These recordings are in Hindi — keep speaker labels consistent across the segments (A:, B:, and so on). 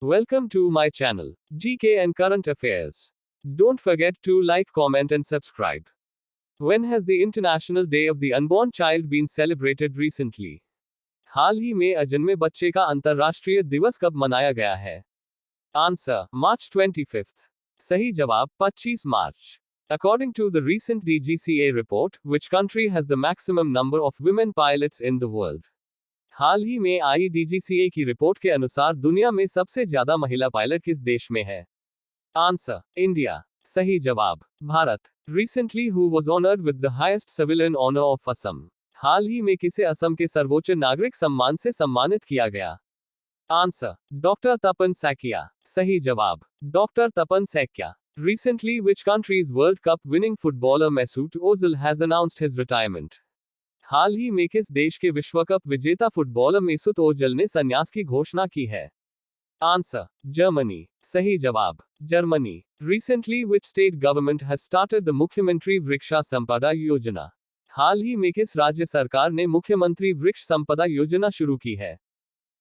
A: Welcome to my channel, GK and Current Affairs. Don't forget to like, comment, and subscribe. When has the International Day of the Unborn Child been celebrated recently? हाल ही में अजन्मे बच्चे का अंतर्राष्ट्रीय दिवस कब मनाया गया है? Answer: March 25th. सही जवाब 25 मार्च. According to the recent DGCA report, which country has the maximum number of women pilots in the world? हाल ही में आई DGCA की रिपोर्ट के अनुसार दुनिया में सबसे ज्यादा महिला पायलट किस देश में है? Answer: India. सही जवाब भारत. Recently who was honoured with the highest civilian honour of Assam? हाल ही में किसे असम के सर्वोच्च नागरिक सम्मान से सम्मानित किया गया? आंसर: डॉक्टर तपन सैकिया. सही जवाब doctor Tapan Saikia. Recently, which country's World Cup winning footballer Mesut Ozil has announced his retirement? हाल ही में किस देश के विश्व कप विजेता फुटबॉलर मेसुत ओजल ने संन्यास की घोषणा की है? Answer: Germany. सही जवाब Germany. Recently which state government has started the मुख्यमंत्री वृक्षा संपदा योजना? हाल ही में किस राज्य सरकार ने मुख्यमंत्री वृक्ष संपदा योजना शुरू की है?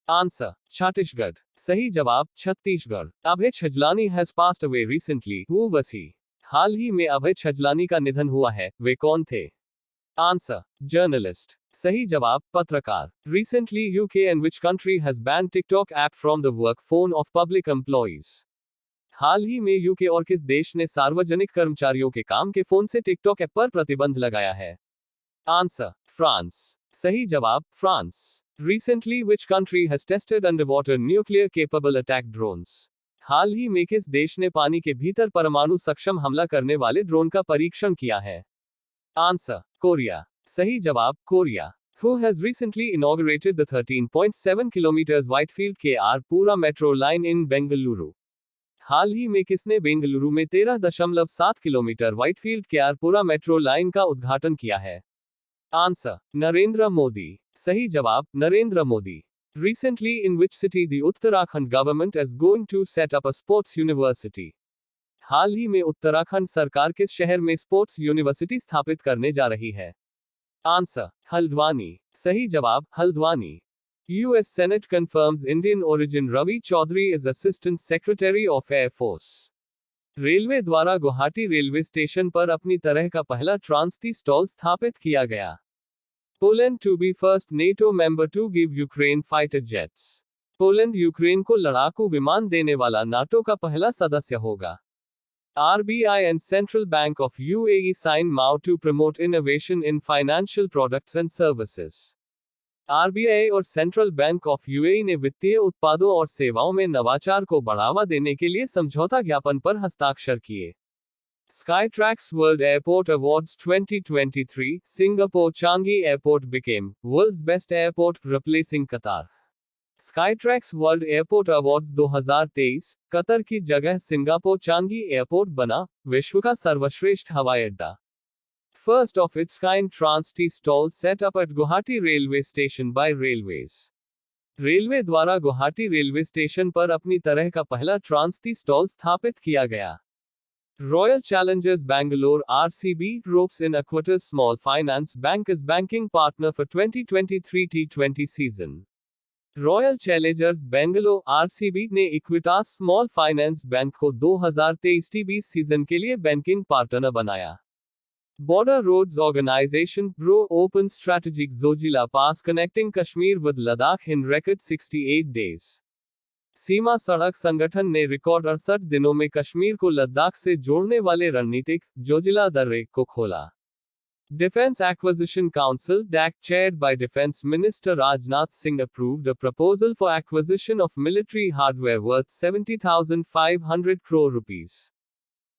A: आंसर: छत्तीसगढ़. सही जवाब Chhattisgarh. Abhay Chhajlani has passed away recently. Who was he? हाल ही में अभय छजलानी का निधन हुआ है, वे कौन थे? Answer: journalist. सही जवाब पत्रकार. Recently UK and which country has banned TikTok app from the work phone of public employees? हाल ही में यूके और किस देश ने सार्वजनिक कर्मचारियों के काम के फोन से टिकटॉक ऐप पर प्रतिबंध लगाया है? Answer: France. सही जवाब France. Recently which country has tested underwater nuclear capable attack drones? हाल ही में किस देश ने पानी के भीतर परमाणु सक्षम हमला करने वाले ड्रोन का परीक्षण किया है? Answer: Korea. सही जवाब Korea. Who has recently inaugurated the 13.7 kilometers Whitefield KR Pura metro line in Bengaluru? हाल ही में किसने बेंगलुरु में 13.7 किलोमीटर व्हाइटफील्ड केआर पुरा मेट्रो लाइन का उद्घाटन किया है? आंसर: नरेंद्र मोदी. सही जवाब Narendra Modi. Recently in which city the Uttarakhand government is going to set up a sports university? हाल ही में उत्तराखंड सरकार किस शहर में स्पोर्ट्स यूनिवर्सिटी स्थापित करने जा रही है? आंसर: हल्द्वानी. सही जवाब Haldwani. US Senate confirms Indian origin Ravi Chaudhary is Assistant Secretary of Air Force. Railway द्वारा गुवाहाटी रेलवे स्टेशन पर अपनी तरह का पहला ट्रांसटी स्टॉल स्थापित किया गया. Poland to be first NATO member to give Ukraine fighter jets. Poland Ukraine को लड़ाकू विमान देने वाला नाटो का पहला सदस्य होगा. RBI and Central Bank of UAE sign MoU to promote innovation in financial products and services. RBI और सेंट्रल बैंक ऑफ यूएई ने वित्तीय उत्पादों और सेवाओं में नवाचार को बढ़ावा देने के लिए समझौता ज्ञापन पर हस्ताक्षर किए. Skytrax World Airport Awards 2023, Singapore Changi Airport became world's best airport, replacing Qatar. Skytrax world airport awards 2023, Qatar की जगह सिंगापुर चांगी एयरपोर्ट बना विश्व का सर्वश्रेष्ठ हवाई अड्डा. First of its kind trans tea stall set up at Guwahati railway station by railways. Railway द्वारा गुवाहाटी रेलवे स्टेशन पर अपनी तरह का पहला ट्रांसटी स्टॉल स्थापित किया गया. Royal Challengers Bangalore RCB ropes in Equitas Small Finance Bank as banking partner for 2023 T20 season. Royal Challengers Bangalore RCB ने इक्विटास स्मॉल फाइनेंस बैंक को 2023 T20 सीजन के लिए बैंकिंग पार्टनर बनाया. Border Roads Organisation BRO open strategic Zojila pass connecting Kashmir with Ladakh in record 68 days. सीमा सड़क संगठन ने रिकॉर्ड 68 दिनों में कश्मीर को लद्दाख से जोड़ने वाले रणनीतिक जोजिला दर्रे को खोला. Defense Acquisition Council (DAC) chaired by Defense Minister Rajnath Singh approved a proposal for acquisition of military hardware worth 70,500 crore rupees.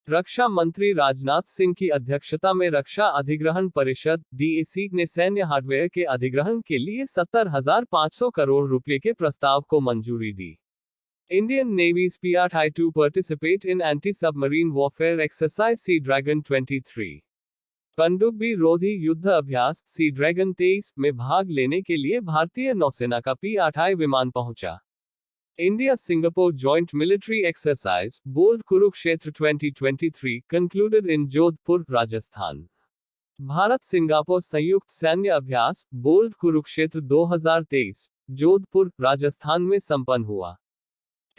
A: रक्षा मंत्री राजनाथ सिंह की अध्यक्षता में रक्षा अधिग्रहण परिषद DAC ने सैन्य हार्डवेयर के अधिग्रहण के लिए 70,500 करोड़ रुपए के प्रस्ताव को मंजूरी दी. Indian Navy's P8I to participate in anti-submarine warfare exercise Sea Dragon 23. पनडुब्बी रोधी युद्ध अभ्यास सी ड्रैगन 23 में भाग लेने के लिए भारतीय नौसेना का P8I विमान पहुंचा. India Singapore joint military exercise bold Kurukshetra 2023 concluded in Jodhpur, Rajasthan. Bharat Singapore संयुक्त सैन्य अभ्यास बोल्ड कुरुक्षेत्र 2023 जोधपुर, राजस्थान में संपन्न हुआ.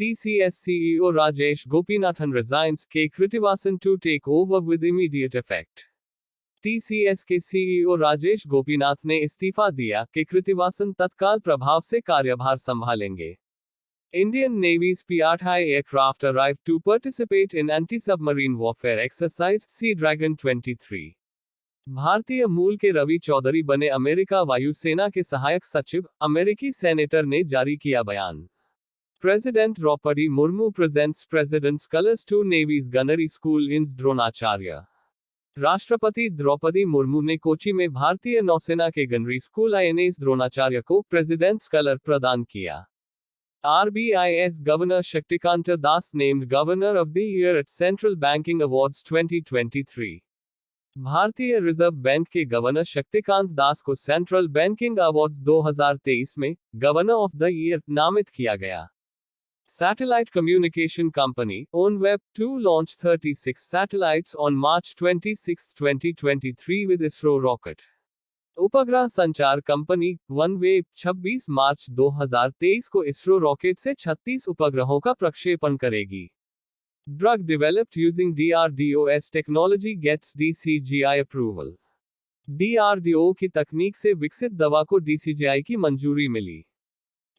A: TCS CEO Rajesh Gopinathan resigns, K. Krithivasan to take over with immediate effect. TCS के CEO राजेश गोपीनाथ ने इस्तीफा दिया, कि कृतिवासन तत्काल प्रभाव से कार्यभार संभालेंगे. Indian Navy's P-8I aircraft arrived to participate in anti-submarine warfare exercise Sea Dragon 23. भारतीय मूल के रवि चौधरी बने अमेरिका वायुसेना के सहायक सचिव. अमेरिकी सेनेटर ने जारी किया बयान. President Draupadi Murmu presents President's colors to Navy's Gunnery School in Dronacharya. राष्ट्रपति द्रौपदी मुर्मू ने कोची में भारतीय नौसेना के गनरी स्कूल INS द्रोणाचार्य को प्रेसिडेंट्स कलर प्रदान किया. RBI's Governor Shaktikanta Das named Governor of the Year at Central Banking Awards 2023. भारतीय रिजर्व बैंक के गवर्नर शक्तिकांत दास को सेंट्रल बैंकिंग अवार्ड्स 2023 में गवर्नर ऑफ द ईयर नामित किया गया. Satellite communication company OneWeb 2 launched 36 satellites on March 26, 2023 with ISRO rocket. उपग्रह संचार कंपनी OneWeb 26 मार्च 2023 को इसरो रॉकेट से 36 उपग्रहों का प्रक्षेपण करेगी. Drug developed using DRDO's technology gets DCGI approval. DRDO की तकनीक से विकसित दवा को DCGI की मंजूरी मिली.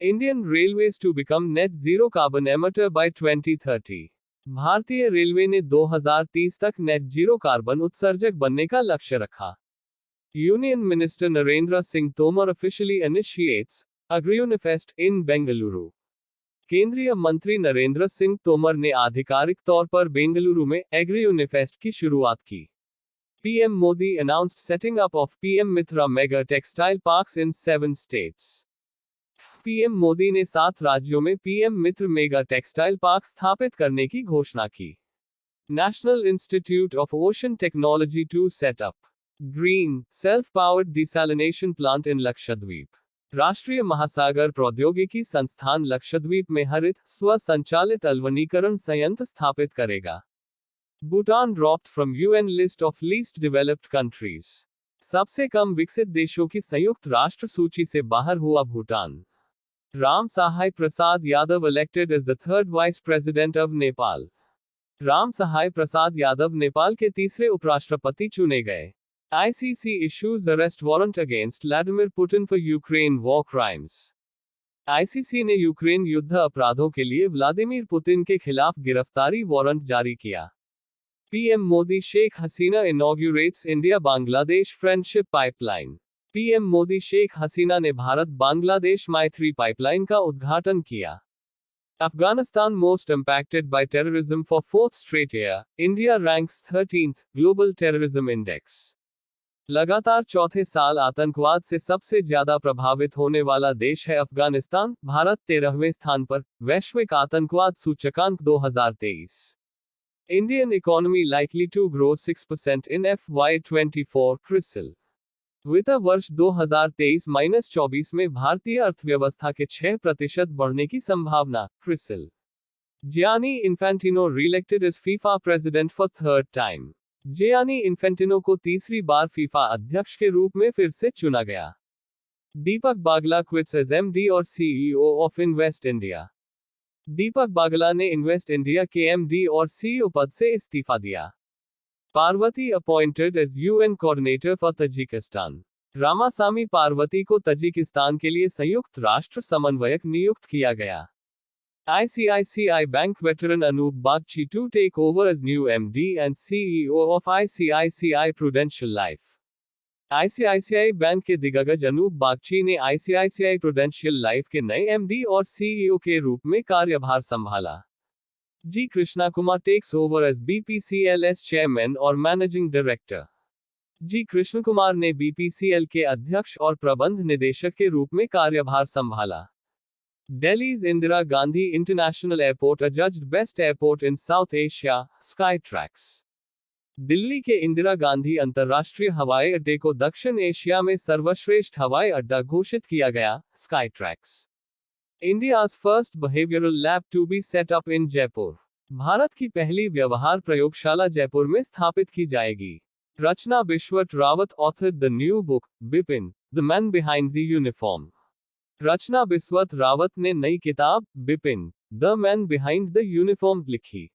A: Indian Railways to become net zero carbon emitter by 2030. भारतीय रेलवे ने 2030 तक नेट जीरो कार्बन उत्सर्जक बनने का लक्ष्य रखा. Union minister Narendra Singh Tomar officially initiates AgriUnifest in Bengaluru. केंद्रीय मंत्री नरेंद्र सिंह तोमर ने आधिकारिक तौर पर बेंगलुरु में AgriUnifest की शुरुआत की. PM Modi announced setting up of PM Mitra mega textile parks in 7 states. PM Modi ने 7 राज्यों में PM Mitra mega textile park स्थापित करने की घोषणा की. National institute of ocean technology to set up green self powered desalination plant in Lakshadweep. राष्ट्रीय महासागर प्रौद्योगिकी संस्थान लक्षद्वीप में हरित स्व संचालित अल्वनीकरण संयंत्र स्थापित करेगा. Bhutan dropped from UN list of least developed countries. सबसे कम विकसित देशों की संयुक्त राष्ट्र सूची से बाहर हुआ भूटान. राम सहाय Prasad Yadav elected as the 3rd Vice President of Nepal. Ram सहाय प्रसाद यादव नेपाल के तीसरे उपराष्ट्रपति चुने गए. ICC issues arrest warrant against Vladimir Putin for Ukraine war crimes. ICC ने यूक्रेन युद्ध अपराधों के लिए व्लादिमीर पुतिन के खिलाफ गिरफ्तारी वारंट जारी किया. PM Modi Sheikh Hasina inaugurates India Bangladesh Friendship Pipeline. PM Modi Sheikh Hasina ने भारत बांग्लादेश मैत्री पाइपलाइन का उद्घाटन किया. Afghanistan most impacted by terrorism for 4th straight year. India ranks 13th global terrorism index. लगातार चौथे साल आतंकवाद से सबसे ज्यादा प्रभावित होने वाला देश है अफगानिस्तान. भारत 13वें स्थान पर. वैश्विक आतंकवाद सूचकांक 2023. Indian economy likely to grow 6% in FY24. CRISIL. वित्त वर्ष 2023-24 में भारतीय अर्थव्यवस्था के 6% बढ़ने की संभावना. CRISIL. Gianni Infantino reelected as FIFA president for 3rd time. Gianni Infantino को तीसरी बार फीफा अध्यक्ष के रूप में फिर से चुना गया. दीपक बागला quits as MD और CEO of Invest India. Deepak Bagla ने इन्वेस्ट इंडिया के MD और CEO पद से इस्तीफा दिया. Parvathy appointed as UN coordinator for Tajikistan. Ramasamy Parvathy को तजिकिस्तान के लिए संयुक्त राष्ट्र समन्वयक नियुक्त किया गया. ICICI bank veteran Anup Bagchi to take over as new MD and CEO of ICICI Prudential Life. ICICI bank के दिग्गज अनूप बागची ने ICICI Prudential Life के नए MD और CEO के रूप में कार्यभार संभाला. G. Krishna Kumar takes over as BPCL's chairman और managing director. G. Krishna Kumar ने BPCL के अध्यक्ष और प्रबंध निदेशक के रूप में कार्यभार संभाला. Delhi's Indira Gandhi International Airport adjudged best airport in South Asia, Skytrax. Delhi के इंदिरा गांधी अंतर्राष्ट्रीय हवाई अड्डे को दक्षिण एशिया में सर्वश्रेष्ठ हवाई अड्डा घोषित किया गया. Skytrax. India's first behavioral lab to be set up in Jaipur. Bharat की पहली व्यवहार प्रयोगशाला जयपुर में स्थापित की जाएगी. रचना बिश्वट Rawat authored the new book, Bipin, The Man Behind the Uniform. रचना बिस्वत रावत ने नई किताब Bipin the man behind the uniform लिखी।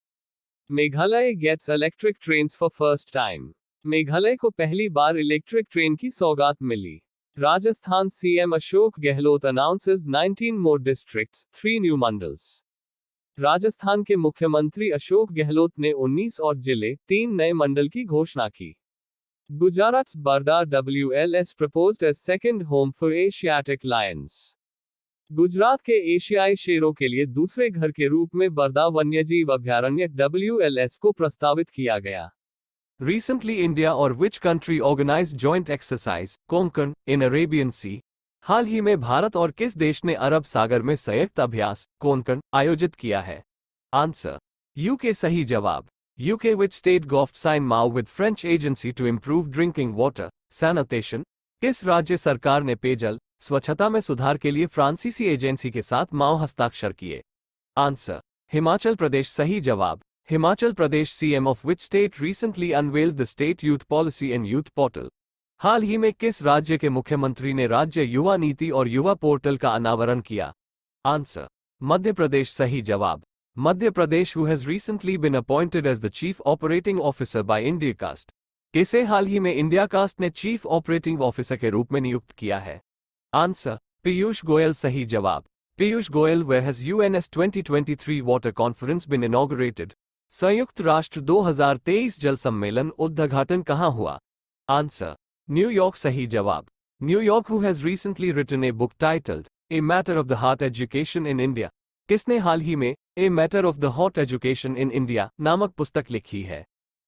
A: Meghalaya gets electric trains for first time. Meghalaya को पहली बार इलेक्ट्रिक ट्रेन की सौगात मिली। Rajasthan CM Ashok Gehlot announces 19 more districts, 3 new mandals. Rajasthan के मुख्यमंत्री अशोक गहलोत ने 19 और जिले, 3 नए मंडल की घोषणा की। गुजरात's Barda WLS proposed as second home for Asiatic lions। Gujarat के एशियाई शेरों के लिए दूसरे घर के रूप में बरदा वन्यजीव अभयारण्य WLS को प्रस्तावित किया गया।
B: Recently India or which country organized joint exercise, Konkan, in Arabian Sea? हाल ही में भारत और किस देश ने अरब सागर में संयुक्त अभ्यास, कोंकण, आयोजित किया है? आंसर, यूके सही जवाब। UK which state Gulf sign MoU with French agency to improve drinking water, sanitation? किस राज्य सरकार ने पेयजल, स्वच्छता में सुधार के लिए फ्रांसीसी एजेंसी के साथ MoU हस्ताक्षर किए? आंसर, हिमाचल प्रदेश सही जवाब। Himachal Pradesh CM of which state recently unveiled the state youth policy and youth portal? हाल ही में किस राज्य के मुख्यमंत्री ने राज्य युवा नीति और युवा पोर्टल का अनावरण किया? आंसर, मध्य प्रदेश सही जवाब। Madhya Pradesh who has recently been appointed as the chief operating officer by IndiaCast? किसे हाल ही में इंडियाकास्ट ने चीफ ऑपरेटिंग ऑफिसर के रूप में नियुक्त किया है? आंसर, पीयूष गोयल सही जवाब। Piyush Goyal where has UNS 2023 water conference been inaugurated? संयुक्त राष्ट्र 2023 जल सम्मेलन उद्घाटन कहाँ हुआ? आंसर, न्यूयॉर्क सही जवाब। New York who has recently written a book titled A Matter of the Heart Education in India? किसने हाल ही में A Matter of the Heart Education in India नामक पुस्तक लिखी है?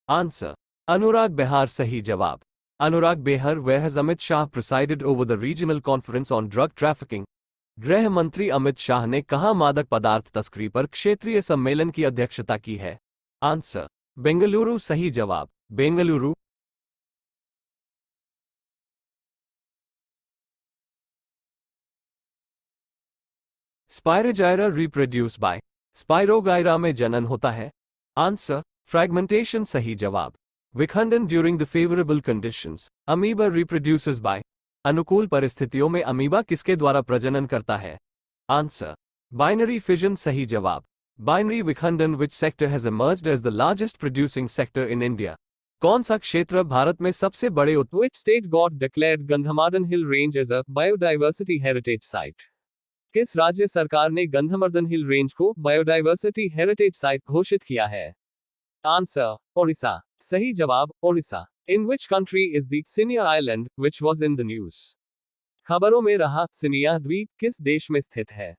B: आंसर, अनुराग बेहार सही जवाब। अनुराग Behar where has Amit Shah presided over the regional conference on drug trafficking? गृह मंत्री अमित शाह ने कहाँ मादक पदार्थ तस्करी पर क्षेत्रीय सम्मेलन की अध्यक्षता की है? आंसर, बेंगलुरु सही जवाब। Bengaluru. Spirogyra reproduce by? Spirogyra में जनन होता है? आंसर, फ्रैगमेंटेशन सही जवाब। विखंडन during the favourable conditions, amoeba reproduces by? अनुकूल परिस्थितियों में अमीबा किसके द्वारा प्रजनन करता है? आंसर, बाइनरी फिजन सही जवाब। बाइनरी विखंडन which sector has emerged as the largest producing sector in India? कौन सा क्षेत्र भारत में सबसे बड़े
A: Which state got declared Gandhamardan hill range as a biodiversity heritage site? किस राज्य सरकार ने गंधमार्दन हिल रेंज को बायोडाइवर्सिटी हेरिटेज साइट घोषित किया है? आंसर, ओडिशा सही जवाब। Odisha. In which country is the Sinia Island, which was in the news? खबरों में रहा सिनिया द्वीप किस देश में स्थित है?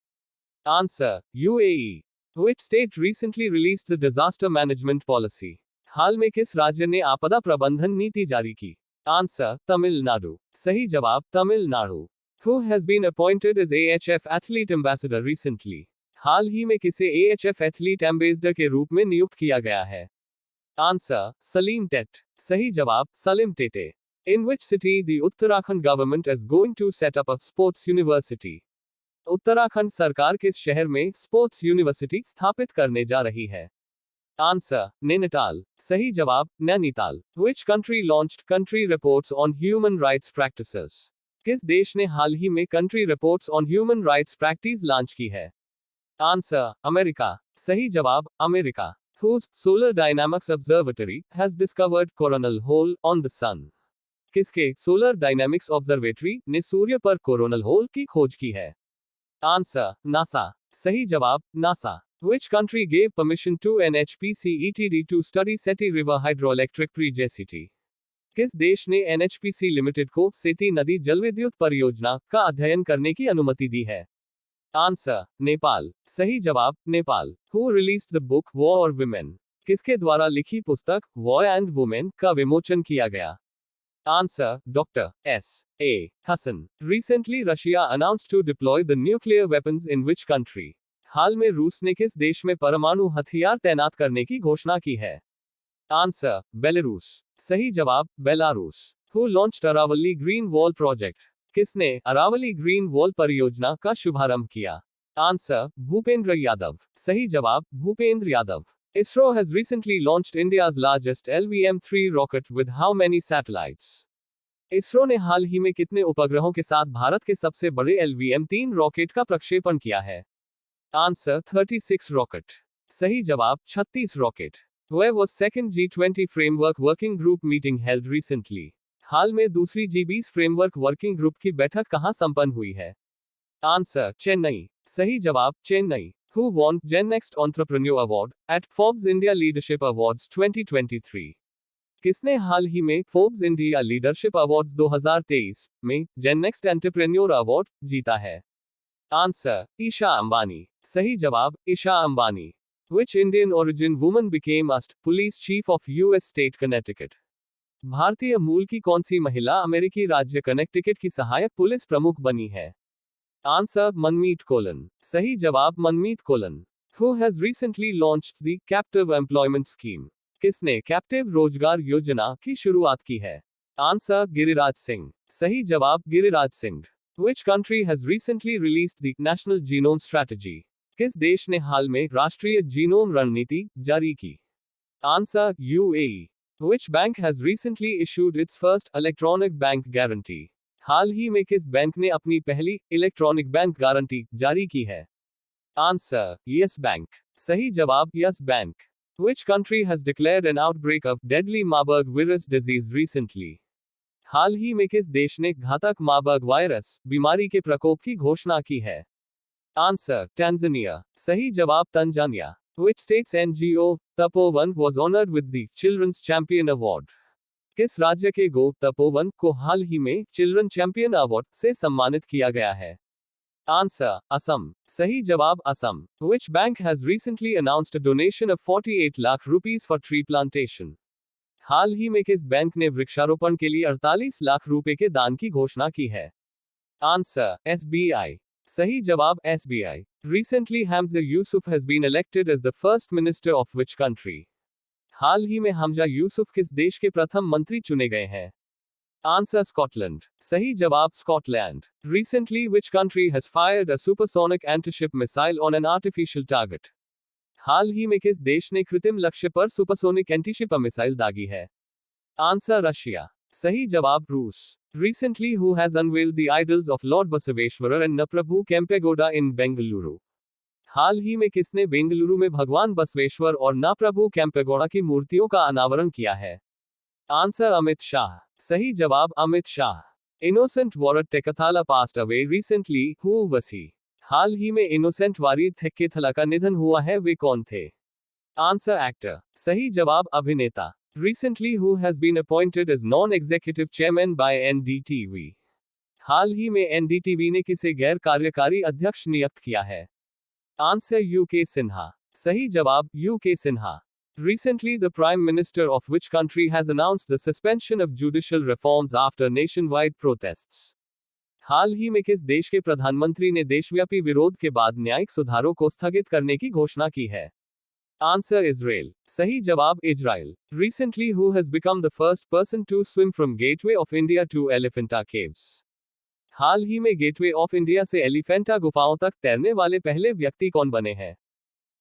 A: Answer, UAE। Which state recently released the disaster management policy? हाल में किस राज्य ने आपदा प्रबंधन नीति जारी की? आंसर, तमिलनाडु सही जवाब। Tamil Nadu. Who has been appointed as AHF athlete ambassador recently? हाल ही में किसे AHF athlete ambassador के रूप में नियुक्त किया गया है? आंसर, सलीम टेट सही जवाब। Salim Tete. In which city the Uttarakhand government is going to set up a sports university? Uttarakhand सरकार किस शहर में स्पोर्ट्स यूनिवर्सिटी स्थापित करने जा रही है? आंसर, नैनीताल सही जवाब। Nainital. Which country launched country reports on human rights practices? किस देश ने हाल ही में country reports on human rights practice launch की है? आंसर, अमेरिका सही जवाब। America. Whose solar dynamics observatory has discovered coronal hole on the sun? किसके सोलर डायनामिक्स ऑब्जर्वेटरी ने सूर्य पर कोरोनल होल की खोज की है? आंसर, नासा सही जवाब। NASA. Which country gave permission to NHPC ETD to study Seti River Hydroelectric Project? किस देश ने NHPC लिमिटेड को सेती नदी जलविद्युत परियोजना का अध्ययन करने की अनुमति दी है? आंसर, नेपाल सही जवाब। Nepal. Who released the book War or Women? किसके द्वारा लिखी पुस्तक War and Women का विमोचन किया गया? Answer, doctor S.A. Hasan. Recently Russia announced to deploy the nuclear weapons in which country? हाल में रूस ने किस देश में परमाणु हथियार तैनात करने की घोषणा की है? आंसर, बेलारूस सही जवाब। Belarus. Who launched Aravalli green wall project? किसने अरावली ग्रीन वॉल परियोजना का शुभारंभ किया? आंसर, भूपेंद्र यादव सही जवाब। Bhupendra Yadav. ISRO has recently launched India's largest LVM-3 rocket with how many satellites? ISRO ने हाल ही में कितने उपग्रहों के साथ भारत के सबसे बड़े LVM-3 रॉकेट का प्रक्षेपण किया है? Answer 36 rocket. सही जवाब 36 rocket. Where was second G20 framework working group meeting held recently? हाल में दूसरी G20 फ्रेमवर्क वर्किंग ग्रुप की बैठक कहां संपन्न हुई है? आंसर चेन्नई। सही जवाब Chennai. Who won Gen Next Entrepreneur Award at Forbes India Leadership Awards 2023? किसने हाल ही में फोर्ब्स इंडिया लीडरशिप अवार्ड्स 2023 में जेन नेक्स्ट एंटरप्रेन्योर अवार्ड जीता है? आंसर ईशा अंबानी। सही जवाब Isha Ambani. Which Indian origin woman became AST police chief of US state Connecticut? भारतीय मूल की कौन सी महिला अमेरिकी राज्य कनेक्टिकट की सहायक पुलिस प्रमुख बनी है? Answer Manmeet colon. सही जवाब Manmeet colon. Who has recently launched the Captive Employment Scheme? किसने कैप्टिव रोजगार योजना की शुरुआत की है? आंसर गिरिराज सिंह। सही जवाब Giriraj Singh. Which country has recently released the National Genome Strategy? किस देश ने हाल में राष्ट्रीय जीनोम रणनीति जारी की? Answer UAE। Which bank has recently issued its first electronic bank guarantee? हाल ही में किस बैंक ने अपनी पहली इलेक्ट्रॉनिक बैंक गारंटी जारी की है? Answer yes bank. सही जवाब yes bank. Which country has declared an outbreak of deadly Marburg virus disease recently? हाल ही में किस देश ने घातक मार्बर्ग वायरस बीमारी के प्रकोप की घोषणा की है? Answer Tanzania. सही जवाब Tanzania. Which state's NGO Tapovan was honored with the Children's Champion Award? किस राज्य के गो तपोवन को हाल ही में चिल्ड्रन चैंपियन अवार्ड से सम्मानित किया गया है? आंसर असम। सही जवाब Assam. Which bank has recently announced a donation of 48 lakh rupees for tree plantation? हाल ही में किस बैंक ने वृक्षारोपण के लिए 48 लाख रुपए के दान की घोषणा की है? Answer SBI। सही जवाब SBI। Recently Hamza Yusuf has been elected as the first minister of which country? हाल ही में हमजा यूसुफ किस देश के प्रथम मंत्री चुने गए हैं? Answer Scotland. सही जवाब Scotland. Recently which country has fired a supersonic anti-ship missile on an artificial target? हाल ही में किस देश ने कृत्रिम लक्ष्य पर सुपरसोनिक एंटीशिप मिसाइल दागी है? Answer Russia. सही जवाब रूस। Recently who has unveiled the idols of Lord Basaveshwara and Naprabhu Kempegoda in Bengaluru? हाल ही में किसने बेंगलुरु में भगवान बसवेश्वर और नाप्रभु कैंपेगौड़ा की मूर्तियों का अनावरण किया है? आंसर अमित शाह। सही जवाब Amit Shah. Innocent Warat Tekathala passed away recently, who was he? हाल ही में इनोसेंट वारीद थेक्केथला का निधन हुआ है, वे कौन थे? Answer actor. सही जवाब अभिनेता। Recently who has been appointed as non-executive chairman by NDTV? हाल ही में NDTV ने किसे गैर कार्यकारी अध्यक्ष नियुक्त किया है? Answer UK Sinha. सही जवाब UK Sinha. Recently the Prime Minister of which country has announced the suspension of judicial reforms after nationwide protests? हाल ही में किस देश के प्रधानमंत्री ने देशव्यापी विरोध के बाद न्यायिक सुधारों को स्थगित करने की घोषणा की है? Answer Israel. सही जवाब Israel. Recently who has become the first person to swim from Gateway of India to Elephanta Caves? हाल ही में गेटवे ऑफ इंडिया से एलिफेंटा गुफाओं तक तैरने वाले पहले व्यक्ति कौन बने हैं?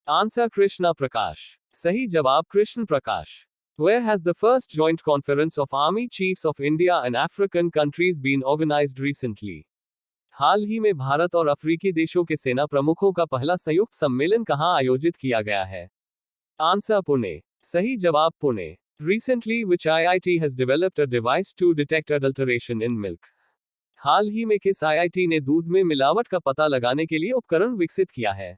A: आंसर कृष्णा प्रकाश। सही जवाब Krishna Prakash. Where has the first joint conference of Army Chiefs of India and African countries been organized recently? हाल ही में भारत और अफ्रीकी देशों के सेना प्रमुखों का पहला संयुक्त सम्मेलन कहां आयोजित किया गया है? आंसर पुणे। सही जवाब Pune. Recently which IIT has developed a device to detect adulteration in milk? हाल ही में किस IIT ने दूध में मिलावट का पता लगाने के लिए उपकरण विकसित किया है?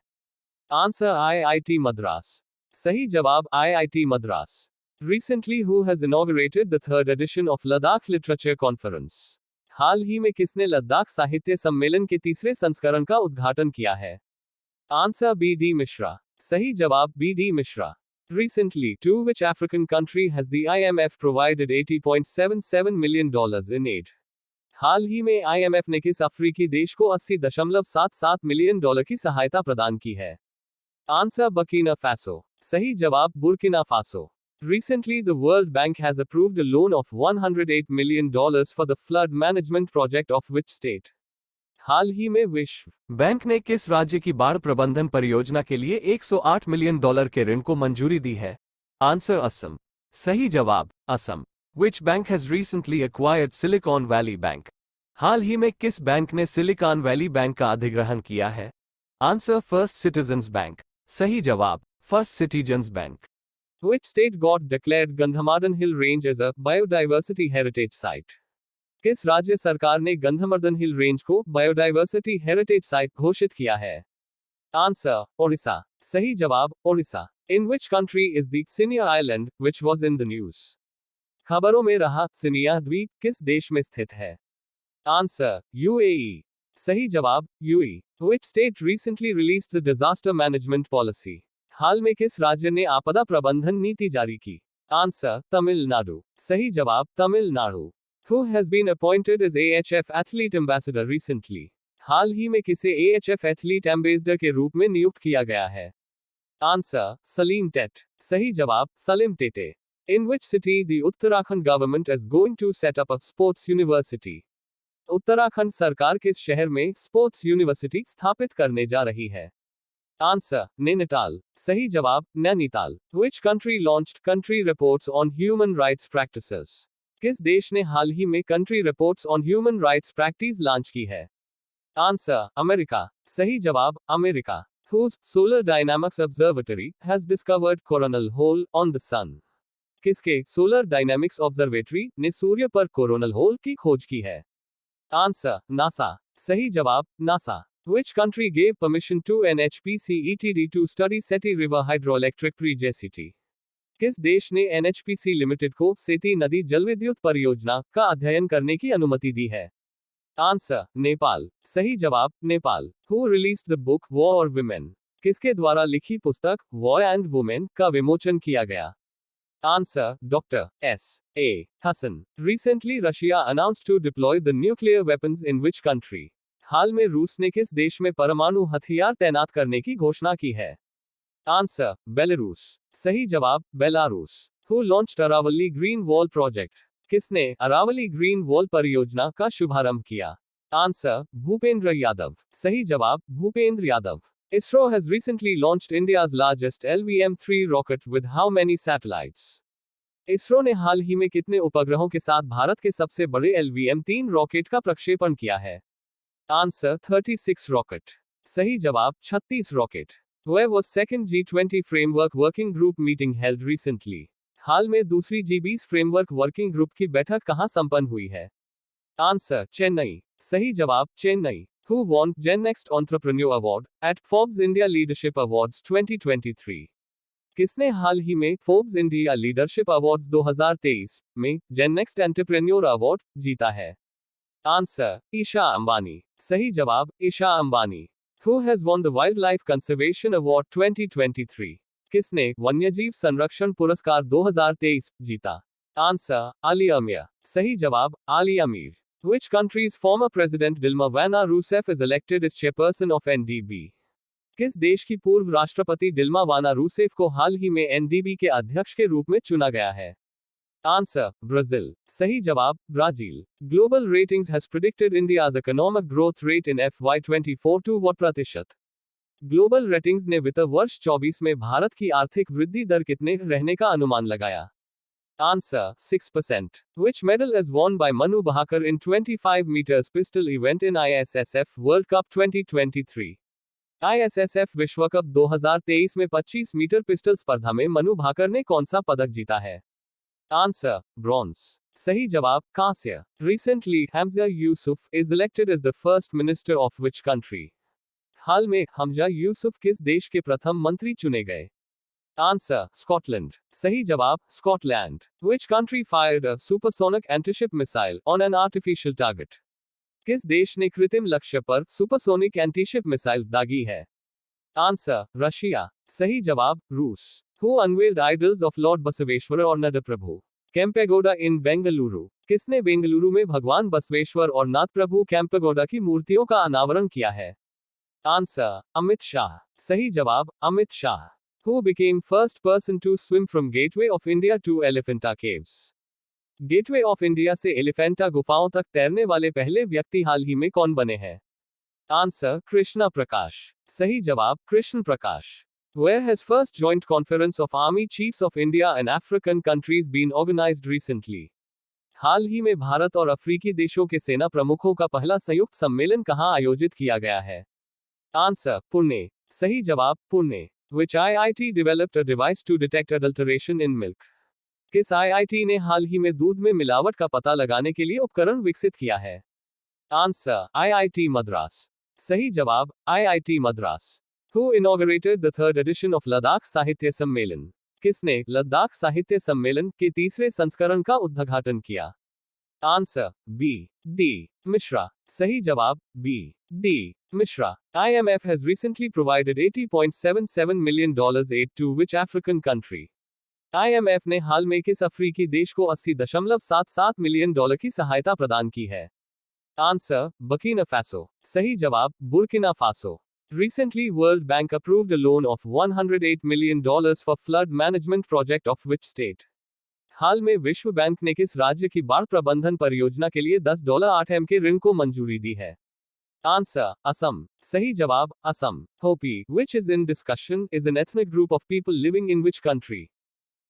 A: Answer IIT Madras. सही जवाब IIT Madras. Recently who has inaugurated the third edition of Ladakh Literature Conference? हाल ही में किसने लद्दाख साहित्य सम्मेलन के तीसरे संस्करण का उद्घाटन किया है? Answer BD Mishra. सही जवाब BD Mishra. Recently, to which African country has the IMF provided $80.77 million in aid? हाल ही में IMF ने किस अफ्रीकी देश को $80.77 मिलियन की सहायता प्रदान की है? Answer Burkina Faso. सही जवाब Burkina Faso. Recently the World Bank has approved a loan of $108 million for the flood management project of which state? हाल ही में विश्व
B: बैंक ने किस राज्य की बाढ़ प्रबंधन परियोजना के लिए $108 मिलियन के ऋण को मंजूरी दी है? आंसर असम। सही जवाब Assam. Which bank has recently acquired Silicon Valley Bank? हाल ही में किस बैंक ने सिलिकॉन वैली बैंक का अधिग्रहण किया है? Answer first citizens bank. सही जवाब first citizens bank.
A: Which state got declared Gandhamardan Hill Range as a biodiversity heritage site? किस राज्य सरकार ने गंधमर्दन हिल रेंज को बायोडाइवर्सिटी हेरिटेज साइट घोषित किया है? आंसर ओडिशा। सही जवाब Odisha. In which country is the Sinia island which was in the news? खबरों में रहा सिनिया द्वीप किस देश में स्थित है? Answer UAE. सही जवाब UAE. Which state recently released the disaster management policy? हाल में किस राज्य ने आपदा प्रबंधन नीति जारी की? आंसर तमिलनाडु। सही जवाब Tamil Nadu. Who has been appointed as AHF Athlete Ambassador recently? हाल ही में किसे AHF Athlete Ambassador के रूप में नियुक्त किया गया है? आंसर सलीम टेट। सही जवाब Salim Tete. In which city the Uttarakhand government is going to set up a sports university? Uttarakhand सरकार किस शहर में स्पोर्ट्स यूनिवर्सिटी स्थापित करने जा रही है? आंसर नैनीताल। सही जवाब Nainital. Which country launched country reports on human rights practices? किस देश ने हाल ही में country reports on human rights practice launch की है? Answer America. सही जवाब America. Whose solar dynamics observatory has discovered coronal hole on the sun? किसके सोलर डायनामिक्स ऑब्जर्वेटरी ने सूर्य पर कोरोनल होल की खोज की है? Answer NASA. सही जवाब NASA. Which country gave permission to NHPC ETD to study Seti River Hydroelectric Project? किस देश ने NHPC लिमिटेड को सेती नदी जलविद्युत परियोजना का अध्ययन करने की अनुमति दी है? आंसर नेपाल। सही जवाब Nepal. Who released the book War or Women? किसके द्वारा लिखी पुस्तक War and Women का विमोचन किया गया? Answer doctor S.A. Hassan। Recently Russia announced to deploy the nuclear weapons in which country? हाल में रूस ने किस देश में परमाणु हथियार तैनात करने की घोषणा की है? Answer Belarus. सही जवाब Belarus. Who launched Aravalli green wall project? किसने अरावली ग्रीन वॉल परियोजना का शुभारंभ किया? आंसर भूपेंद्र यादव। सही जवाब Bhupendra Yadav. ISRO has recently launched India's largest LVM-3 rocket with how many satellites? ISRO ने हाल ही में कितने उपग्रहों के साथ भारत के सबसे बड़े LVM-3 रॉकेट का प्रक्षेपण किया है? Answer 36 rocket. सही जवाब 36 rocket. Where was second G20 framework working group meeting held recently? हाल में दूसरी G20 फ्रेमवर्क वर्किंग ग्रुप की बैठक कहां संपन्न हुई है? आंसर चेन्नई। सही जवाब Chennai. Who won Gen Next Entrepreneur Award at Forbes India Leadership Awards 2023? किसने हाल ही में फोर्ब्स इंडिया लीडरशिप अवार्ड्स 2023 में Gen Next Entrepreneur अवार्ड जीता है? आंसर ईशा अंबानी। सही जवाब Isha Ambani. Who has won the Wildlife Conservation Award 2023? किसने वन्यजीव संरक्षण पुरस्कार 2023 जीता? आंसर आलिया मीर। सही जवाब Alia Mir. Which country's former president Dilma Vanna Rousseff is elected as chairperson of NDB? किस देश की पूर्व राष्ट्रपति डिल्मा वाना रूसेफ को हाल ही में NDB के अध्यक्ष के रूप में चुना गया है? Answer Brazil. सही जवाब Brazil. Global ratings has predicted India's economic growth rate in FY24 to what प्रतिशत? ग्लोबल रेटिंग्स ने वित्त वर्ष 24 में भारत की आर्थिक वृद्धि दर कितने रहने का अनुमान लगाया? Answer 6%। Which medal is won by Manu Bhakar in 25 meters pistol event in ISSF World Cup 2023? ISSF विश्व कप 2023 में 25 मीटर पिस्टल स्पर्धा में मनु भाकर ने कौन सा पदक जीता है? Answer bronze. सही जवाब कांस्य। Recently, Hamza Yusuf is elected as the first minister of which country? हाल में हमजा यूसुफ किस देश के प्रथम मंत्री चुने गए? Answer Scotland. सही जवाब Scotland. Which country fired a supersonic anti-ship missile on an artificial target? किस देश ने कृत्रिम लक्ष्य पर सुपरसोनिक एंटीशिप मिसाइल दागी है? Answer Russia. सही जवाब रूस। Who unveiled idols of Lord Basaveshwara और नडप्रभु कैंपेगोडा इन बेंगलुरु? किसने बेंगलुरु में भगवान बसवेश्वर और नाथ प्रभु कैंपेगोडा की मूर्तियों का अनावरण किया है? आंसर अमित शाह। सही जवाब Amit Shah. Who became first person to swim from Gateway of India to Elephanta Caves? Gateway of India से एलिफेंटा गुफाओं तक तैरने वाले पहले व्यक्ति हाल ही में कौन बने हैं? आंसर कृष्णा प्रकाश। सही जवाब Krishna Prakash. Where has first joint conference of Army Chiefs of India and African countries been organized recently? हाल ही में भारत और अफ्रीकी देशों के सेना प्रमुखों का पहला संयुक्त सम्मेलन कहां आयोजित किया गया है? आंसर, पुणे। सही जवाब, Pune. Which IIT developed a device to detect adulteration in milk? किस IIT ने हाल ही में दूध में मिलावट का पता लगाने के लिए उपकरण विकसित किया है? Answer, IIT Madras. सही जवाब, IIT Madras. Who inaugurated the third edition of Ladakh साहित्य सम्मेलन? किसने लद्दाख साहित्य सम्मेलन के तीसरे संस्करण का उद्घाटन किया? Answer, B D Mishra. सही जवाब, B D Mishra. IMF has recently provided $80.77 million aid to which African country? IMF ने हाल में किस अफ्रीकी देश को $80.77 मिलियन की सहायता प्रदान की है? Answer, Burkina Faso. सही जवाब, Burkina Faso. Recently, World Bank approved a loan of $108 million for flood management project of which state? हाल में विश्व बैंक ने किस राज्य की बाढ़ प्रबंधन परियोजना के लिए $10.8 के ऋण को मंजूरी दी है? आंसर, असम। सही जवाब, Assam. होपी, which is in discussion, is an ethnic group of people living in which country?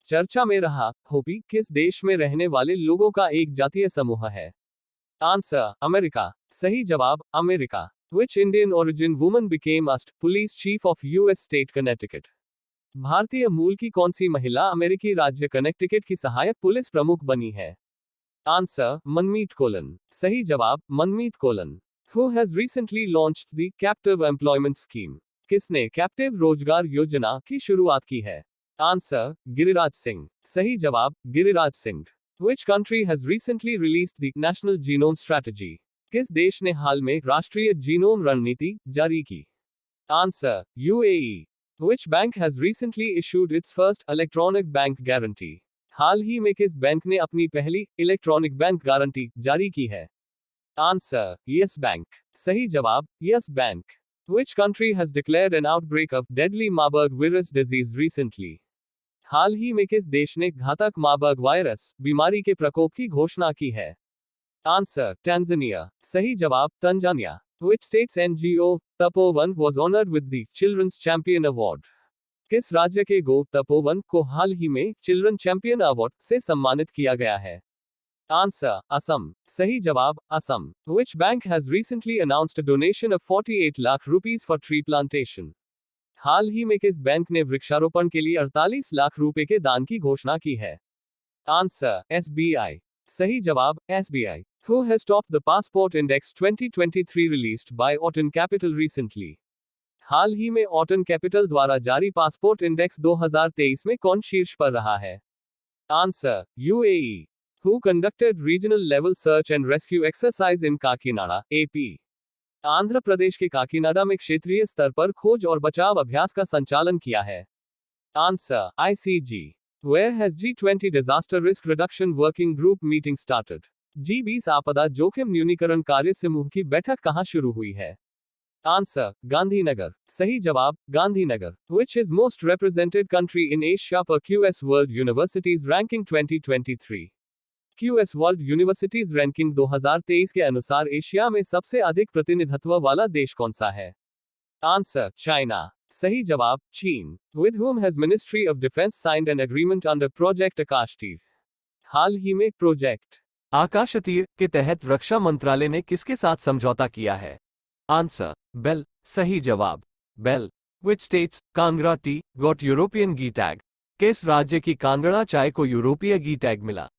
A: चर्चा में रहा होपी किस देश में रहने वाले लोगों का एक जातीय समूह है? Answer, America. सही जवाब, America. Which Indian origin woman became AST police chief of US state Connecticut? भारतीय मूल की कौन सी महिला अमेरिकी राज्य कनेक्टिकट की सहायक पुलिस प्रमुख बनी है? Answer, Manmeet colon. सही जवाब, Manmeet colon. Who has recently launched the captive employment scheme? किसने कैप्टिव रोजगार योजना की शुरुआत की है? आंसर, गिरिराज सिंह। सही जवाब, Giriraj Singh. Which country has recently released the National Genome Strategy? किस देश ने हाल में राष्ट्रीय जीनोम रणनीति जारी की? Answer, UAE। Which bank has recently issued its first electronic bank guarantee? हाल ही में किस बैंक ने अपनी पहली इलेक्ट्रॉनिक बैंक गारंटी जारी की है? Answer, yes bank. सही जवाब, yes bank. Which country has declared an outbreak of deadly Marburg virus disease recently? हाल ही में किस देश ने घातक मार्बर्ग वायरस बीमारी के प्रकोप की घोषणा की है? Answer, Tanzania. सही जवाब, Tanzania. Which state's NGO Tapovan was honored with the Children's Champion Award? किस राज्य के गो तपोवन को हाल ही में चिल्ड्रन चैंपियन अवार्ड से सम्मानित किया गया है? आंसर, असम। सही जवाब, Assam. Which bank has recently announced a donation of 48 lakh rupees for tree plantation? हाल ही में किस बैंक ने वृक्षारोपण के लिए 48 लाख रुपए के दान की घोषणा की है? Answer, SBI। सही जवाब, SBI। Who has topped the Passport Index 2023 released by Auton Capital recently? हाल ही में ऑटन कैपिटल द्वारा जारी पासपोर्ट इंडेक्स 2023 में कौन शीर्ष पर रहा है? Answer, UAE। Who conducted regional level search and rescue exercise in Kakinada, AP? Andhra Pradesh के काकीनाडा में क्षेत्रीय स्तर पर खोज और बचाव अभ्यास का संचालन किया है? Answer, ICG। Where has G20 Disaster Risk Reduction Working Group meeting started? G20 आपदा जोखिम न्यूनीकरण कार्य समूह की बैठक कहां शुरू हुई है? आंसर, गांधीनगर। सही जवाब, Gandhinagar. Which is most represented country in Asia per QS World Universities Ranking 2023? QS world universities ranking 2023 के अनुसार एशिया में सबसे अधिक प्रतिनिधित्व वाला देश कौन सा है? Answer, China. सही जवाब, चीन। With whom has Ministry of Defense signed an agreement under Project Akashtir? हाल ही में प्रोजेक्ट
B: आकाशतीर के तहत रक्षा मंत्रालय ने किसके साथ समझौता किया है? आंसर, बेल। सही जवाब, BEL. Which states Kangra tea got European GI tag? किस राज्य की कांगड़ा चाय को यूरोपीय गी टैग मिला?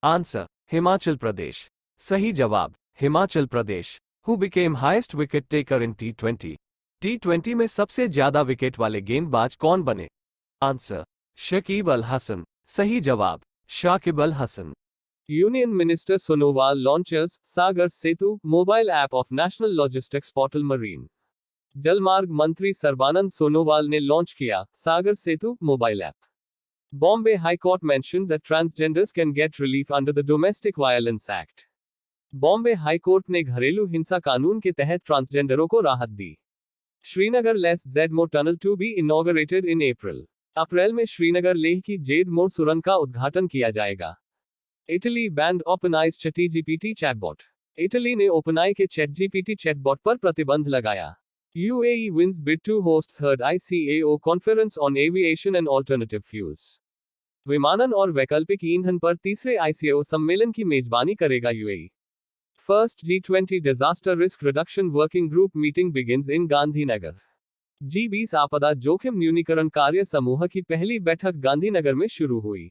B: आंसर, हिमाचल प्रदेश। सही जवाब, Himachal Pradesh. Who became highest wicket taker in T20? T20 में सबसे ज्यादा विकेट वाले गेंदबाज कौन बने? आंसर, शकीब अल हसन। सही जवाब, Shakib Al Hasan.
A: Union Minister Sonowal launches Sagar Setu mobile app of National Logistics Portal Marine. जलमार्ग मंत्री सर्बानंद सोनोवाल ने लॉन्च किया Sagar Setu mobile app. Bombay High Court mentioned that transgenders can get relief under the Domestic Violence Act. Bombay high court ने घरेलू हिंसा कानून के तहत ट्रांसजेंडरों को राहत दी। Srinagar Leh Z Morh tunnel to be inaugurated in April में श्रीनगर लेह की जेडमो सुरंग का उद्घाटन किया जाएगा। Italy banned OpenAI's ChatGPT chatbot. Italy ने ओपनआई के ChatGPT चैटबॉट पर प्रतिबंध लगाया। UAE wins bid to host third ICAO conference on aviation and alternative fuels. विमानन और वैकल्पिक ईंधन पर तीसरे ICAO सम्मेलन की मेजबानी करेगा UAE. First G20 disaster risk reduction working group meeting begins in Gandhinagar. G20 आपदा जोखिम न्यूनीकरण कार्य समूह की पहली बैठक गांधीनगर में शुरू हुई।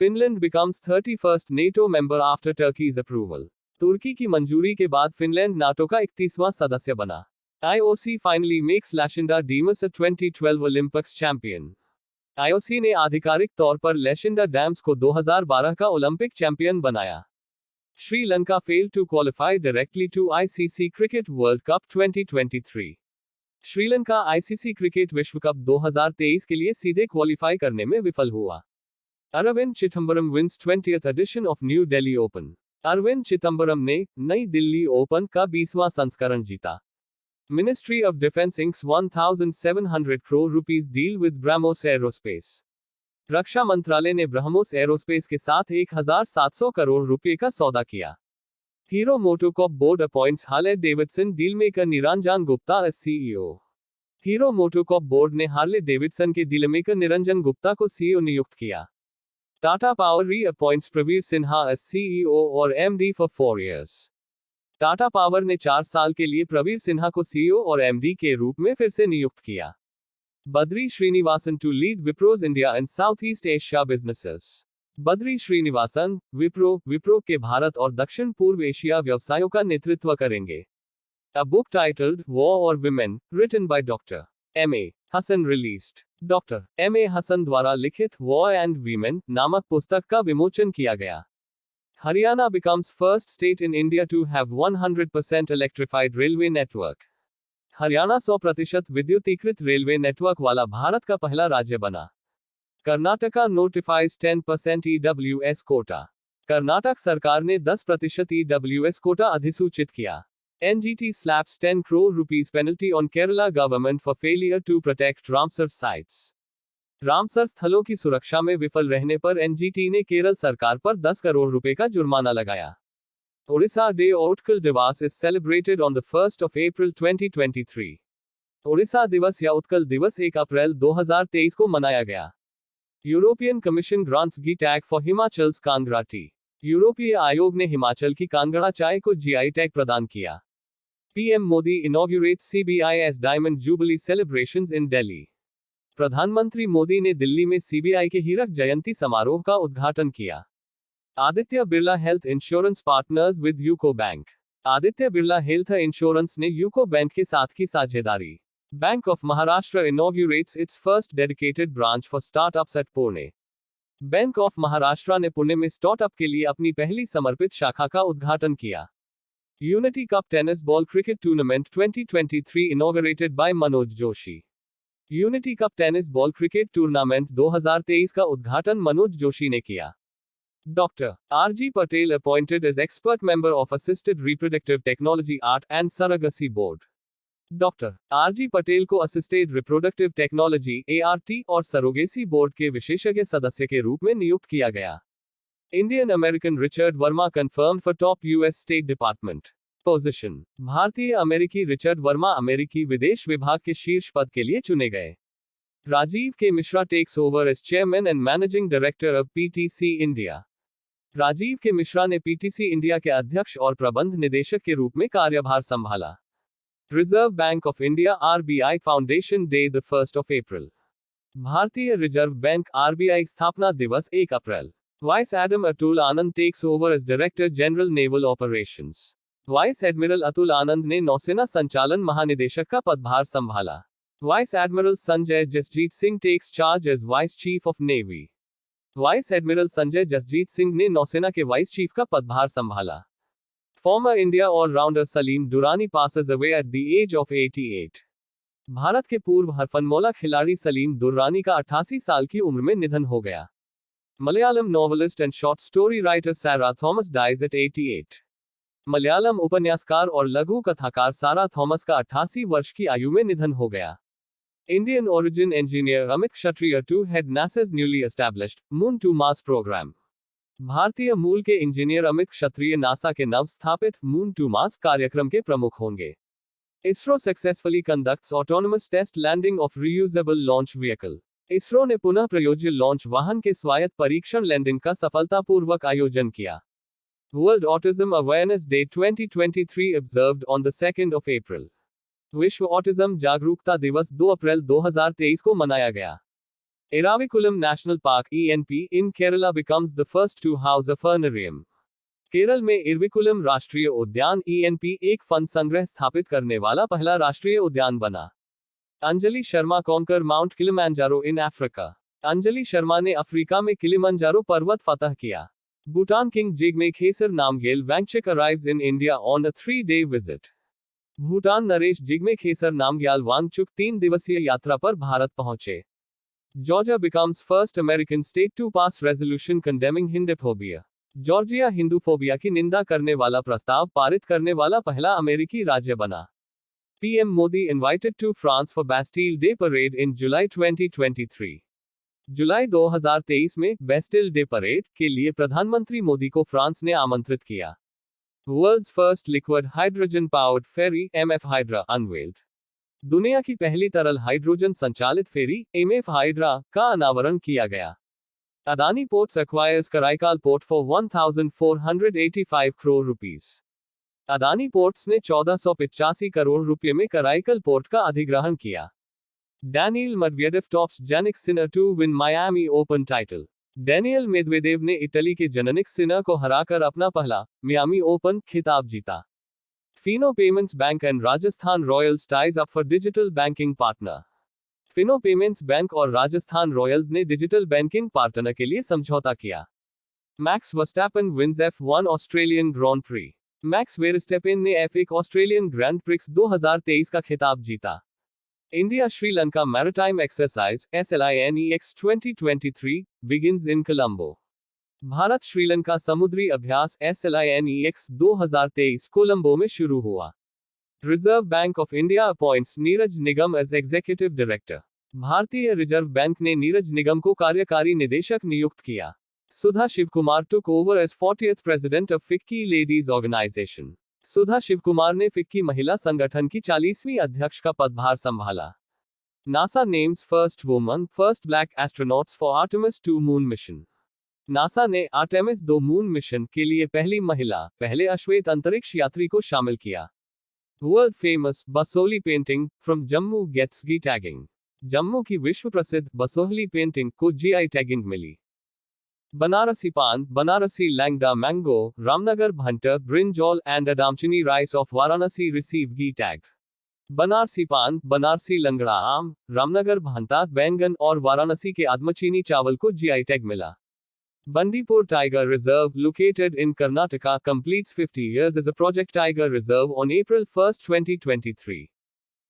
A: Finland becomes 31st NATO member after Turkey's approval. तुर्की की मंजूरी के बाद फिनलैंड नाटो का 31वां सदस्य बना। IOC फाइनली मेक्स लैशिंडा डीमस अ 2012 ओलंपिक्स चैंपियन। IOC ने आधिकारिक तौर पर लैशिंडा डैम्स को 2012 का ओलंपिक चैंपियन बनाया। Sri Lanka failed to qualify directly to ICC cricket world cup 2023। Sri Lanka ICC cricket विश्व कप 2023 के लिए सीधे क्वालिफाई करने में विफल हुआ। Arvind Chidambaram wins 20th edition of new Delhi open. Arvind Chidambaram ने नई दिल्ली ओपन का 20वां संस्करण जीता। Ministry of defence inks 1700 crore rupees deal with BrahMos aerospace. रक्षा मंत्रालय ने ब्रह्मोस एरोस्पेस के साथ 1700 करोड़ रुपए का सौदा किया। Hero MotoCorp board appoints Harley Davidson dealmaker Niranjan Gupta as CEO। Hero MotoCorp board ने हार्ले डेविडसन के डीलमेकर निरंजन गुप्ता को CEO नियुक्त किया। Tata power reappoints Praveer Sinha as CEO और MD for 4 years। Tata power ने 4 साल के लिए प्रवीर सिन्हा को CEO और MD के रूप में फिर से नियुक्त किया। Badri Srinivasan to lead Wipro's India and south east Asia businesses. Badri Srinivasan Wipro के भारत और दक्षिण पूर्व एशिया व्यवसायों का नेतृत्व करेंगे। अ बुक टाइटल्ड वॉर और women written by doctor M.A. Hasan released. Doctor M.A. Hasan द्वारा लिखित वॉर एंड वीमेन नामक पुस्तक का विमोचन किया गया। Haryana becomes first state in India to have 100% electrified railway network. Haryana 100% विद्युतीकृत रेलवे नेटवर्क वाला भारत का पहला राज्य बना। Karnataka notifies 10% EWS quota. Karnataka सरकार ने 10% EWS कोटा अधिसूचित किया। NGT slaps 10 crore rupees penalty on Kerala government for failure to protect Ramsar sites। Ramsar स्थलों की सुरक्षा में विफल रहने पर NGT ने केरल सरकार पर 10 करोड़ रुपए का जुर्माना लगाया। Orissa Day Utkal Divas is celebrated on the 1st of April 2023। Odisha दिवस या उत्कल दिवस 1 अप्रैल 2023 को मनाया गया। European commission grants GI tag for हिमाचल्स Kangra T. यूरोपीय आयोग ने हिमाचल की कांगड़ा चाय को GI टैग प्रदान किया। PM Modi inaugurates CBI's diamond jubilee celebrations in Delhi. प्रधानमंत्री मोदी ने दिल्ली में CBI के हीरक जयंती समारोह का उद्घाटन किया। Aditya Birla health insurance partners with UCO bank. Aditya Birla health insurance ने यूको बैंक के साथ की साझेदारी। Bank of Maharashtra inaugurates its first dedicated branch for startups at Pune. Bank of Maharashtra ने पुणे में स्टार्टअप के लिए अपनी पहली समर्पित शाखा का उद्घाटन किया। Unity cup tennis ball cricket tournament 2023 inaugurated by Manoj Joshi. Unity cup tennis ball cricket tournament 2023 का उद्घाटन मनोज जोशी ने किया। Doctor RG Patel appointed as expert member of assisted reproductive technology ART and surrogacy board. Doctor RG Patel को असिस्टेड रिप्रोडक्टिव टेक्नोलॉजी ART और सरोगेसी बोर्ड के विशेषज्ञ सदस्य के रूप में नियुक्त किया गया। Indian American Richard Verma confirmed for top US state department position. भारतीय अमेरिकी रिचर्ड वर्मा अमेरिकी विदेश विभाग के शीर्ष पद के लिए चुने गए। Rajeev K Mishra takes over as chairman and managing director of PTC India. Rajeev K Mishra ने PTC इंडिया के अध्यक्ष और प्रबंध निदेशक के रूप में कार्यभार संभाला। Reserve bank of India RBI foundation day the 1st of April। भारतीय रिजर्व बैंक RBI स्थापना दिवस 1 अप्रैल। Vice admiral Atul Anand takes over as director general naval operations. Vice admiral Atul Anand ने नौसेना संचालन महानिदेशक का पदभार संभाला। Vice admiral Sanjay Jasjit Singh takes charge as vice chief of navy. Vice admiral Sanjay Jasjit Singh ने नौसेना के वाइस चीफ का पदभार संभाला। Farmer India allrounder Salim Durani passes away at the age of 88। Bharat के पूर्व हरफनमौला खिलाड़ी सलीम दुर्रानी का 88 साल की उम्र में निधन हो गया। Malayalam novelist and short story writer सारा थॉमस डाइज एट 88। मलयालम उपन्यासकार और लघु कथाकार सारा थॉमस का 88 वर्ष की आयु में निधन हो गया। Indian origin engineer Amit Kshatriya to head NASA's newly established moon to Mars programme. भारतीय मूल के इंजीनियर अमित क्षत्रिय नासा के नव स्थापित मून टू मार्स कार्यक्रम के प्रमुख होंगे। ISRO successfully conducts autonomous test landing of reusable launch vehicle. ISRO ने पुनः प्रयोज्य लॉन्च वाहन के स्वायत्त परीक्षण लैंडिंग का सफलतापूर्वक आयोजन किया। World autism awareness day 2023 observed on the 2nd of April। विश्व ऑटिज्म जागरूकता दिवस 2 अप्रैल 2023 को मनाया गया। Eravikulam national park ENP in Kerala becomes the first to house a furnarium। Kerala में इरविकुलम राष्ट्रीय उद्यान ENP एक फन संग्रह स्थापित करने वाला पहला राष्ट्रीय उद्यान बना। Anjali Sharma conquer mount Kilimanjaro in Africa. Anjali Sharma ने अफ्रीका में किलिमंजारो पर्वत फतह किया। Bhutan king Jigme Khesar Namgyel Wangchuck arrives in India on a 3-day visit. Bhutan नरेश जिग्मे खेसर नामग्याल वांगचुक 3 दिवसीय यात्रा पर भारत पहुंचे। Georgia becomes first American state to pass resolution condemning Hinduphobia। Georgia Hinduphobia की निंदा करने वाला प्रस्ताव पारित करने वाला पहला अमेरिकी राज्य बना। PM Modi invited to France for Bastille Day parade in July 2023। जुलाई 2023 में बेस्टिल डे परेड के लिए प्रधानमंत्री मोदी को फ्रांस ने आमंत्रित किया। World's first liquid hydrogen powered ferry MF Hydra unveiled. दुनिया की पहली तरल हाइड्रोजन संचालित फेरी MF हाइड्रा का अनावरण किया गया। Adani ports acquires Karaikal port for 1485 crore rupees. Adani ports ने 1485 करोड़ रुपये में कराईकल पोर्ट का अधिग्रहण किया। Daniil Medvedev tops Jannik Sinner to win Miami open title. Daniil Medvedev ने इटली के जानिक सिनर को हराकर अपना पहला मियामी ओपन खिताब जीता। Fino payments bank and Rajasthan royals ties up for digital banking partner. Fino payments bank और राजस्थान रॉयल्स ने डिजिटल बैंकिंग पार्टनर के लिए समझौता किया। Max Verstappen wins F1 Australian grand prix. Max Verstappen ने F1 ऑस्ट्रेलियन ग्रैंड प्रिक्स 2023 का खिताब जीता। India Sri Lanka maritime exercise SLINEX 2023 begins in Colombo. भारत श्रीलंका समुद्री अभ्यास SLINEX 2023 कोलंबो में शुरू हुआ। Reserve bank of India appoints Neeraj Nigam as executive director. भारतीय रिजर्व बैंक ने नीरज निगम को कार्यकारी निदेशक नियुक्त किया। Sudha Shivkumar took over as 40th president of FICCI ladies organisation. Sudha Shivkumar ने फिक्की महिला संगठन की 40वीं अध्यक्ष का पदभार संभाला। NASA names first woman first black astronauts for Artemis 2 moon mission. NASA ने आर्टेमिस 2 मून मिशन के लिए पहली महिला, पहले अश्वेत अंतरिक्ष यात्री को शामिल किया। World famous Basohli painting from Jammu gets GI tagging. Jammu की विश्व प्रसिद्ध बसोहली पेंटिंग को GI टैगिंग मिली। Banarasi paan, Banarasi Langda mango, Ramnagar Bhantar brinjal and Damchini rice of Varanasi receive GI tag. Banarasi paan, Banarasi लंगड़ा आम, रामनगर भंता बैंगन और वाराणसी के आदमचीनी चावल को GI टैग मिला। Bandipur Tiger Reserve, located in Karnataka, completes 50 years as a Project Tiger Reserve on April 1, 2023।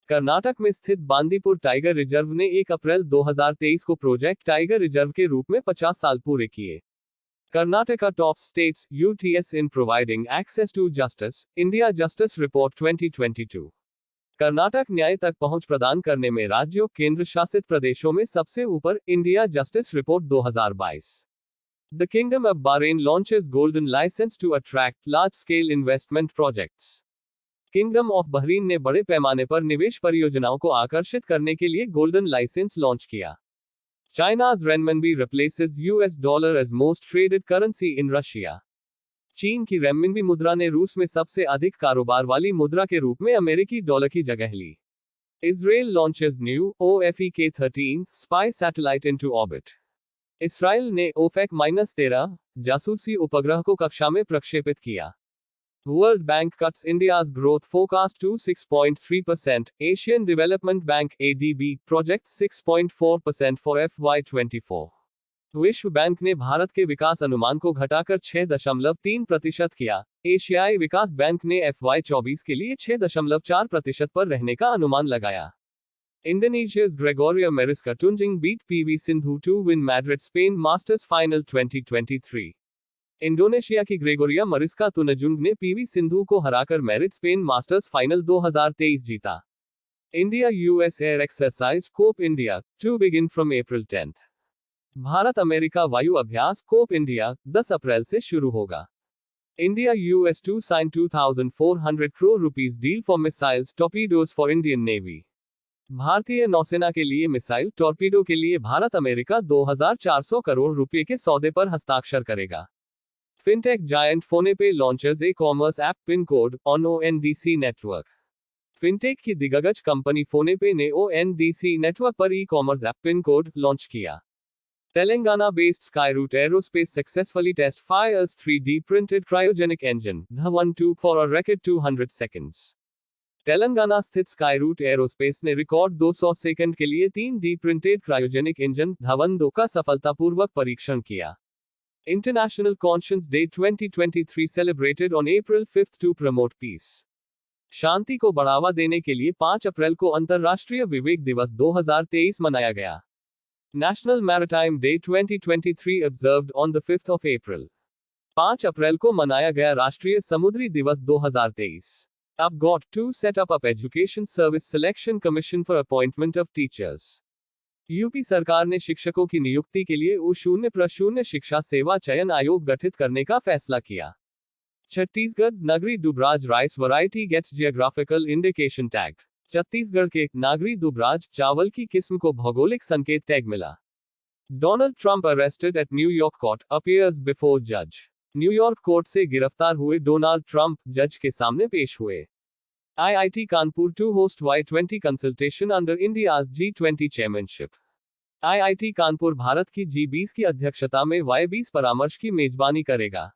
A: Karnataka में स्थित बांदीपुर टाइगर रिजर्व ने 1 अप्रैल 2023 को प्रोजेक्ट टाइगर रिजर्व के रूप में 50 साल पूरे किए। Karnataka top states UTS in providing access to justice, India Justice Report 2022। Karnataka न्याय तक पहुंच प्रदान करने में राज्यों, केंद्र शासित प्रदेशों में सबसे ऊपर, India justice report 2022। The Kingdom of Bahrain launches golden license to attract large-scale investment projects। Kingdom of Bahrain ने बड़े पैमाने पर निवेश परियोजनाओं को आकर्षित करने के लिए गोल्डन लाइसेंस लॉन्च किया। China's renminbi replaces US dollar as most traded currency in Russia। चीन की रेनमिनबी मुद्रा ने रूस में सबसे अधिक कारोबार वाली मुद्रा के रूप में अमेरिकी डॉलर की जगह ली। Israel launches new OFEK-13 spy satellite into orbit। Israel ने OFEK-13 जासूसी उपग्रह को कक्षा में प्रक्षेपित किया। World bank cuts India's growth forecast to 6.3%। Asian development bank ADB projects 6.4% for FY24। विश्व बैंक ने भारत के विकास अनुमान को घटाकर 6.3% किया। एशियाई विकास बैंक ने FY24 के लिए 6.4% पर रहने का अनुमान लगाया। Indonesia's Gregoria Mariska Tunjung beat PV Sindhu to win Madrid Spain Masters Final 2023। Indonesia की ग्रेगोरिया मरिस्का तुनजुंग ने PV सिंधु को हराकर मैरिड स्पेन मास्टर्स फाइनल 2023 जीता। India US air exercise cope India to begin from April 10। Bharat America वायु अभ्यास कोप इंडिया 10 अप्रैल से शुरू होगा। India US 2 signed 2,400 crore rupees deal for missiles torpedoes for Indian Navy। भारतीय नौसेना के लिए मिसाइल टॉर्पीडो के लिए भारत अमेरिका 2400 करोड़ रुपए के सौदे पर हस्ताक्षर करेगा। Fintech giant PhonePe launches e-commerce app pin code on ONDC network. Fintech की दिग्गज कंपनी फोनेपे ने ओएनडीसी नेटवर्क पर e-commerce app pin code launch किया। Telangana based Skyroot aerospace successfully test fires 3D printed cryogenic engine Dhawan-2 for a record 200 seconds। Telangana स्थित स्काईरूट एरोस्पेस ने रिकॉर्ड 200 सेकंड के लिए 3D प्रिंटेड क्रायोजेनिक इंजन धवन-2 का सफलतापूर्वक परीक्षण किया। International conscience day 2023 celebrated on April 5 to promote peace. शांति को बढ़ावा देने के लिए 5 अप्रैल को अंतर्राष्ट्रीय विवेक दिवस 2023 मनाया गया। National maritime day 2023 observed on the 5th of April। 5 अप्रैल को मनाया गया राष्ट्रीय समुद्री दिवस 2023। अब got to set up education service selection commission for appointment of teachers. UP सरकार ने शिक्षकों की नियुक्ति के लिए U0 शिक्षा सेवा चयन आयोग गठित करने का फैसला किया। Chhattisgarh Nagri Dubraj rice variety gets geographical indication tag. Chhattisgarh के नागरी दुबराज चावल की किस्म को भौगोलिक संकेत टैग मिला। Donald Trump arrested eight New York court appears before जज। न्यूयॉर्क कोर्ट से गिरफ्तार हुए डोनाल्ड ट्रंप जज के सामने पेश हुए। IIT Kanpur to host Y20 consultation under India's G20 chairmanship. IIT Kanpur Bharat की G20 की अध्यक्षता में Y20 परामर्श की मेजबानी करेगा।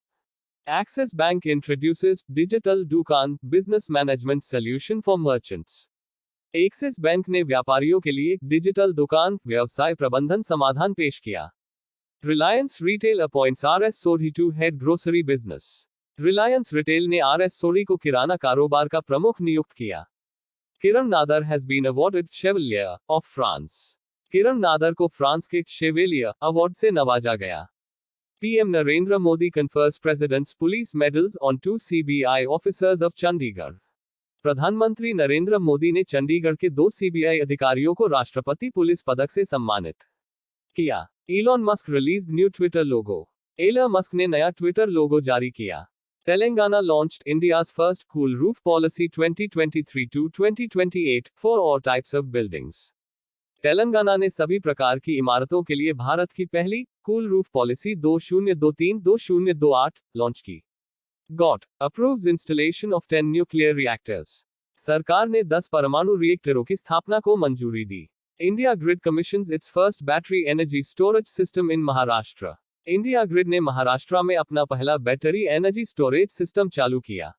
A: एक्सिस बैंक इंट्रोड्यूसेस डिजिटल दुकान business management solution for merchants. Axis bank ने व्यापारियों के लिए डिजिटल दुकान व्यवसाय प्रबंधन समाधान पेश किया। Reliance retail appoints RS Sodhi to head grocery business. Reliance retail ने RS सोढ़ी को किराना कारोबार का प्रमुख नियुक्त किया। Kiran Nadar has been awarded chevalier of France. Kiran Nadar को फ्रांस के शेवेलियर अवार्ड से नवाजा गया। PM Narendra Modi confers president's police medals on 2 CBI officers of Chandigarh. प्रधानमंत्री नरेंद्र मोदी ने चंडीगढ़ के 2 CBI अधिकारियों को राष्ट्रपति पुलिस पदक से सम्मानित किया। Elon Musk release new Twitter logo. Elon Musk ने नया ट्विटर लोगो जारी किया। Telangana launched India's first cool roof policy 2023 to 2028 for all types of buildings. Telangana ने सभी प्रकार की इमारतों के लिए भारत की पहली कूल रूफ पॉलिसी 2023-2028 लॉन्च की। Government approves installation of 10 nuclear reactors. सरकार ने 10 परमाणु रिएक्टरों की स्थापना को मंजूरी दी। India grid commissions its first battery energy storage system in Maharashtra. India grid ने महाराष्ट्र में अपना पहला बैटरी एनर्जी स्टोरेज सिस्टम चालू किया।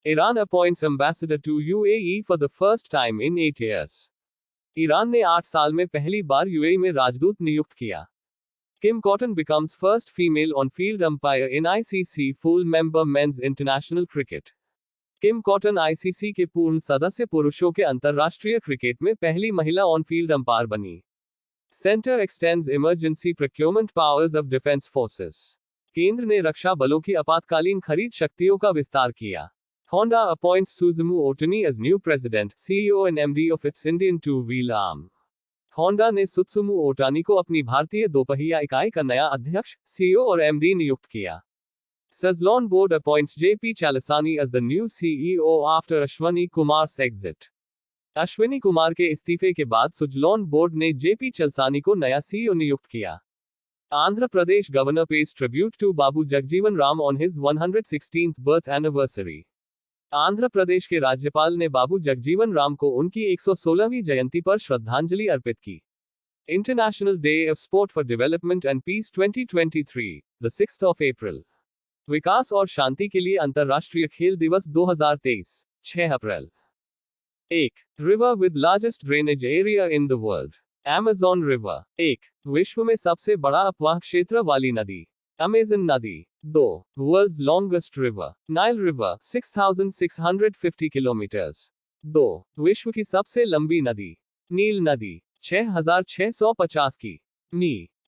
A: Iran appoints ambassador to UAE for the first time in 8 years। Iran ने 8 साल में पहली बार UAE में राजदूत नियुक्त किया। किम cotton becomes first female on field umpire in ICC full member men's international cricket। Kim cotton ICC के पूर्ण सदस्य पुरुषों के अंतर्राष्ट्रीय क्रिकेट में पहली महिला ऑन फील्ड अंपायर बनी। Centre x tends emergency procurement powers of defence forces. केंद्र ने रक्षा बलों की आपातकालीन खरीद शक्तियों का विस्तार किया। Honda appoints Tsutomu Otani as new president CEO and MD of its Indian two wheel arm. Honda ने सुत्सुमू ओटानी को अपनी भारतीय दोपहिया इकाई का नया अध्यक्ष CEO और MD नियुक्त किया। Suzlon board appoints JP Chalasani as the new CEO after Ashwani Kumar's exit। Ashwini Kumar के इस्तीफे के बाद सुजलॉन बोर्ड ने JP चलसानी को नया CEO नियुक्त किया। Andhra Pradesh governor pays tribute to Babu Jagjivan Ram on his 116th birth anniversary. Andhra Pradesh के राज्यपाल ने बाबू जगजीवन राम को उनकी 116वीं जयंती पर श्रद्धांजलि अर्पित की। International day of sport for development and peace 2023, the 6th of April। विकास और शांति के लिए अंतर्राष्ट्रीय खेल दिवस 2023, 6 अप्रैल। 1. River with largest drainage area in the world. Amazon river. 1. विश्व में सबसे बड़ा अपवाह क्षेत्र वाली नदी। अमेजन नदी। 2. World's longest river. Nile river 6650 kilometres. 2. विश्व की सबसे लंबी नदी। नील नदी 6650 की।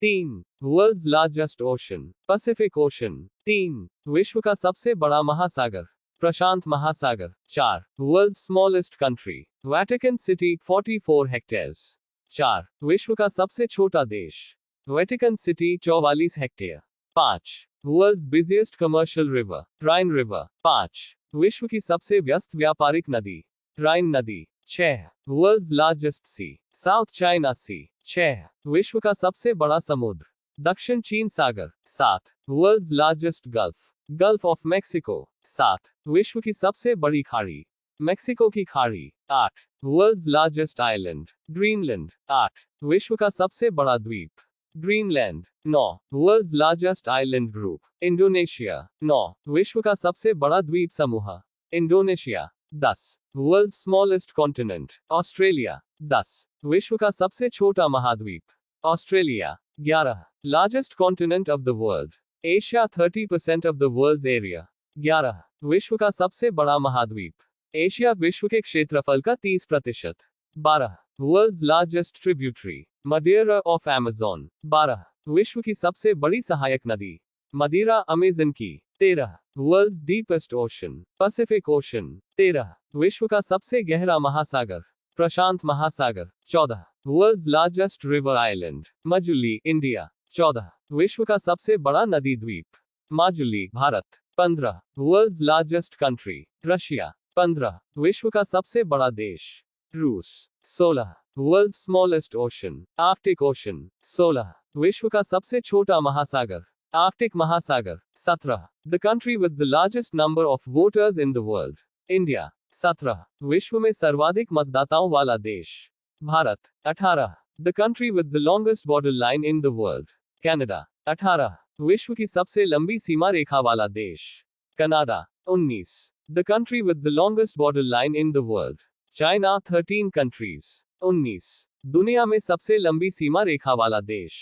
A: 3. World's largest ocean. Pacific ocean. 3. विश्व का सबसे बड़ा महासागर। प्रशांत महासागर। 4. World's smallest country. Vatican city 44 hectares. 4. विश्व का सबसे छोटा देश। Vatican city 44 hectare. 5. World's busiest commercial river. Rhine river. 5. विश्व की सबसे व्यस्त व्यापारिक नदी। राइन नदी। 6. World's largest sea, south China sea. 6. विश्व का सबसे बड़ा समुद्र, दक्षिण चीन सागर। 7. World's largest gulf, gulf of Mexico. 7. विश्व की सबसे बड़ी खाड़ी, मेक्सिको की खाड़ी। 8. World's largest island, Greenland. 8. विश्व का सबसे बड़ा द्वीप, Greenland. 9. World's largest island group, Indonesia. 9. विश्व का सबसे बड़ा द्वीप समूह, Indonesia. 10. World smallest continent, Australia. 10. विश्व का सबसे छोटा महाद्वीप, Australia. 11. Largest continent of the world, Asia 30% of the world's area. 11. विश्व का सबसे बड़ा महाद्वीप, एशिया विश्व के क्षेत्रफल का 30%। 12. World's largest tributary, Madeira of Amazon. 12. विश्व की सबसे बड़ी सहायक नदी, मदिरा अमेज़न की। 13. World's deepest ocean, Pacific ocean. 13. विश्व का सबसे गहरा महासागर, प्रशांत महासागर। 14. World's largest river island, Majuli, India. 14. विश्व का सबसे बड़ा नदी द्वीप, Majuli, Bharat. 15. World's largest country, Russia. 15. विश्व का सबसे बड़ा देश, रूस। 16. World's smallest ocean, Arctic ocean. 16. विश्व का सबसे छोटा महासागर, आर्कटिक महासागर। 17. The country with the largest number of voters in the world, India. 17. विश्व में सर्वाधिक मतदाताओं वाला देश, Bharat. 18. The country with the longest border line in the world, Canada. 18. विश्व की सबसे लंबी सीमा रेखा वाला देश, Canada. 19. The country with the longest border line in the world, China. 13 countries. 19. दुनिया में सबसे लंबी सीमा रेखा वाला देश,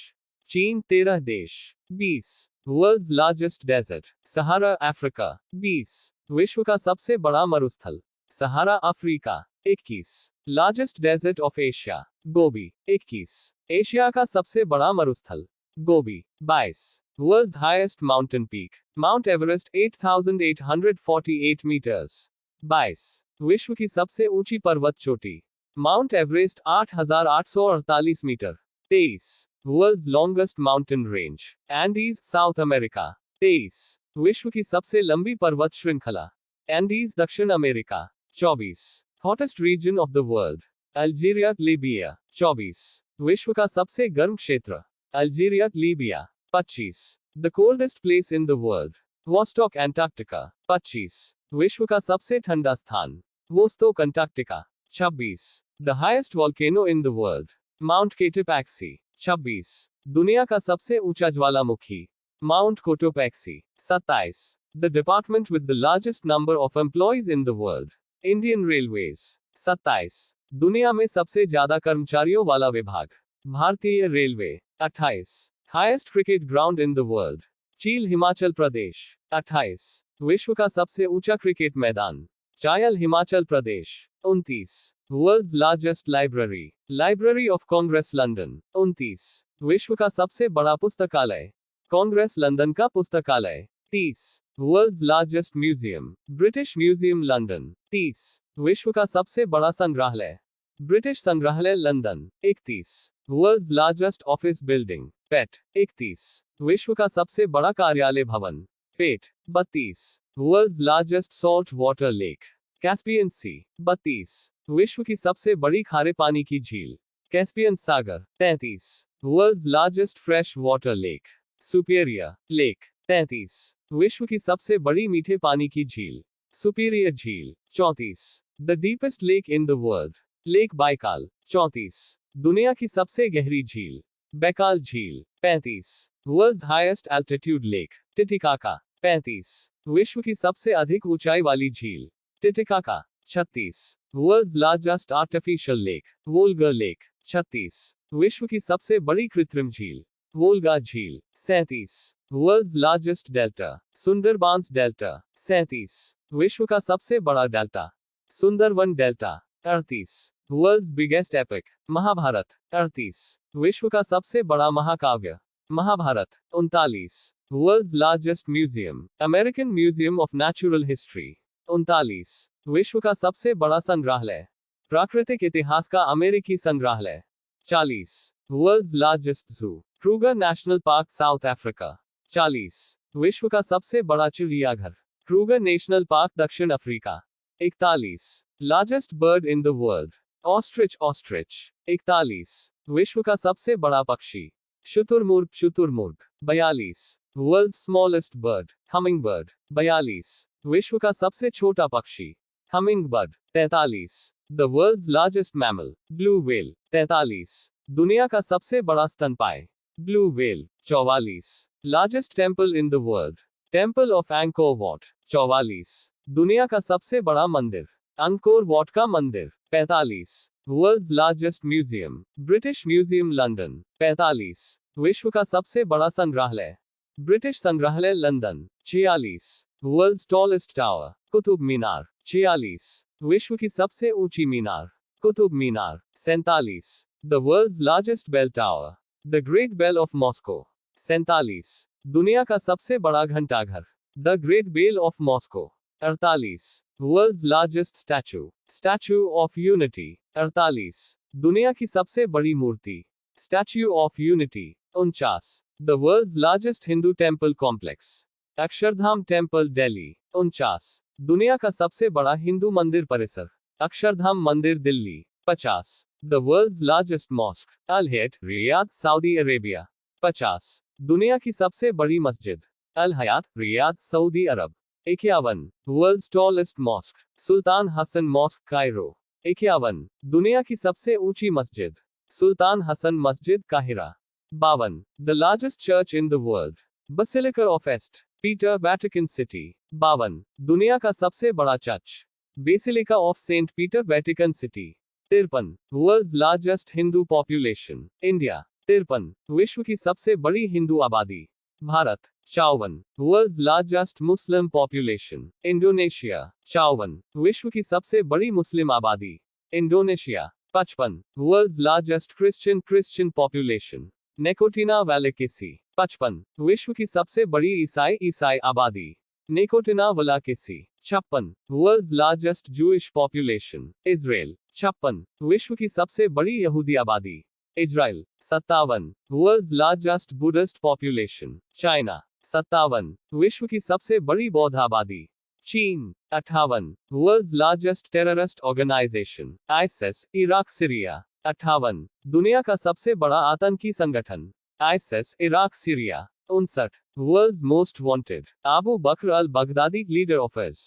A: चीन। 13 देश। 20. World's largest desert, Sahara, Africa. 20. विश्व का सबसे बड़ा मरुस्थल, Sahara, Africa. 21. Largest desert of Asia, Gobi. 21. Asia का सबसे बड़ा मरुस्थल, Gobi. 22. World's highest mountain peak, mount Everest 8848 metres. 22. विश्व की सबसे ऊंची पर्वत चोटी, mount Everest 8848 metre. 23. World's longest mountain range, Andes, south America. 23. विश्व की सबसे लंबी पर्वत श्रृंखला, एंडीज, दक्षिण America. 24. Hottest reason of the world, Algeria, Libya. 24. विश्व का सबसे गर्म क्षेत्र, Algeria, Libya. 25. The coldest place in the world, Vostok, Antarctica. 25. विश्व का सबसे ठंडा स्थान, Vostok, Antarctica. 26. The highest volcano in the world, mount Cotopaxi. 26. दुनिया का सबसे ऊंचा ज्वालामुखी, mount Cotopaxi. 27. The department with the largest number of employees in the world, Indian railways. 27. दुनिया में सबसे ज्यादा कर्मचारियों वाला विभाग, भारतीय railway. 28. Highest cricket ground in the world, चील, हिमाचल प्रदेश। 28. विश्व का सबसे ऊंचा क्रिकेट मैदान, Chail, Himachal Pradesh. 29. World's largest library, library of congress, London. 29. विश्व का सबसे बड़ा पुस्तकालय, कांग्रेस लंदन का पुस्तकालय। 30. World's largest museum, British museum, London. 30. विश्व का सबसे बड़ा संग्रहालय, ब्रिटिश संग्रहालय, London. 31. World's largest office building, पेट। 31. विश्व का सबसे बड़ा कार्यालय भवन, पेट। 32. World's largest salt water lake, Caspian sea. 32. विश्व की सबसे बड़ी खारे पानी की झील, कैस्पियन सागर। 33. World's largest fresh water lake, superior lake. 33. विश्व की सबसे बड़ी मीठे पानी की झील, सुपीरियर झील। 34. The deepest lake in the world, lake Baikal. 34. दुनिया की सबसे गहरी झील, बैकाल झील। 35. World's highest altitude lake, Titicaca. 35. विश्व की सबसे अधिक ऊंचाई वाली झील, Titicaca. 36. World's largest artificial lake, Volga lake. 36. विश्व की सबसे बड़ी कृत्रिम झील, वोल्गा झील। 37. World's largest delta, Sundarbans delta. 37. विश्व का सबसे बड़ा delta, Sundarvan delta. 38. World's biggest epic, Mahabharata. 38. विश्व का सबसे बड़ा महाकाव्य, Mahabharata. 39. World's largest museum, American museum of natural history. 39. विश्व का सबसे बड़ा संग्रहालय, प्राकृतिक इतिहास का अमेरिकी संग्रहालय। 40. World's largest zoo, Kruger national park, south Africa. 40. विश्व का सबसे बड़ा चिड़ियाघर, क्रूगर नेशनल पार्क, दक्षिण Africa. 41. Largest bird in the world. Ostrich ostrich. 41. विश्व का सबसे बड़ा पक्षी। शुतुरमुर्ग शुतुरमुर्ग। 42. World smallest bird. Hummingbird. 42. विश्व का सबसे छोटा पक्षी। Hummingbird. 43. The world's largest mammal. Blue whale. 43. दुनिया का सबसे बड़ा स्तनपायी। Blue whale. 44. Largest temple in the world. Temple of anchor what. 44. दुनिया का सबसे बड़ा मंदिर। अंकोर वॉट का मंदिर। 45. World's largest museum. British museum London. 45. विश्व का सबसे बड़ा संग्रहालय। ब्रिटिश संग्रहालय London. 46. World's tallest tower. Qutub Minar. 46. विश्व की सबसे ऊंची मीनार। Qutub Minar. 47. The world's largest bell tower. The great bell of Moscow. 47. दुनिया का सबसे बड़ा घंटाघर। The great bell of Moscow. 48. World's largest statue. Statue of unity. 48. दुनिया की सबसे बड़ी मूर्ति। Statue of unity. 49. The world's largest Hindu temple complex. Akshardham temple Delhi. 49. दुनिया का सबसे बड़ा हिंदू मंदिर परिसर। अक्षरधाम मंदिर Delhi. 50. The world's largest mosque. Al Hayat Riyadh Saudi Arabia. 50. दुनिया की सबसे बड़ी मस्जिद। Al Hayat Riyadh Saudi Arab. 51. World's tallest mosque. Sultan Hassan mosque Cairo. 51. दुनिया की सबसे ऊंची मस्जिद। सुल्तान हसन मस्जिद काहिरा। 52. The largest church in the world. Basilica of Saint Peter Vatican City. 52. दुनिया का सबसे बड़ा church. Basilica of Saint Peter Vatican City. 53. World's largest Hindu population. India. 53. विश्व की सबसे बड़ी हिंदू आबादी। Bharat. 54. World's largest Muslim population. Indonesia. 54. विश्व की सबसे बड़ी मुस्लिम आबादी। Indonesia. 55. World's largest Christian population. नेकोटिना वैलेकिसी। 55. विश्व की सबसे बड़ी ईसाई आबादी। नेकोटिना वलाकिसी। 56. World's largest Jewish population. Israel. 56. विश्व की सबसे बड़ी यहूदी आबादी। Israel. 57. World's largest Buddhist population. China. 57. विश्व की सबसे बड़ी बौद्ध आबादी। चीन। 58. World's largest terrorist organisation. ISIS Iraq Syria. 58. दुनिया का सबसे बड़ा आतंकी संगठन। ISIS Iraq Syria. 59. World's most wanted. Abu Bakr al Baghdadi leader of IS।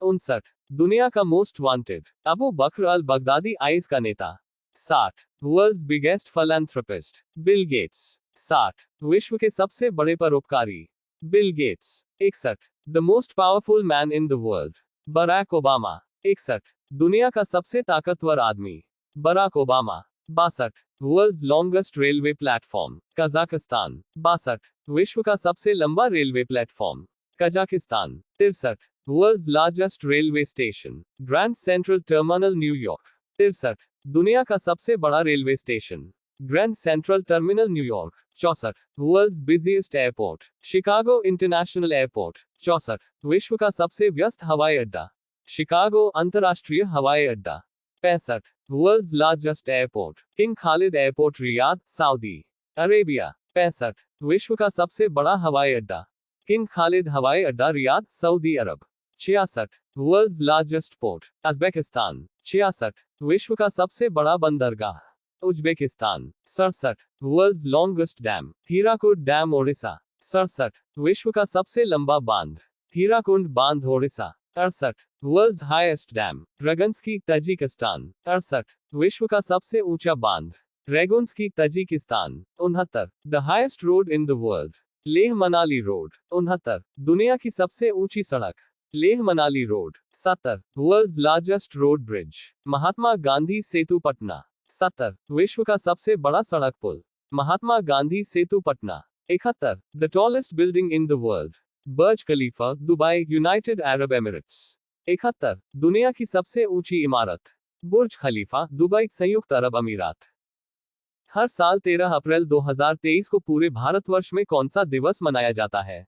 A: 59. दुनिया का most wanted. Abu Bakr al Baghdadi IS का नेता। 60. World's biggest philanthropist. Bill Gates. 60. विश्व के सबसे बड़े परोपकारी। Bill Gates. 61. The most powerful man in the world. Barack Obama. 61. दुनिया का सबसे ताकतवर आदमी। Barack Obama. 62. World's longest railway platform. Kazakhstan. 62. विश्व का सबसे लंबा railway platform. Kazakhstan. 63. World's largest railway station. Grand Central Terminal New York. 63. दुनिया का सबसे बड़ा railway station. Grand Central Terminal New York. 64. World's busiest airport. Chicago international airport. 64. विश्व का सबसे व्यस्त हवाई अड्डा। शिकागो अंतर्राष्ट्रीय हवाई अड्डा। 65. World's largest airport. King Khalid airport Riyadh Saudi Arabia. 65. विश्व का सबसे बड़ा हवाई अड्डा। किंग खालिद हवाई अड्डा Riyadh Saudi Arab. 66. World's largest port. Uzbekistan. 66. विश्व का सबसे बड़ा बंदरगाह। Uzbekistan. 67. World's longest dam. Hirakud dam Odisha. 67. विश्व का सबसे लंबा बांध। हीराकुंड बांध Odisha. 68. World's highest dam. Regunsky Tajikistan. 68. विश्व का सबसे ऊंचा बांध। Regunsky Tajikistan. 69. The highest road in the world. Leh Manali road. 69. दुनिया की सबसे ऊंची सड़क। Leh Manali road. 70. World's largest road bridge. Mahatma Gandhi Setu Patna. 70. विश्व का सबसे बड़ा सड़क पुल। Mahatma Gandhi Setu Patna. 71. The tallest building in the world. Burj Khalifa Dubai United Arab Emirates. 71. दुनिया की सबसे ऊंची इमारत। बुर्ज खलीफा दुबई संयुक्त अरब अमीरात। हर साल 13 अप्रैल 2023 को पूरे भारतवर्ष में कौन सा दिवस मनाया जाता है?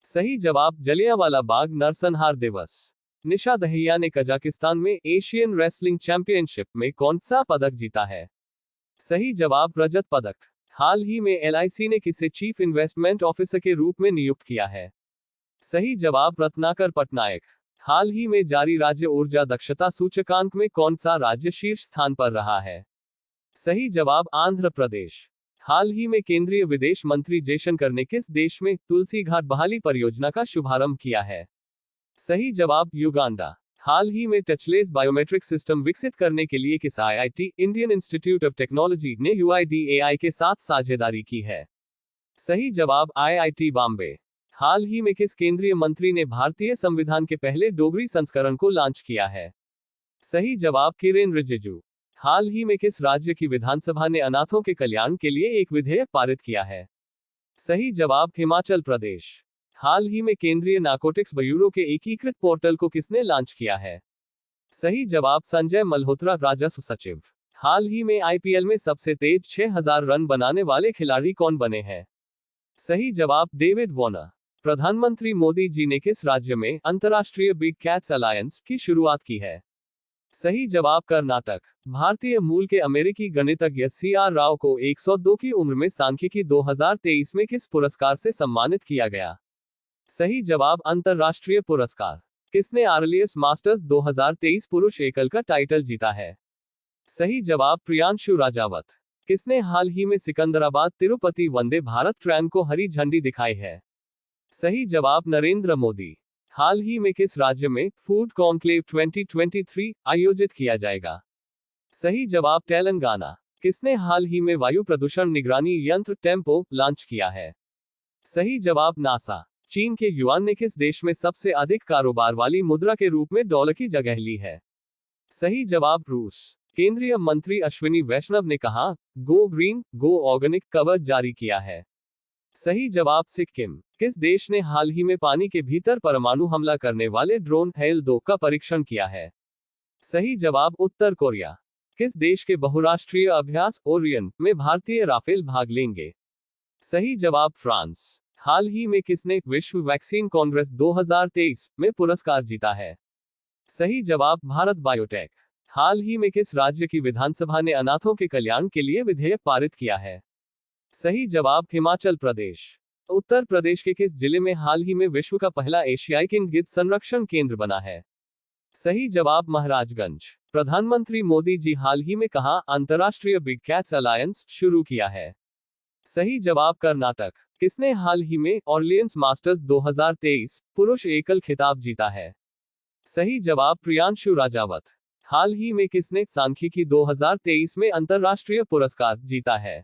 A: सही जवाब जलियांवाला बाग नरसंहार दिवस। निशा दहिया ने कजाकिस्तान में एशियन रेसलिंग चैंपियनशिप में कौन सा पदक जीता है? सही जवाब रजत पदक। हाल ही में LIC ने किसे चीफ इन्वेस्टमेंट ऑफिसर के रूप में नियुक्त किया है? सही जवाब रत्नाकर पटनायक। हाल ही में जारी राज्य ऊर्जा दक्षता सूचकांक में कौन सा राज्य शीर्ष स्थान पर रहा है? सही जवाब आंध्र प्रदेश। हाल ही में केंद्रीय विदेश मंत्री जयशंकर ने किस देश में तुलसी घाट बहाली परियोजना का शुभारंभ किया है? सही जवाब युगांडा। हाल ही में टचलेस बायोमेट्रिक सिस्टम विकसित करने के लिए किस IIT, Indian institute of technology ने यूआईडीएआई के साथ साझेदारी की है? सही जवाब आईआईटी बॉम्बे। हाल ही में किस केंद्रीय मंत्री ने भारतीय संविधान के पहले डोगरी संस्करण को लॉन्च किया है? सही जवाब किरेन रिजिजू। हाल ही में किस राज्य की विधानसभा ने अनाथों के कल्याण के लिए एक विधेयक पारित किया है? सही जवाब हिमाचल प्रदेश। हाल ही में केंद्रीय नारकोटिक्स ब्यूरो के एकीकृत पोर्टल को किसने लॉन्च किया है? सही जवाब संजय मल्होत्रा, राजस्व सचिव। हाल ही में आईपीएल में सबसे तेज 6000 रन बनाने वाले खिलाड़ी कौन बने हैं? सही जवाब डेविड वॉर्नर। प्रधानमंत्री मोदी जी ने किस राज्य में अंतर्राष्ट्रीय बिग कैट्स अलायंस की शुरुआत की है? सही जवाब कर्नाटक। भारतीय मूल के अमेरिकी गणितज्ञ सीआर राव को 102 की उम्र में सांख्यिकी 2023 में किस पुरस्कार से सम्मानित किया गया? सही जवाब अंतरराष्ट्रीय पुरस्कार। किसने आरएलएस मास्टर्स 2023 पुरुष एकल का टाइटल जीता है? सही जवाब प्रियांशु राजावत। किसने हाल ही में सिकंदराबाद तिरुपति वंदे भारत ट्रेन को हरी झंडी दिखाई है? सही जवाब नरेंद्र मोदी। हाल ही में किस राज्य में फूड कॉन्क्लेव 2023 आयोजित किया जाएगा? सही जवाब तेलंगाना। किसने हाल ही में वायु प्रदूषण निगरानी यंत्र टेम्पो लॉन्च किया है? सही जवाब नासा। चीन के युआन ने किस देश में सबसे अधिक कारोबार वाली मुद्रा के रूप में डॉलर की जगह ली है? सही जवाब रूस। केंद्रीय मंत्री अश्विनी वैष्णव ने कहा, गो ग्रीन, गो ऑर्गेनिक कवच जारी किया है? सही जवाब सिक्किम। किस देश ने हाल ही में पानी के भीतर परमाणु हमला करने वाले ड्रोन हेल-2 का परीक्षण किया है? सही जवाब उत्तर कोरिया। किस देश के बहुराष्ट्रीय अभ्यास ओरियन में भारतीय राफेल भाग लेंगे? सही जवाब फ्रांस। हाल ही में किसने विश्व वैक्सीन कांग्रेस 2023 में पुरस्कार जीता है? सही जवाब भारत बायोटेक। हाल ही में किस राज्य की विधानसभा ने अनाथों के कल्याण के लिए विधेयक पारित किया है? सही जवाब हिमाचल प्रदेश। उत्तर प्रदेश के किस जिले में हाल ही में विश्व का पहला एशियाई किंग गिद्ध संरक्षण केंद्र बना है? सही जवाब महाराजगंज। प्रधानमंत्री मोदी जी हाल ही में कहां अंतर्राष्ट्रीय बिग कैट्स अलायंस शुरू किया है? सही जवाब कर्नाटक। किसने हाल ही में ऑरलियंस मास्टर्स 2023 पुरुष एकल खिताब जीता है? सही जवाब प्रियांशु राजावत। हाल ही में किसने सांख्यिकी 2023 में अंतरराष्ट्रीय पुरस्कार जीता है?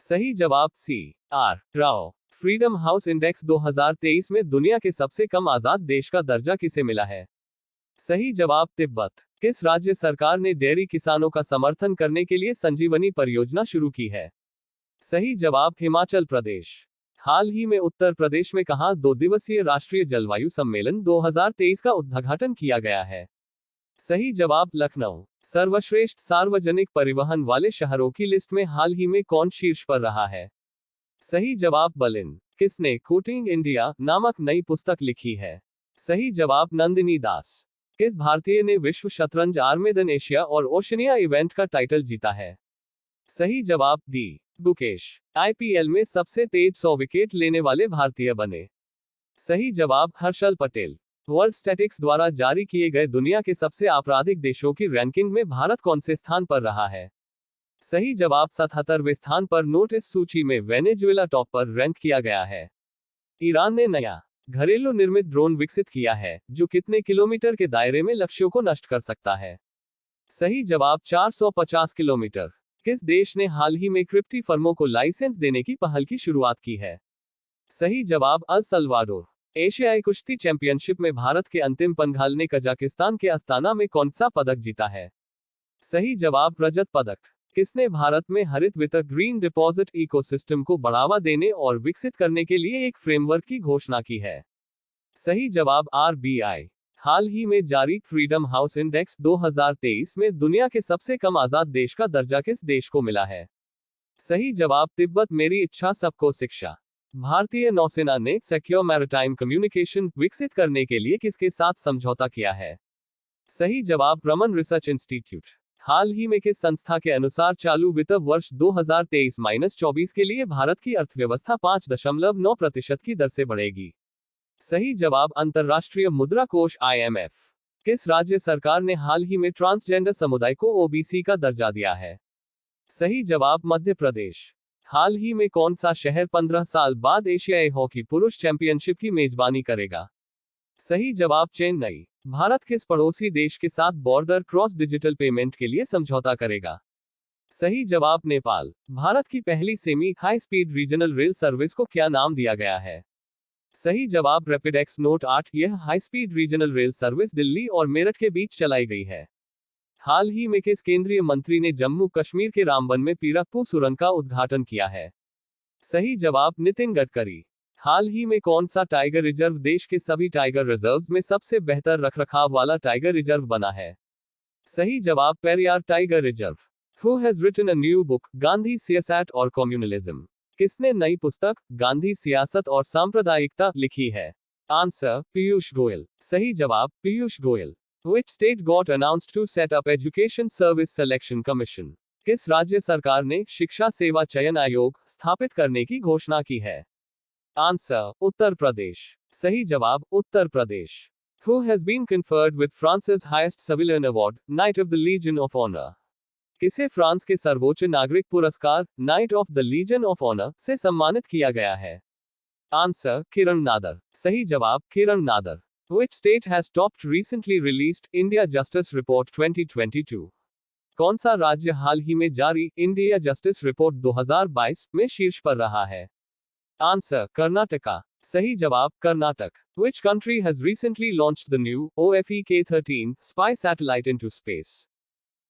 A: सही जवाब C R Rao. Freedom house index 2023 में दुनिया के सबसे कम आजाद देश का दर्जा किसे मिला है? सही जवाब तिब्बत। किस राज्य सरकार ने डेयरी किसानों का समर्थन करने के लिए संजीवनी परियोजना शुरू की है? सही जवाब हिमाचल प्रदेश। हाल ही में उत्तर प्रदेश में कहां 2 दिवसीय राष्ट्रीय जलवायु सम्मेलन 2023 का उद्घाटन किया गया है? सही जवाब लखनऊ। सर्वश्रेष्ठ सार्वजनिक परिवहन वाले शहरों की लिस्ट में हाल ही में कौन शीर्ष पर रहा है? सही जवाब बर्लिन। किसने कोटिंग इंडिया नामक नई पुस्तक लिखी है? सही जवाब नंदिनी दास। किस भारतीय ने विश्व शतरंज आर्मेदन एशिया और ओशनिया इवेंट का टाइटल जीता है? सही जवाब डी गुकेश। आईपीएल में सबसे तेज 100 विकेट लेने वाले भारतीय बने? सही जवाब हर्षल पटेल। वर्ल्ड स्टैटिक्स द्वारा जारी किए गए दुनिया के सबसे आपराधिक देशों की रैंकिंग में भारत कौन से स्थान पर रहा है? सही जवाब 77वें स्थान पर। नोट इस सूची में वेनेजुएला टॉप पर रैंक किया गया है। ईरान ने नया घरेलू निर्मित ड्रोन विकसित किया है जो कितने किलोमीटर के दायरे में लक्ष्यों को नष्ट कर सकता है? सही जवाब 450 किलोमीटर। किस देश ने हाल ही में क्रिप्टी फर्मों को लाइसेंस देने की पहल की शुरुआत की है? सही जवाब अल सल्वाडोर। एशियाई कुश्ती चैंपियनशिप में भारत के अंतिम पंघाल ने कजाकिस्तान के अस्ताना में कौन सा पदक जीता है? सही जवाब रजत पदक। किसने भारत में हरित वित्त ग्रीन डिपॉजिट इकोसिस्टम को बढ़ावा देने और विकसित करने के लिए एक फ्रेमवर्क की घोषणा की है? सही जवाब आरबीआई। हाल ही में जारी फ्रीडम हाउस इंडेक्स 2023 में दुनिया के सबसे कम आजाद देश का दर्जा किस देश को मिला है? सही जवाब तिब्बत। मेरी इच्छा सबको शिक्षा। भारतीय नौसेना ने सिक्योर मैरिटाइम कम्युनिकेशन विकसित करने के लिए किसके साथ समझौता किया है? सही जवाब रमन रिसर्च इंस्टीट्यूट। हाल ही में किस संस्था के अनुसार चालू वित्त वर्ष 2023-24 के लिए भारत की अर्थव्यवस्था 5.9% की दर से बढ़ेगी? सही जवाब अंतर्राष्ट्रीय मुद्रा कोष IMF। किस राज्य सरकार ने हाल ही में ट्रांसजेंडर समुदाय को ओबीसी का दर्जा दिया है? सही जवाब मध्य प्रदेश। हाल ही में कौन सा शहर 15 साल बाद एशियाई हॉकी पुरुष चैंपियनशिप की मेजबानी करेगा? सही जवाब चेन्नई। भारत किस पड़ोसी देश के साथ बॉर्डर क्रॉस डिजिटल पेमेंट के लिए समझौता करेगा? सही जवाब नेपाल। भारत की पहली semi high speed regional rail service को क्या नाम दिया गया है? सही जवाब रैपिडेक्स नोट 8। यह high speed regional rail service Delhi और मेरठ के बीच चलाई गई है। हाल ही में किस केंद्रीय मंत्री ने जम्मू कश्मीर के रामबन में पीराकपू सुरंग का उद्घाटन किया है? सही जवाब नितिन गडकरी। हाल ही में कौन सा टाइगर रिजर्व देश के सभी टाइगर रिजर्व्स में सबसे बेहतर रखरखाव वाला टाइगर रिजर्व बना है? सही जवाब Periyar tiger reserve. Who has written a new book, Gandhi सियासत और कम्युनलिज्म? किसने नई पुस्तक गांधी सियासत और सांप्रदायिकता लिखी है? आंसर पीयूष गोयल। सही जवाब Piyush Goyal. Which state got announced to set up Education Service Selection Commission? किस राज्य सरकार ने शिक्षा सेवा चयन आयोग स्थापित करने की घोषणा की है? आंसर उत्तर प्रदेश। सही जवाब Uttar Pradesh. Who has been conferred with France's highest civilian award, Knight of the Legion of Honor? किसे फ्रांस के सर्वोच्च नागरिक पुरस्कार knight of the legion of honour से सम्मानित किया गया है? आंसर किरण नादर। सही जवाब किरण Nadar. Which state has topped recently released India Justice Report 2022? कौन सा राज्य हाल ही में जारी इंडिया जस्टिस रिपोर्ट 2022 में शीर्ष पर रहा है? आंसर कर्नाटका। सही जवाब Karnataka. Which country has recently launched the new OFEK-13 spy satellite into space?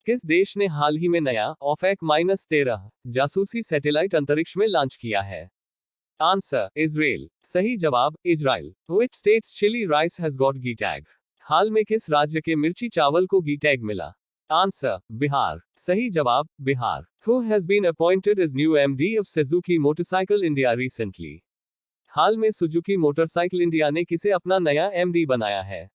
A: किस देश ने हाल ही में नया OFEK-13 जासूसी सैटेलाइट अंतरिक्ष में लॉन्च किया है? Answer Israel. सही जवाब Israel. Which state's chili rice has got G tag? हाल में किस राज्य के मिर्ची चावल को G टैग मिला? आंसर बिहार। सही जवाब Bihar. Who has been appointed as new MD of Suzuki Motorcycle India recently? हाल में सुजुकी मोटरसाइकिल इंडिया ने किसे अपना नया MD बनाया है?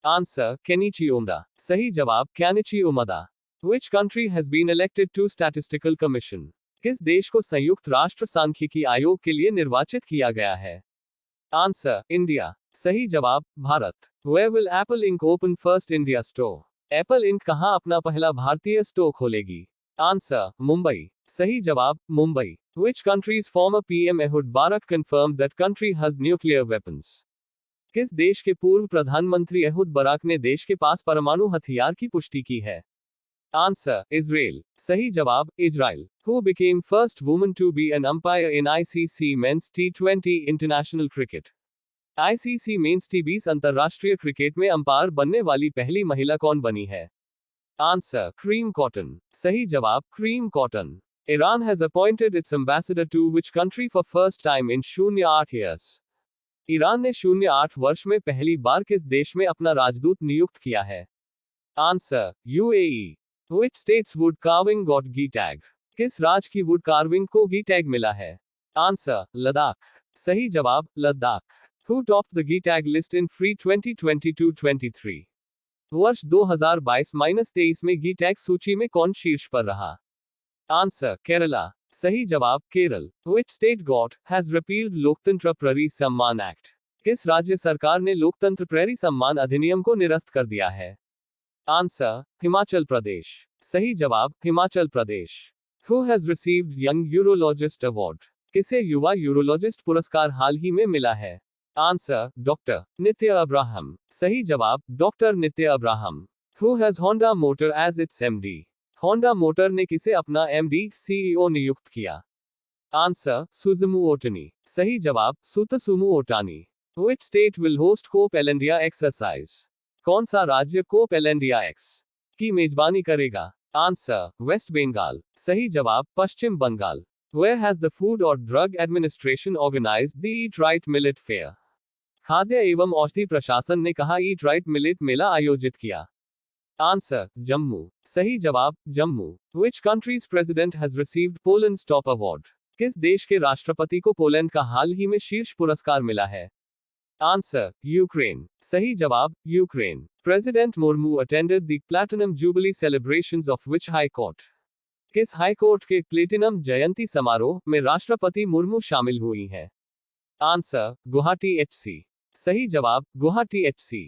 A: Answer Kenichi Umeda. सही जवाब Kenichi Umeda. Which country has been elected to Statistical Commission? किस देश को संयुक्त राष्ट्र सांख्यिकी आयोग के लिए निर्वाचित किया गया है? Answer India. सही जवाब Bharat. Where will Apple Inc. open first India store? Apple Inc. कहां अपना पहला भारतीय स्टोर खोलेगी? आंसर मुंबई। सही जवाब Mumbai. Which country's former PM Ehud Barak confirmed that country has nuclear weapons? किस देश के पूर्व प्रधानमंत्री एहुद बराक ने देश के पास परमाणु हथियार की पुष्टि की है? Answer Israel. सही जवाब Israel. Who became first woman to be an umpire in ICC Men's T20 International Cricket? ICC Men's T20 अंतर्राष्ट्रीय क्रिकेट में अंपायर बनने वाली पहली महिला कौन बनी है? Answer cream cotton. सही जवाब cream cotton. Iran has appointed its ambassador to which country for first time in 08 years? Iran ने 08 वर्ष में पहली बार किस देश में अपना राजदूत नियुक्त किया है? Answer UAE। Which state's wood carving got G tag? किस राज्य की वुड कार्विंग को G टैग मिला है? आंसर लद्दाख। सही जवाब Ladakh. Who topped the G tag list in free 2022-23? वर्ष 2022-23 में G टैग सूची में कौन शीर्ष पर रहा? आंसर केरला। सही जवाब Kerala. Which state got has repealed लोकतंत्र प्रहरी सम्मान एक्ट? किस राज्य सरकार ने लोकतंत्र प्रहरी सम्मान अधिनियम को निरस्त कर दिया है? आंसर हिमाचल प्रदेश। सही जवाब Himachal Pradesh. Who has received Young Urologist Award? किसे युवा यूरोलॉजिस्ट पुरस्कार हाल ही में मिला है? आंसर डॉक्टर नित्य अब्राहम। सही जवाब डॉक्टर नित्य Abraham. Who has Honda Motor as its MD? Honda motor ने किसे अपना MD CEO नियुक्त किया? आंसर सुजुमू ओटनी। सही जवाब सुतसुमू Otani. Which state will host Cope India exercise? कौन सा राज्य कोप इंडिया एक्स की मेजबानी करेगा? Answer west Bengal. सही जवाब पश्चिम Bengal. Where has the Food or Drug Administration organized the Eat Right Millet Fair? खाद्य एवं औषधि प्रशासन ने कहा ईट राइट मिलेट मेला आयोजित किया? आंसर जम्मू। सही जवाब Jammu. Which country's president has received Poland's top award? किस देश के राष्ट्रपति को पोलैंड का हाल ही में शीर्ष पुरस्कार मिला है? Answer Ukraine. सही जवाब Ukraine. President Murmu attended the Platinum Jubilee celebrations of which high court? किस हाई कोर्ट के प्लेटिनम जयंती समारोह में राष्ट्रपति मुर्मू शामिल हुई हैं? Answer Guwahati HC। सही जवाब गुवाहाटी HC।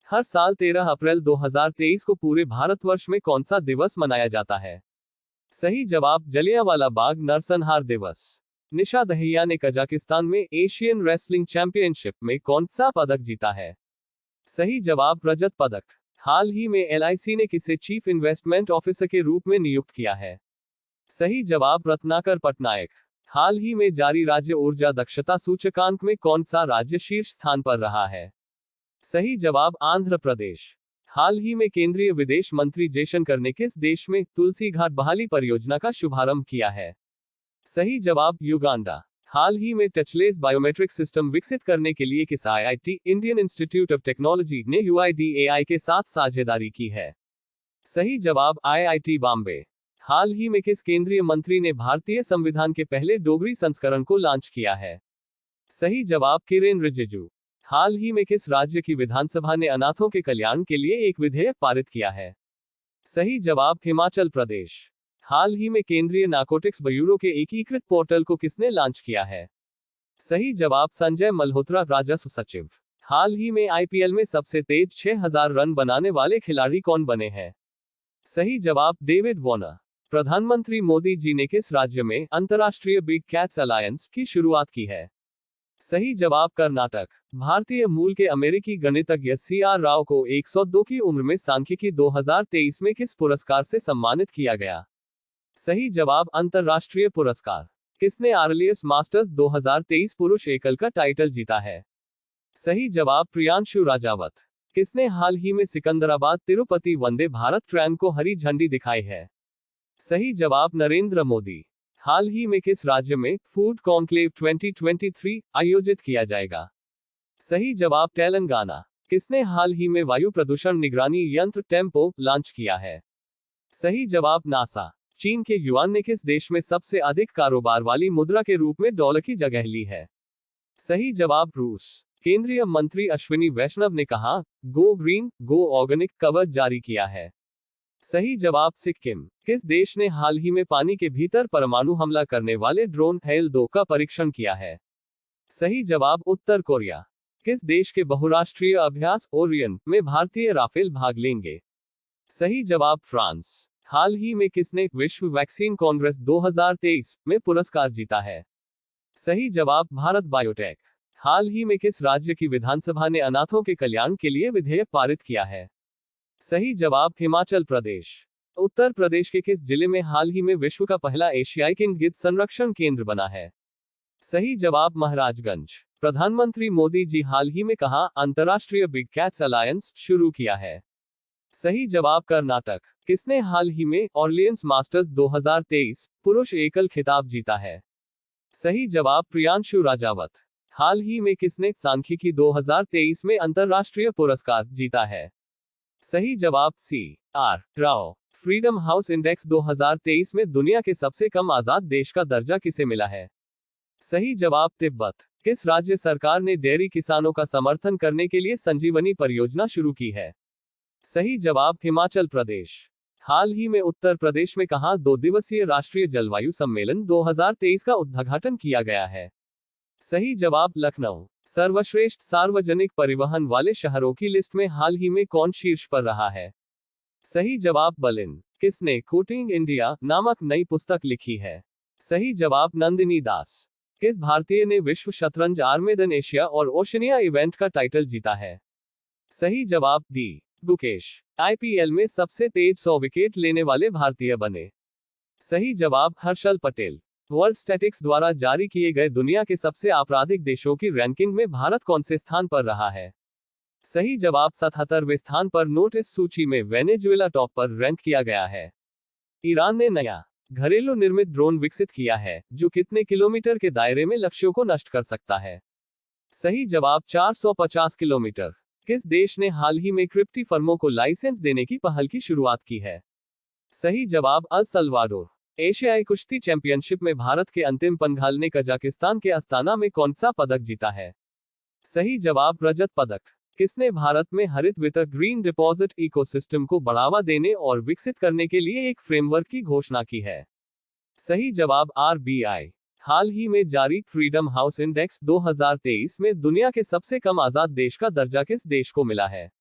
A: हर साल 13 अप्रैल 2023 को पूरे भारतवर्ष में कौन सा दिवस मनाया जाता है? सही जवाब जलियांवाला बाग नरसंहार दिवस। निशा दहिया ने कजाकिस्तान में एशियन रेसलिंग चैंपियनशिप में कौन सा पदक जीता है? सही जवाब रजत पदक। हाल ही में LIC ने किसे चीफ इन्वेस्टमेंट ऑफिसर के रूप में नियुक्त किया है? सही जवाब रत्नाकर पटनायक। हाल ही में जारी राज्य ऊर्जा दक्षता सूचकांक में कौन सा राज्य शीर्ष स्थान पर रहा है? सही जवाब आंध्र प्रदेश। हाल ही में केंद्रीय विदेश मंत्री जयशंकर ने किस देश में तुलसी घाट बहाली परियोजना का शुभारंभ किया है? सही जवाब युगांडा। हाल ही में टचलेस बायोमेट्रिक सिस्टम विकसित करने के लिए किस IIT Indian institute of technology ने UIDAI के साथ साझेदारी की है? सही जवाब IIT बॉम्बे। हाल ही में किस केंद्रीय मंत्री ने भारतीय संविधान के पहले डोगरी संस्करण को लॉन्च किया है? सही जवाब किरेन रिजिजू। हाल ही में किस राज्य की विधानसभा ने अनाथों के कल्याण के लिए एक विधेयक पारित किया है? सही जवाब हिमाचल प्रदेश। हाल ही में केंद्रीय नारकोटिक्स ब्यूरो के एकीकृत पोर्टल को किसने लॉन्च किया है? सही जवाब संजय मल्होत्रा राजस्व सचिव। हाल ही में IPL में सबसे तेज 6000 रन बनाने वाले खिलाड़ी कौन बने हैं? सही जवाब डेविड वॉर्नर। प्रधानमंत्री मोदी जी ने किस राज्य में अंतर्राष्ट्रीय बिग कैट्स अलायंस की शुरुआत की है? सही जवाब कर्नाटक। भारतीय मूल के अमेरिकी गणितज्ञ CR राव को 102 की उम्र में सांख्यिकी 2023 में किस पुरस्कार से सम्मानित किया गया? सही जवाब अंतरराष्ट्रीय पुरस्कार। किसने आर्लियस मास्टर्स 2023 पुरुष एकल का टाइटल जीता है? सही जवाब प्रियांशु राजावत। किसने हाल ही में सिकंदराबाद तिरुपति वंदे भारत ट्रेन को हरी झंडी दिखाई है? सही जवाब नरेंद्र मोदी। हाल ही में किस राज्य में फूड कॉन्क्लेव 2023 आयोजित किया जाएगा? सही जवाब तेलंगाना। किसने हाल ही में वायु प्रदूषण निगरानी यंत्र टेम्पो लॉन्च किया है? सही जवाब नासा। चीन के युआन ने किस देश में सबसे अधिक कारोबार वाली मुद्रा के रूप में डॉलर की जगह ली है? सही जवाब रूस। केंद्रीय मंत्री अश्विनी वैष्णव ने कहा गो ग्रीन गो ऑर्गेनिक कवच जारी किया है? सही जवाब सिक्किम। किस देश ने हाल ही में पानी के भीतर परमाणु हमला करने वाले ड्रोन हेल-2 का परीक्षण किया है? सही जवाब उत्तर कोरिया। किस देश के बहुराष्ट्रीय अभ्यास ओरियन में भारतीय राफेल भाग लेंगे? सही जवाब फ्रांस। हाल ही में किसने विश्व वैक्सीन कांग्रेस 2023 में पुरस्कार जीता है? सही जवाब भारत बायोटेक। हाल ही में किस राज्य की विधानसभा ने अनाथों के कल्याण के लिए विधेयक पारित किया है? सही जवाब हिमाचल प्रदेश। उत्तर प्रदेश के किस जिले में हाल ही में विश्व का पहला एशियाई किंग गिद्ध संरक्षण केंद्र बना है? सही जवाब महाराजगंज। प्रधानमंत्री मोदी जी हाल ही में कहा अंतर्राष्ट्रीय बिग कैट्स अलायंस शुरू किया है? सही जवाब कर्नाटक। किसने हाल ही में ऑर्लियंस मास्टर्स 2023 पुरुष एकल खिताब जीता है? सही जवाब प्रियांशु राजावत। हाल ही में किसने सांख्यिकी 2023 में अंतरराष्ट्रीय पुरस्कार जीता है? सही जवाब CR Rao. Freedom house index 2023 में दुनिया के सबसे कम आजाद देश का दर्जा किसे मिला है? सही जवाब तिब्बत। किस राज्य सरकार ने डेयरी किसानों का समर्थन करने के लिए संजीवनी परियोजना शुरू की है? सही जवाब हिमाचल प्रदेश। हाल ही में उत्तर प्रदेश में कहां 2 दिवसीय राष्ट्रीय जलवायु सम्मेलन 2023 का उद्घाटन किया गया है? सही जवाब लखनऊ। सर्वश्रेष्ठ सार्वजनिक परिवहन वाले शहरों की लिस्ट में हाल ही में कौन शीर्ष पर रहा है? सही जवाब बर्लिन। किसने कोटिंग इंडिया नामक नई पुस्तक लिखी है? सही जवाब नंदिनी दास। किस भारतीय ने विश्व शतरंज आर्मेडन एशिया और ओशनिया इवेंट का टाइटल जीता है? सही जवाब D गुकेश। IPL में सबसे तेज 100 विकेट लेने वाले भारतीय बने? सही जवाब हर्षल पटेल। वर्ल्ड स्टैटिक्स द्वारा जारी किए गए दुनिया के सबसे आपराधिक देशों की रैंकिंग में भारत कौन से स्थान पर रहा है? सही जवाब 77वें स्थान पर। नोटिस सूची में वेनेजुएला टॉप पर रैंक किया गया है। ईरान ने नया घरेलू निर्मित ड्रोन विकसित किया है जो कितने किलोमीटर के दायरे में लक्ष्यों को नष्ट कर सकता है? सही जवाब 450 किलोमीटर। किस देश ने हाल ही में क्रिप्टी फर्मों को लाइसेंस देने की पहल की शुरुआत की है? सही जवाब अल सल्वाडोर। एशियाई कुश्ती चैंपियनशिप में भारत के अंतिम पंघाल ने कजाकिस्तान के अस्ताना में कौन सा पदक जीता है? सही जवाब रजत पदक। किसने भारत में हरित वित्त ग्रीन डिपॉजिट इकोसिस्टम को बढ़ावा देने और विकसित करने के लिए एक फ्रेमवर्क की घोषणा की है? सही जवाब RBI। हाल ही में जारी फ्रीडम हाउस इंडेक्स 2023 में दुनिया के सबसे कम आजाद देश का दर्जा किस देश को मिला है?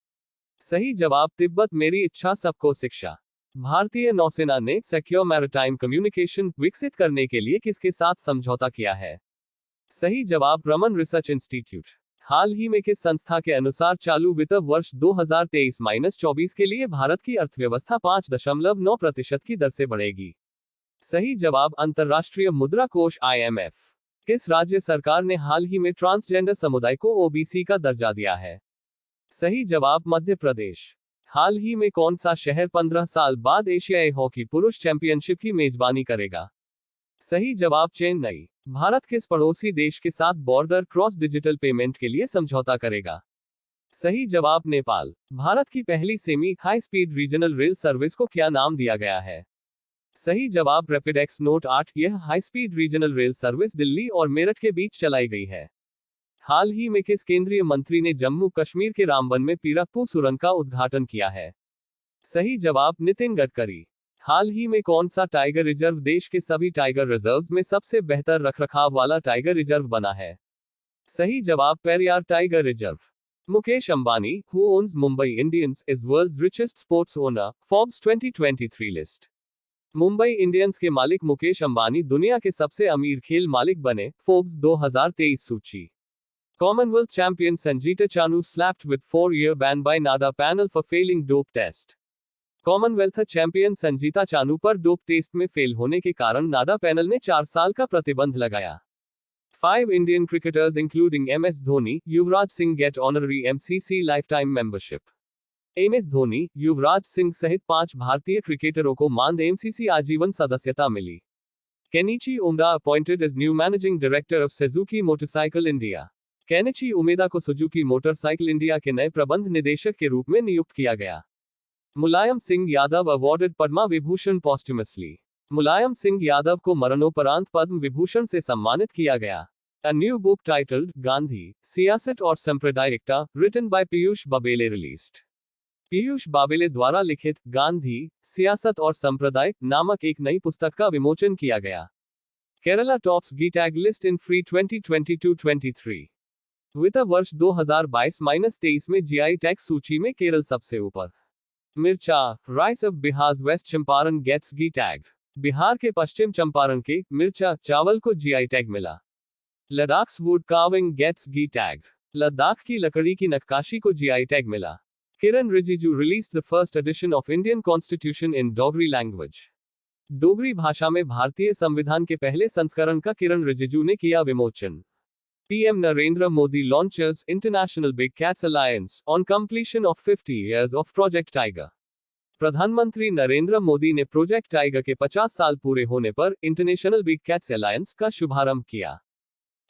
A: सही जवाब तिब्बत। मेरी इच्छा सबको शिक्षा। भारतीय नौसेना ने सिक्योर मैरिटाइम कम्युनिकेशन विकसित करने के लिए किसके साथ समझौता किया है? सही जवाब रमन रिसर्च इंस्टीट्यूट। हाल ही में किस संस्था के अनुसार चालू वित्त वर्ष 2023-24 के लिए भारत की अर्थव्यवस्था 5.9% की दर से बढ़ेगी? सही जवाब अंतर्राष्ट्रीय मुद्रा कोष IMF। किस राज्य सरकार ने हाल ही में ट्रांसजेंडर समुदाय को OBC का दर्जा दिया है? सही जवाब मध्य प्रदेश। हाल ही में कौन सा शहर 15 साल बाद एशियाई हॉकी पुरुष चैंपियनशिप की मेजबानी करेगा? सही जवाब चेन्नई। भारत किस पड़ोसी देश के साथ बॉर्डर क्रॉस डिजिटल पेमेंट के लिए समझौता करेगा? सही जवाब नेपाल। भारत की पहली semi high speed regional rail service को क्या नाम दिया गया है? सही जवाब रैपिडेक्स नोट 8। यह high speed regional rail service Delhi और मेरठ के बीच चलाई गई है। हाल ही में किस केंद्रीय मंत्री ने जम्मू कश्मीर के रामबन में पीरकपू सुरंग का उद्घाटन किया है? सही जवाब नितिन गडकरी। हाल ही में कौन सा टाइगर रिजर्व देश के सभी टाइगर रिजर्व्स में सबसे बेहतर रखरखाव वाला टाइगर रिजर्व बना है? सही जवाब Periyar tiger reserve. Mukesh Ambani, who owns Mumbai Indians, is world's richest sports owner, Forbes 2023 list. Mumbai Indians के मालिक मुकेश अंबानी दुनिया के सबसे अमीर खेल मालिक बने, फोर्ब्स 2023 सूची। Commonwealth champion Sanjita Chanu slapped with 4-year ban by NADA panel for failing dope test। Commonwealth champion Sanjita Chanu पर डोप टेस्ट में फेल होने के कारण नाडा पैनल ने 4 साल का प्रतिबंध लगाया। 5 Indian cricketers including MS Dhoni, Yuvraj Singh get honorary MCC lifetime membership. MS Dhoni, Yuvraj Singh सहित 5 भारतीय क्रिकेटरों को मानद MCC आजीवन सदस्यता मिली। Kenichi Umeda appointed as new managing director of Suzuki motorcycle India. Kenichi Umeda को सुजुकी मोटरसाइकिल इंडिया के नए प्रबंध निदेशक के रूप में नियुक्त किया गया। मुलायम सिंह यादव अवॉर्डेड पद्मा विभूषण पॉस्टुमसली। मुलायम सिंह यादव को मरणोपरांत पद्म विभूषण से सम्मानित किया गया। A new book titled Gandhi, सियासत और सांप्रदायिकता, written by Piyush बाबेले released। Piyush बाबेले द्वारा लिखित गांधी, सियासत और संप्रदाय नामक एक नई पुस्तक का विमोचन किया गया। Kerala tops GTAG list in free 2022-23। वित्त वर्ष 2022-23 में GI टैग सूची में केरल सबसे ऊपर। Mircha, rice of Bihar west Champaran gets GI tag. Bihar के पश्चिम चंपारण के मिर्चा चावल को GI टैग मिला। Ladakh's wood carving gets GI tag. Ladakh की लकड़ी की नक्काशी को GI टैग मिला। Kiran Rijiju release the first edition of Indian constitution in Dogri language. Dogri भाषा में भारतीय संविधान के पहले संस्करण का किरण रिजिजू ने किया विमोचन। PM Narendra Modi launches International Big Cats Alliance on completion of 50 years of Project Tiger। प्रधानमंत्री नरेंद्र मोदी ने प्रोजेक्ट टाइगर के 50 साल पूरे होने पर इंटरनेशनल बिग कैट्स अलायंस का शुभारंभ किया।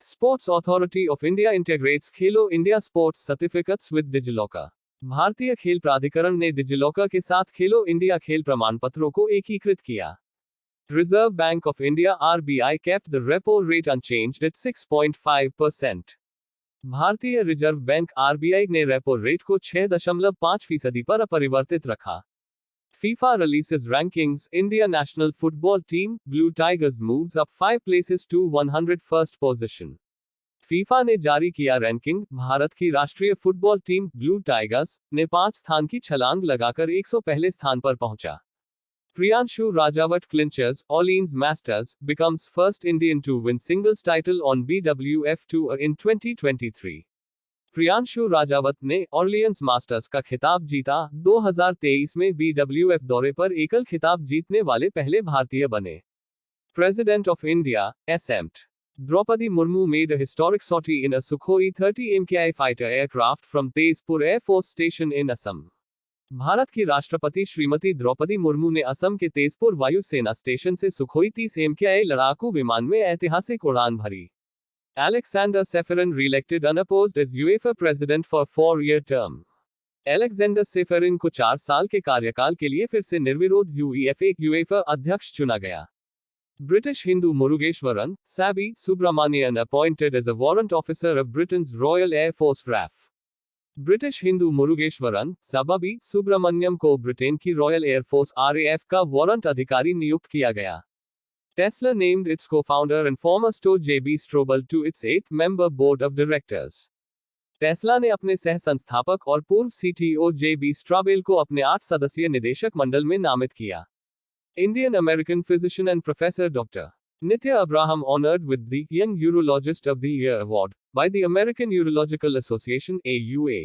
A: Sports Authority of India integrates Khelo India sports certificates with DigiLocker. भारतीय खेल प्राधिकरण ने डिजिलॉकर के साथ खेलो इंडिया खेल प्रमाणपत्रों को एकीकृत किया। Reserve Bank of India RBI kept the repo rate unchanged at 6.5%। भारतीय रिजर्व बैंक RBI ने रेपो रेट को 6.5% पर अपरिवर्तित रखा। FIFA releases rankings, India national football team, Blue Tigers moves up 5 places to 101st position। FIFA ने जारी किया रैंकिंग, भारत की राष्ट्रीय फुटबॉल टीम, ब्लू टाइगर्स, ने 5 स्थान की छलांग लगाकर 101 स्थान पर पहुंचा। Priyanshu Rajawat clinches Orleans Masters, becomes first Indian to win singles title on BWF Tour in 2023। Priyanshu Rajawat ने ऑर्लियंस मास्टर्स का खिताब जीता। 2023 में BWF दौरे पर एकल खिताब जीतने वाले पहले भारतीय बने। President of India, assembled। Draupadi Murmu made a historic sortie in a Sukhoi 30 MKI fighter aircraft from Tezpur Air Force Station in Assam। Bharat की राष्ट्रपति श्रीमती द्रौपदी मुर्मू ने असम के तेजपुर वायु सेना स्टेशन से सुखोई 30 MKI लड़ाकू विमान में ऐतिहासिक उड़ान भरी। Alexander Seferin reelected unopposed as UEFA president for 4-year term। Alexander Seferin को 4 साल के कार्यकाल के लिए फिर से निर्विरोध UEFA अध्यक्ष चुना गया। British Hindu Murugeswaran, Sabi Subramanian appointed as a warrant officer of Britain's Royal Air Force RAF। British Hindu Murugeshwaran, Sabi Subramaniam को ब्रिटेन की रॉयल एयरफोर्स RAF का वारंट अधिकारी नियुक्त किया गया। Tesla named its co-founder and former store J.B. Straubel to its 8-member board of directors. Tesla ने अपने सह संस्थापक और पूर्व सीटीओ जे.बी. स्ट्राबेल को अपने 8 सदस्यीय निदेशक मंडल में नामित किया. Indian American physician and professor Dr. Nitya Abraham honored with the Young Urologist of the Year award by the American Urological Association AUA.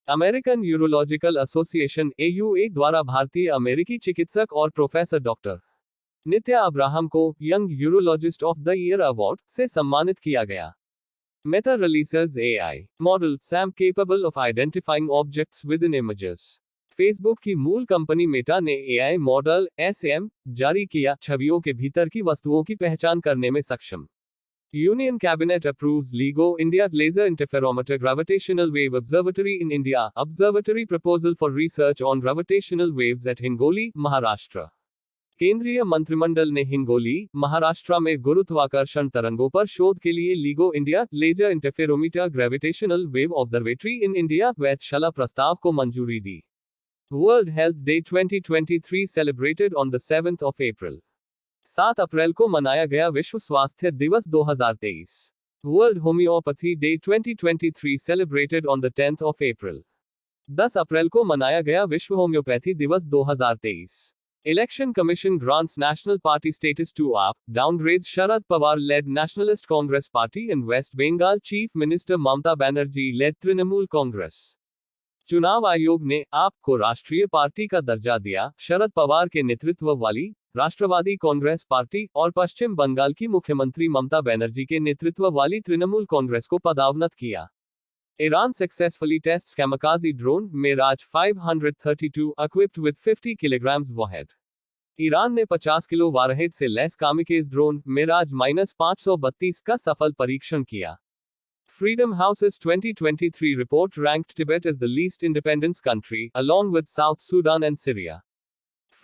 A: American urological association AUA द्वारा भारतीय अमेरिकी चिकित्सक और प्रोफेसर डॉक्टर नित्या अब्राहम को young urologist of the year award से सम्मानित किया गया. Meta releases AI model SAM capable of identifying objects within images. Facebook की मूल कंपनी मेटा ने AI मॉडल SAM जारी किया, छवियों के भीतर की वस्तुओं की पहचान करने में सक्षम. Union Cabinet approves LIGO India Laser Interferometer Gravitational Wave Observatory in India. Observatory proposal for research on gravitational waves at Hingoli, Maharashtra. केंद्रीय मंत्रिमंडल ने हिंगोली, महाराष्ट्र में गुरुत्वाकर्षण तरंगों पर शोध के लिए LIGO India laser interferometer gravitational wave observatory in India वेधशाला प्रस्ताव को मंजूरी दी. World health day 2023 celebrated on the 7th of April. 7 अप्रैल को मनाया गया विश्व स्वास्थ्य दिवस 2023. World homeopathy day 2023 celebrated on the 10th of April. 10 अप्रैल को मनाया गया विश्व होम्योपैथी दिवस 2023. Election Commission grants National Party status to AAP, downgrades Sharad Pawar-led Nationalist Congress Party and West Bengal Chief Minister Mamata Banerjee-led Trinamool Congress. चुनाव आयोग ने आप को राष्ट्रीय पार्टी का दर्जा दिया. शरद पवार के नेतृत्व वाली राष्ट्रवादी कांग्रेस पार्टी और पश्चिम बंगाल की मुख्यमंत्री ममता बनर्जी के नेतृत्व वाली तृणमूल कांग्रेस को पदावनत किया. Iran successfully tests kamikaze drone Mirage 532 equipped with 50 kilograms warhead. Iran ने 50 किलो वारहेड से लैस कामिकेज ड्रोन मिराज -532 का सफल परीक्षण किया. Freedom House's 2023 report ranked Tibet as the least independent country, along with South Sudan and Syria.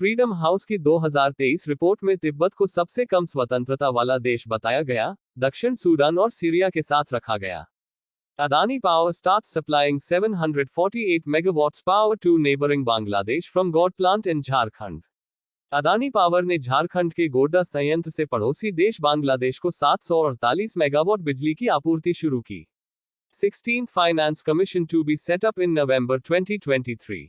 A: Freedom House की 2023 रिपोर्ट में तिब्बत को सबसे कम स्वतंत्रता वाला देश बताया गया, दक्षिण सूडान और सीरिया के साथ रखा गया. Adani Power starts supplying 748 megawatts power to neighboring Bangladesh from God plant in Jharkhand. Adani power ने झारखंड के गोड्डा संयंत्र से पड़ोसी देश बांग्लादेश को 748 मेगावाट बिजली की आपूर्ति शुरू की. 16th Finance Commission to be set up in November 2023.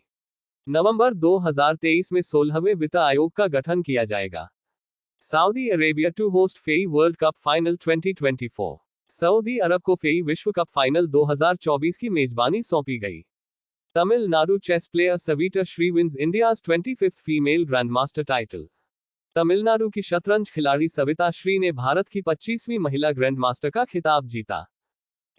A: नवंबर 2023 में 16वें वित्त आयोग का गठन किया जाएगा. Saudi Arabia to host FEI World Cup final 2024. Saudi Arab को फेई विश्व कप फाइनल 2024 की मेजबानी सौंपी गई. Tamil Nadu chess player Savitha Shri wins India's 25th female grandmaster title. Tamil Nadu की शतरंज खिलाड़ी सविता श्री ने भारत की 25वीं महिला ग्रैंडमास्टर का खिताब जीता.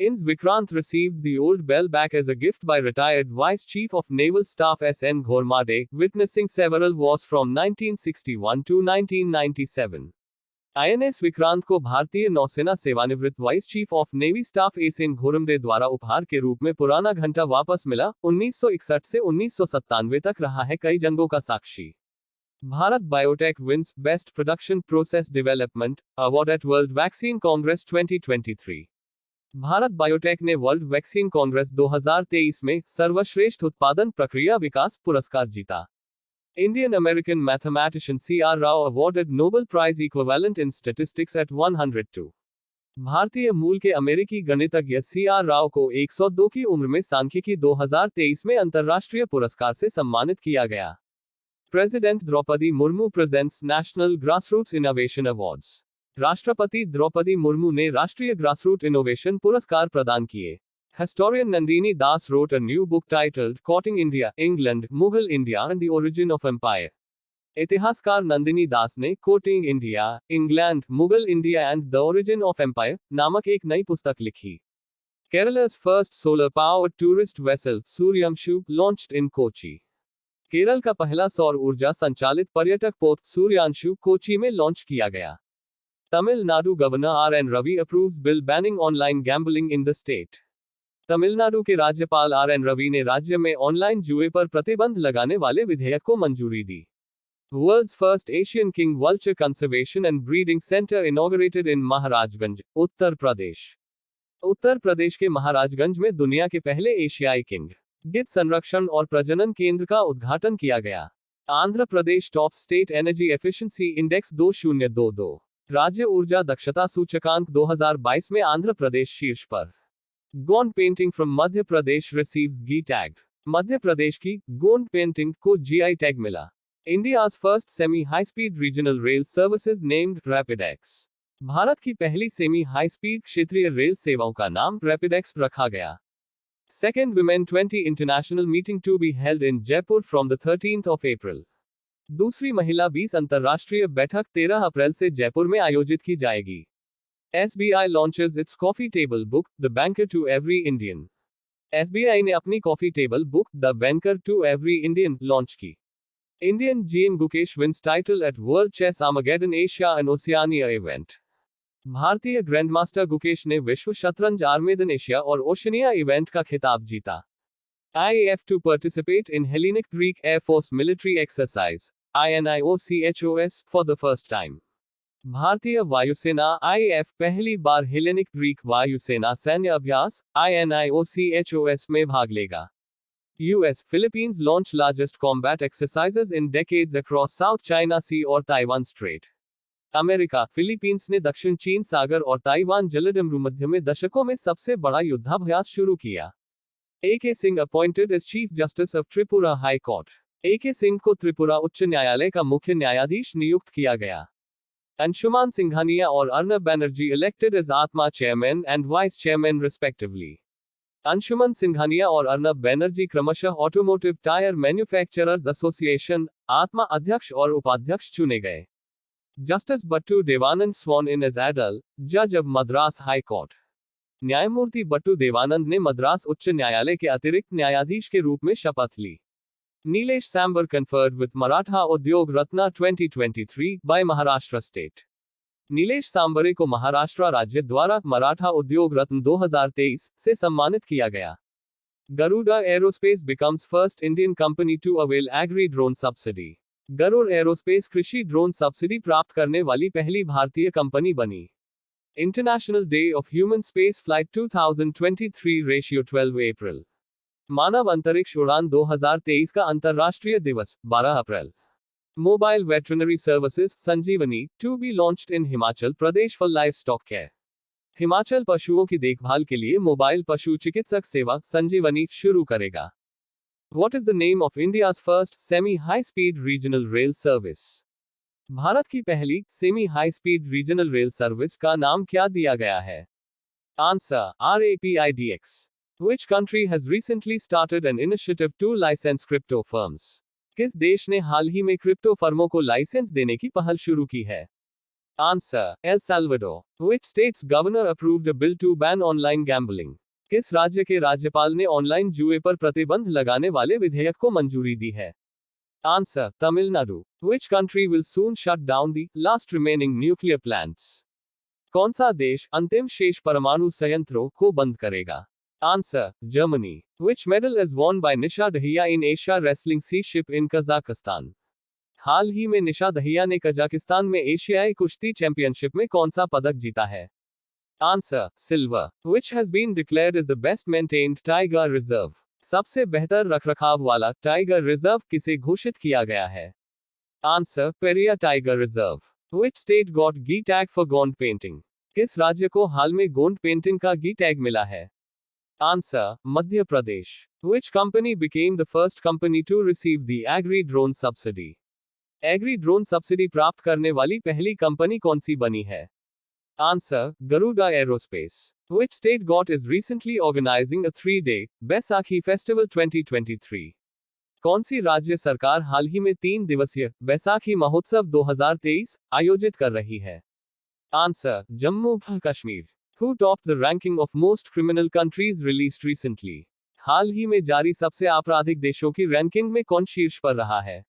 A: Ins Vikrant received the old bell back as a gift by retired Vice Chief of Naval Staff S.N. Ghormade, witnessing several wars from 1961 to 1997. INS Vikrant को भारतीय नौसेना सेवानिवृत्त vice chief of navy staff SN. Ghormade द्वारा उपहार के रूप में पुराना घंटा वापस मिला. 1961 से 1997 तक रहा है कई जंगों का साक्षी. Bharat Biotech wins best production process development award at world vaccine congress 2023. Bharat Biotech ने वर्ल्ड वैक्सीन कांग्रेस 2023 में सर्वश्रेष्ठ उत्पादन प्रक्रिया विकास पुरस्कार जीता. Indian American mathematician C.R. Rao awarded Nobel Prize equivalent in statistics at 102. भारतीय मूल के अमेरिकी गणितज्ञ C.R. राव को 102 की उम्र में सांख्यिकी 2023 में अंतर्राष्ट्रीय पुरस्कार से सम्मानित किया गया. President Draupadi Murmu presents national grassroots innovation awards. राष्ट्रपति द्रौपदी मुर्मू ने राष्ट्रीय ग्रासरूट इनोवेशन पुरस्कार प्रदान किए. Historian Nandini Das wrote a new book titled Courting India, England, Mughal India and the Origin of Empire. इतिहासकार नंदिनी दास ने courting India, England, Mughal India and the origin of empire नामक एक नई पुस्तक लिखी. Kerala's first solar-powered tourist vessel, Suryamshu, launched in Kochi. Kerala का पहला सौर ऊर्जा संचालित पर्यटक पोत सूर्यांशु कोची में लॉन्च किया गया. Tamil Nadu governor R.N. Ravi approves bill banning online gambling in the state. Tamil Nadu के राज्यपाल R.N. रवि ने राज्य में ऑनलाइन जुए पर प्रतिबंध लगाने वाले विधेयक को मंजूरी दी. World's first Asian king vulture conservation and breeding center inaugurated in Maharajganj, Uttar Pradesh. Uttar Pradesh के महाराजगंज में दुनिया के पहले एशियाई किंग गिद्ध संरक्षण और प्रजनन केंद्र का उद्घाटन किया गया. Andhra Pradesh top state energy efficiency index 2022। राज्य ऊर्जा दक्षता सूचकांक 2022 में आंध्र प्रदेश शीर्ष पर। Gond painting from Madhya Pradesh receives GI tag. Madhya Pradesh की गोंड पेंटिंग को जीआई टैग मिला। India's first semi high speed regional rail services named RAPIDX. Bharat की पहली सेमी हाई स्पीड क्षेत्रीय रेल सेवाओं का नाम रैपिडेक्स रखा गया। Second Women 20 International Meeting to be held in Jaipur from the 13th of April। दूसरी महिला 20 अंतर्राष्ट्रीय बैठक 13 अप्रैल से जयपुर में आयोजित की जाएगी। SBI launches its coffee table book, The Banker to Every Indian। SBI ने अपनी coffee table book the banker to every Indian launch की। Indian GM Gukesh wins title at world chess Armageddon Asia and Oceania event. भारतीय ग्रैंडमास्टर गुकेश ने विश्व शतरंज आर्मेदन एशिया और ओशिनिया इवेंट का खिताब जीता। IAF to participate in Hellenic Greek Air Force military exercise INIOCHOS for the first time। भारतीय वायुसेना IAF पहली बार हेलेनिक ग्रीक वायुसेना सैन्य अभ्यास INIOCHOS में भाग लेगा। US Philippines launch largest combat exercises in decades across South China Sea और ताइवान स्ट्रेट। अमेरिका फिलीपींस ने दक्षिण चीन सागर और ताइवान जलसंधि मध्य में दशकों में सबसे बड़ा युद्धाभ्यास शुरू किया। AK Singh appointed as chief justice of Tripura high court. AK Singh को त्रिपुरा उच्च न्यायालय का मुख्य न्यायाधीश नियुक्त किया गया। अंशुमान सिंघानिया और अर्नब बनर्जी इलेक्टेड एज आत्मा chairman and vice chairman respectively. Anshuman Singhania और अर्नब बनर्जी क्रमशः ऑटोमोटिव टायर मैन्युफैक्चरर्स एसोसिएशन आत्मा अध्यक्ष और उपाध्यक्ष चुने गए। Justice Battu Devanand sworn in as adult judge of Madras High Court। न्यायमूर्ति बट्टू देवानंद ने मद्रास उच्च न्यायालय के अतिरिक्त न्यायाधीश के रूप में शपथ ली। नीलेश सांबर conferred with मराठा उद्योग रत्ना 2023 by महाराष्ट्र स्टेट। नीलेश सांबरे को महाराष्ट्र राज्य द्वारा मराठा उद्योग रत्न 2023 से सम्मानित किया गया। Garuda Aerospace becomes first Indian company to avail agri drone subsidy। Garuda aerospace कृषि ड्रोन सब्सिडी प्राप्त करने वाली पहली भारतीय कंपनी बनी। International day of human space flight 2023 रेशियो 12 अप्रैल। मानव अंतरिक्ष उड़ान 2023 का अंतर्राष्ट्रीय दिवस 12 अप्रैल। Mobile veterinary services Sanjeevani to be launched in Himachal Pradesh for livestock care. Himachal पशुओं की देखभाल के लिए मोबाइल पशु चिकित्सक सेवा संजीवनी शुरू करेगा। What is the name of India's first semi-high-speed regional rail service? Bharat की पहली semi high speed regional rail service का नाम क्या दिया गया है? Answer: RAPIDX। Which country has recently started an initiative to license crypto firms? किस देश ने हाल ही में क्रिप्टो फर्मों को लाइसेंस देने की पहल शुरू की है? Answer: El Salvador। Which state's governor approved a bill to ban online gambling? किस राज्य के राज्यपाल ने ऑनलाइन जुए पर प्रतिबंध लगाने वाले विधेयक को मंजूरी दी है? Answer: Tamil Nadu. Which country will soon shut down the last remaining nuclear plants? कौन सा देश अंतिम शेष परमाणु संयंत्रों को बंद करेगा? Answer: Germany. Which medal is won by Nisha Dahiya in Asia Wrestling Sea Ship in Kazakhstan? हाल ही में निशा दहिया ने कजाकिस्तान में एशियाई कुश्ती चैंपियनशिप में कौन सा पदक जीता है? Answer: Silver। Which has been declared as the best maintained tiger reserve? सबसे बेहतर रखरखाव वाला टाइगर रिजर्व किसे घोषित किया गया है? Answer: Peria Tiger Reserve। Which state got GI tag for Gond painting? किस राज्य को हाल में गोंड पेंटिंग का गी टैग मिला है? Answer: Madhya Pradesh. Which company became the first company to receive the agri drone subsidy? Agri drone subsidy प्राप्त करने वाली पहली कंपनी कौन सी बनी है? Answer: Garuda Aerospace। Which state got is recently organizing a 3-day Baisakhi Festival 2023? कौन सी राज्य सरकार हाल ही में 3 दिवसीय बैसाखी महोत्सव 2023 आयोजित कर रही है? Answer: Jammu Kashmir. Who topped the ranking of most criminal countries released recently? हाल ही में जारी सबसे आपराधिक देशों की रैंकिंग में कौन शीर्ष पर रहा है?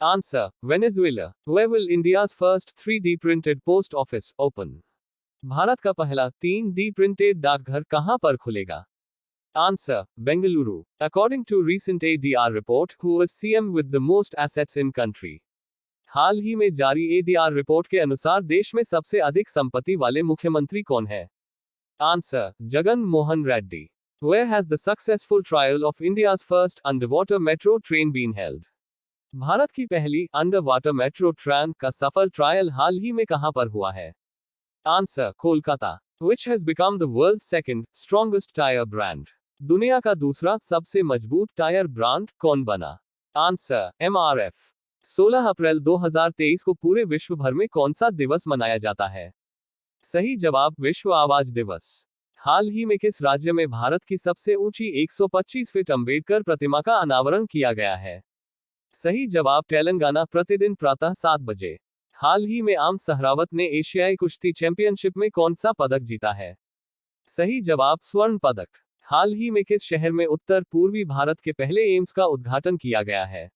A: Answer: Venezuela। Where will India's first 3D printed post office open? Bharat का पहला 3D प्रिंटेड डाकघर कहां पर खुलेगा? Answer: Bengaluru. According to recent ADR report, who was CM with the most assets in country? हाल ही में जारी ADR रिपोर्ट के अनुसार देश में सबसे अधिक संपत्ति वाले मुख्यमंत्री कौन है? Answer: Jagan Mohan Reddy. Where has the successful trial of India's first underwater metro train been held? Bharat की पहली अंडर वाटर मेट्रो ट्रेन का सफल ट्रायल हाल ही में कहां पर हुआ है? Answer, Kolkata. Which has become the world second strongest tyre brand? दुनिया का दूसरा सबसे मजबूत टायर ब्रांड कौन बना? Answer, MRF। 16 अप्रैल 2023 को पूरे विश्व भर में कौन सा दिवस मनाया जाता है? सही जवाब, विश्व आवाज दिवस। हाल ही में किस राज्य में भारत की सबसे ऊंची 125 फीट अंबेडकर प्रतिमा का अनावरण किया गया है? सही जवाब, तेलंगाना। प्रतिदिन प्रातः 7 बजे। हाल ही में आम सहरावत ने एशियाई कुश्ती चैंपियनशिप में कौन सा पदक जीता है? सही जवाब, स्वर्ण पदक। हाल ही में किस शहर में उत्तर पूर्वी भारत के पहले एम्स का उद्घाटन किया गया है?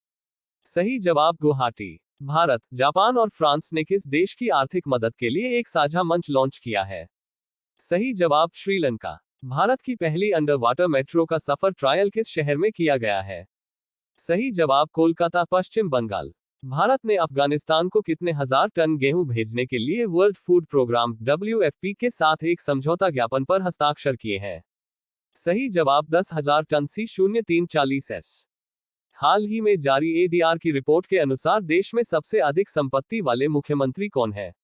A: सही जवाब, गुवाहाटी। भारत, जापान और फ्रांस ने किस देश की आर्थिक मदद के लिए एक साझा मंच लॉन्च किया है? सही जवाब, श्रीलंका। भारत की पहली अंडर वाटर मेट्रो का सफर ट्रायल किस शहर में किया गया है? सही जवाब, कोलकाता, पश्चिम बंगाल। भारत ने अफगानिस्तान को कितने हजार टन गेहूं भेजने के लिए वर्ल्ड फूड प्रोग्राम WFP के साथ एक समझौता ज्ञापन पर हस्ताक्षर किए हैं? सही जवाब, 10,000 टन C0340S। हाल ही में जारी ADR की रिपोर्ट के अनुसार देश में सबसे अधिक संपत्ति वाले मुख्यमंत्री कौन है?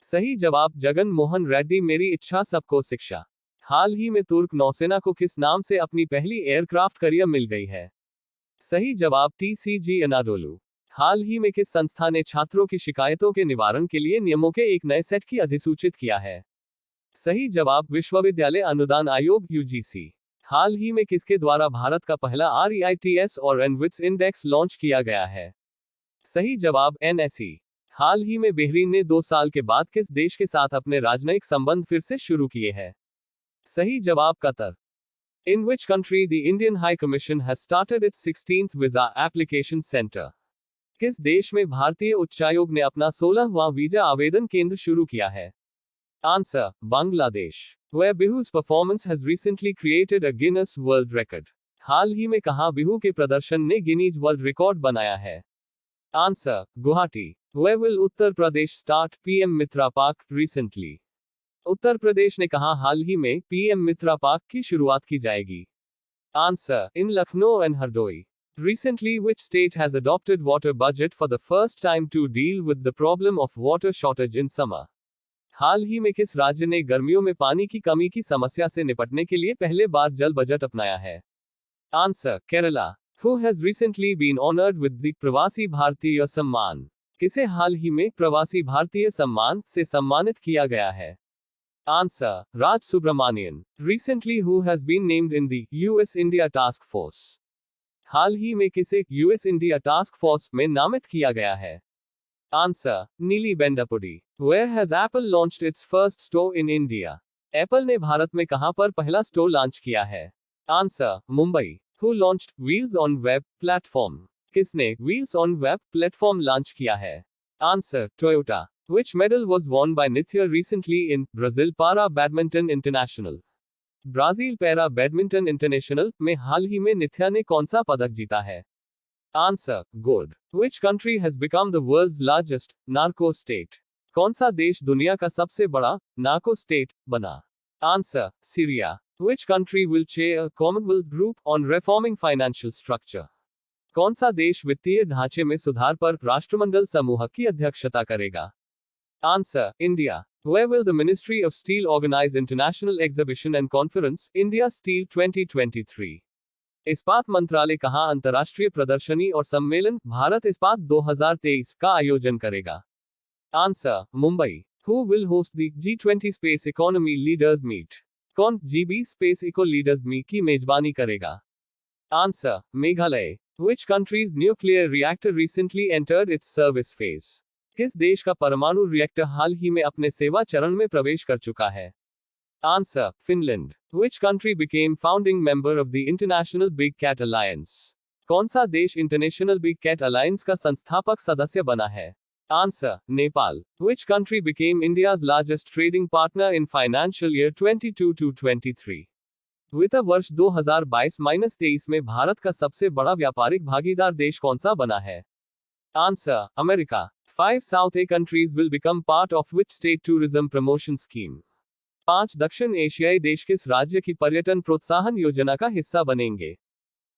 A: सही जवाब, जगन मोहन रेड्डी। मेरी इच्छा सबको शिक्षा। हाल ही में तुर्क नौसेना को किस नाम से अपनी पहली एयरक्राफ्ट कैरियर मिल गई है? सही जवाब, TCG अनाडोलू। हाल ही में किस संस्था ने छात्रों की शिकायतों के निवारण के लिए नियमों के एक नए सेट की अधिसूचित किया है? सही जवाब, विश्वविद्यालय अनुदान आयोग UGC। हाल ही में किसके द्वारा भारत का पहला REITs और एनविट्स इंडेक्स लॉन्च किया गया है? सही जवाब, NSE। हाल ही में बहरीन ने 2 साल के बाद किस देश के साथ अपने राजनयिक संबंध फिर से शुरू किए हैं? सही जवाब, Qatar. In which country the Indian High Commission has started its 16th visa application center? किस देश में भारतीय उच्चायोग ने अपना 16वां वीजा आवेदन केंद्र शुरू किया है? Answer, Bangladesh. Where Bihu's performance has recently created a Guinness World Record? हाल ही में कहां बिहू के प्रदर्शन ने गिनीज वर्ल्ड रिकॉर्ड बनाया है? Answer, Guwahati. Where will Uttar Pradesh start PM Mitra park recently? Uttar Pradesh ने कहा हाल ही में PM मित्रा पार्क की शुरुआत की जाएगी? Answer, in Lucknow and Hardoi. Recently, which state has adopted water budget for the first time to deal with the problem of water shortage in summer? हाल ही में किस राज्य ने गर्मियों में पानी की कमी की समस्या से निपटने के लिए पहले बार जल बजट अपनाया है? Answer, Kerala. Who has recently been honored with the प्रवासी भारतीय सम्मान? किसे हाल ही में प्रवासी भारतीय सम्मान से सम्मानित किया गया है? Answer, Raj Subramanian. Recently, who has been named in the US-India Task Force? हाल ही में किसे US-India Task Force में नामित किया गया है? Answer, नीली बेंडापुडी। Where has Apple launched its first store in India? Apple ने भारत में कहां पर पहला स्टोर लॉन्च किया है? Answer, Mumbai. Who launched Wheels on Web platform? किसने Wheels on Web platform launch किया है? Answer, Toyota. Which medal was won by Nithya recently in Brazil Para Badminton International? Brazil para badminton international में हाल ही में निथ्या ने कौन सा पदक जीता है? Answer, gold. Which country has become the world's largest narco state? कौन सा देश दुनिया का सबसे बड़ा नार्को स्टेट बना? Answer, Syria. Which country will chair a Commonwealth group on reforming financial structure? कौन सा देश वित्तीय ढांचे में सुधार पर राष्ट्रमंडल समूह की अध्यक्षता करेगा? Answer, India. Where will the Ministry of Steel organize International Exhibition and Conference, India Steel 2023? इस्पात मंत्रालय कहां अंतर्राष्ट्रीय प्रदर्शनी और सम्मेलन भारत इस्पात 2023 का आयोजन करेगा? Answer, Mumbai. Who will host the G20 Space Economy Leaders Meet? कौन G20 Space Eco Leaders Meet की मेजबानी करेगा? Answer, Meghalaya. Which country's nuclear reactor recently entered its service phase? किस देश का परमाणु रिएक्टर हाल ही में अपने सेवा चरण में प्रवेश कर चुका है? Answer, Finland. Which country became founding member of the International Big Cat Alliance? कौन सा देश इंटरनेशनल बिग कैट अलायंस का संस्थापक सदस्य बना है? Answer, Nepal. Which country became India's largest trading partner in financial year 22-23? वित्त वर्ष 2022-23 में भारत का सबसे बड़ा व्यापारिक भागीदार देश कौन सा बना है? Answer, America. 5 South A countries will become part of which state tourism promotion scheme? 5 दक्षिण एशियाई देश किस राज्य की पर्यटन प्रोत्साहन योजना का हिस्सा बनेंगे?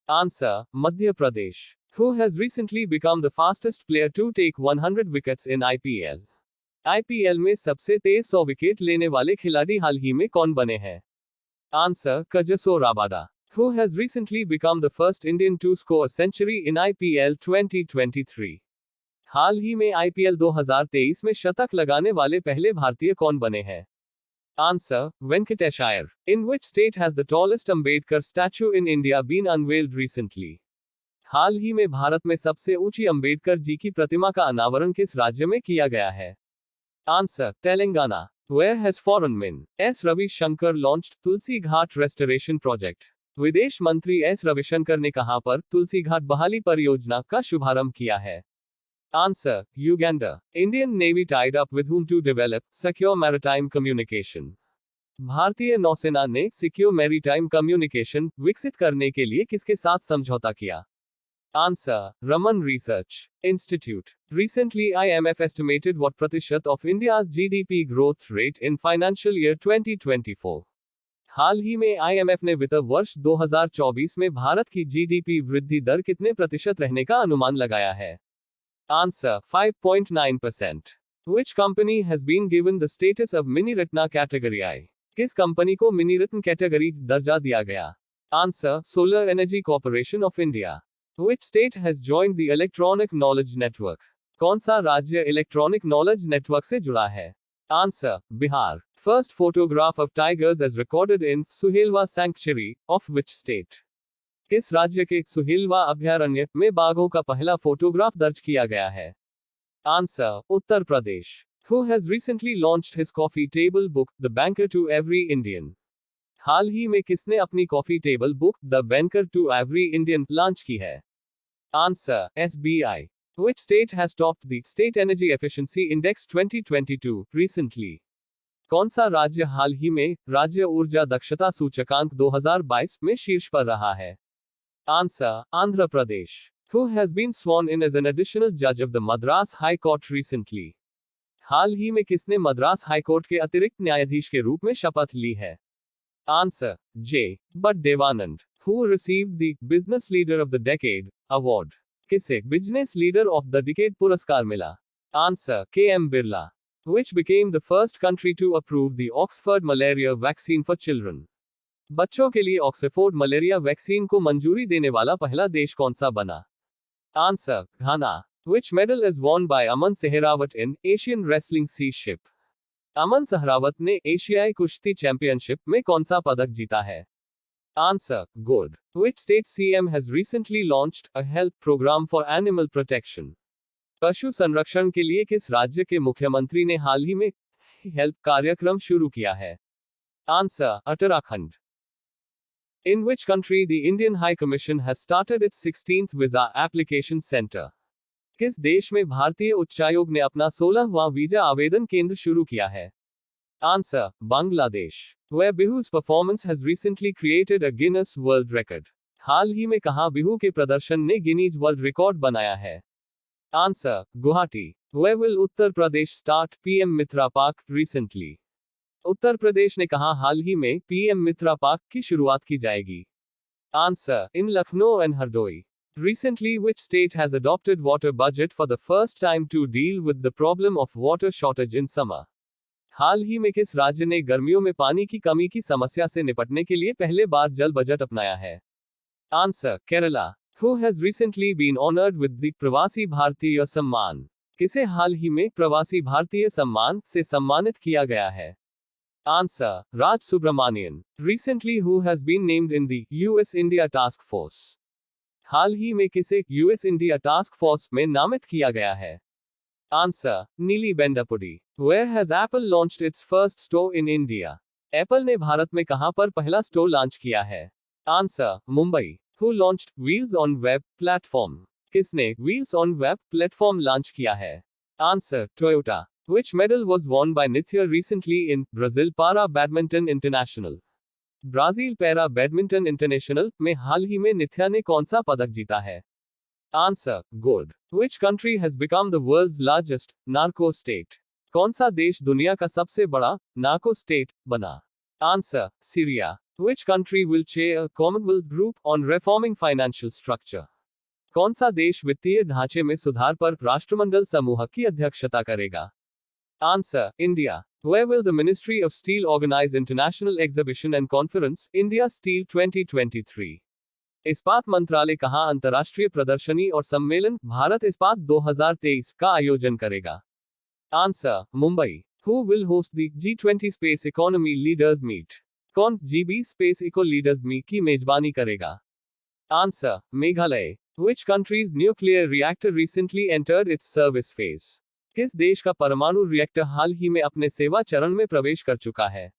A: Answer, Madhya Pradesh. Who has recently become the fastest player to take 100 wickets in IPL? IPL में सबसे तेज 100 विकेट लेने वाले खिलाड़ी हाल ही में कौन बने हैं? Answer, Kagiso Rabada. Who has recently become the first Indian to score a century in IPL 2023? हाल ही में IPL 2023 में शतक लगाने वाले पहले भारतीय कौन बने हैं? Answer, Venkatesh Iyer. In which state has the tallest Ambedkar statue in India been unveiled recently? हाल ही में भारत में सबसे ऊंची अंबेडकर जी की प्रतिमा का अनावरण किस राज्य में किया गया है? Answer, Telangana. Where has Foreign Min. S. Ravi Shankar launched Tulsi Ghat Restoration Project? विदेश मंत्री एस रविशंकर ने कहां पर तुलसी घाट बहाली परियोजना का शुभारंभ किया है? Answer, Uganda. Indian Navy tied up with whom to develop secure maritime communication? भारतीय नौसेना ने सिक्योर मैरीटाइम कम्युनिकेशन विकसित करने के लिए किसके साथ समझौता किया? Answer, Raman Research Institute. Recently IMF estimated what प्रतिशत of India's GDP growth rate in financial year 2024? हाल ही में IMF ने वित्त वर्ष 2024 में भारत की GDP वृद्धि दर कितने प्रतिशत रहने का अनुमान लगाया है? Answer, 5.9%. Which company has been given the status of Mini Ratna category I? किस कंपनी को मिनी रत्न कैटेगरी दर्जा दिया गया? Answer, Solar Energy Corporation of India. Which state has joined the Electronic Knowledge Network? कौन सा राज्य इलेक्ट्रॉनिक नॉलेज नेटवर्क से जुड़ा है? Answer, Bihar. First photograph of tigers as recorded in Suhelwa Sanctuary of which state? किस राज्य के सुहेलवा अभयारण्य में बाघों का पहला फोटोग्राफ दर्ज किया गया है? Answer, Uttar Pradesh. Who has recently launched his coffee table book, The Banker to Every Indian? हाल ही में किसने अपनी coffee table book, The Banker to Every Indian, launch की है? Answer, SBI. Which state has topped the State Energy Efficiency Index 2022 recently? कौन सा राज्य हाल ही में राज्य ऊर्जा दक्षता सूचकांक 2022 में शीर्ष पर रहा है? Answer, Andhra Pradesh. Who has been sworn in as an additional judge of the Madras High Court recently? हाल ही में किसने मद्रास हाई कोर्ट के अतिरिक्त न्यायाधीश के रूप में शपथ ली है? Answer, J. But Devanand. Who received the Business Leader of the Decade award? किसे business leader of the decade पुरस्कार मिला? Answer, KM Birla. Which became the first country to approve the Oxford malaria vaccine for children? बच्चों के लिए ऑक्सफोर्ड मलेरिया वैक्सीन को मंजूरी देने वाला पहला देश कौन सा बना? Answer, Ghana. Which medal is won by Aman Sehrawat in Asian Wrestling Sea Ship? अमन सहरावत ने एशियाई कुश्ती चैंपियनशिप में कौन सा पदक जीता है? Answer, Gold. Which state CM has recently launched a health program for animal protection? पशु संरक्षण के लिए किस राज्य के मुख्यमंत्री ने हाल ही में हेल्प कार्यक्रम शुरू किया है? Answer, Uttarakhand. In which country the Indian High Commission has started its 16th visa application center? किस देश में भारतीय उच्चायोग ने अपना 16वां वीजा आवेदन केंद्र शुरू किया है? Answer, Bangladesh. Where Bihu's performance has recently created a Guinness World Record. हाल ही में कहां बिहू के प्रदर्शन ने गिनीज वर्ल्ड रिकॉर्ड बनाया है? Answer, Guwahati. Where will Uttar Pradesh start PM Mitra Park recently? Uttar Pradesh ने कहा हाल ही में पीएम मित्रा पार्क की शुरुआत की जाएगी? Answer, in Lucknow and Hardoi. Recently which state has adopted water budget for the first time to deal with the problem of water shortage in summer? हाल ही में किस राज्य ने गर्मियों में पानी की कमी की समस्या से निपटने के लिए पहले बार जल बजट अपनाया है? Answer, Kerala. Who has recently been honored with the प्रवासी भारतीय सम्मान? किसे हाल ही में प्रवासी भारतीय सम्मान से सम्मानित किया गया है? Answer, Raj Subramanian. Recently who has been named in the US India Task Force? हाल ही में किसे US India Task Force में नामित किया गया है? Answer, Neeli Bendapudi. Where has Apple launched its first store in India? Apple ने भारत में कहां पर पहला स्टोर लॉन्च किया है? Answer, Mumbai. Who launched Wheels on Web platform? किसने Wheels on Web platform launch किया है? Answer, Toyota. Which medal was won by Nithya recently in Brazil Para Badminton International? Brazil para badminton international में हाल ही में निथ्या ने कौन सा पदक जीता है? Answer, Gold. Which country has become the world's largest narco state? कौन सा देश दुनिया का सबसे बड़ा नार्को स्टेट बना? Answer, Syria. Which country will chair a Commonwealth group on reforming financial structure? कौन सा देश वित्तीय ढांचे में सुधार पर राष्ट्रमंडल समूह की अध्यक्षता करेगा? Answer, India. Where will the Ministry of Steel organize International Exhibition and Conference, India Steel 2023? इस्पात मंत्रालय कहाँ अंतर्राष्ट्रीय प्रदर्शनी और सम्मेलन भारत इस्पात 2023 का आयोजन करेगा? Answer, Mumbai. Who will host the G20 Space Economy Leaders Meet? कौन G20 Space Eco Leaders Meet की मेजबानी करेगा? Answer, Meghalaya. Which country's nuclear reactor recently entered its service phase? किस देश का परमाणु रिएक्टर हाल ही में अपने सेवा चरण में प्रवेश कर चुका है?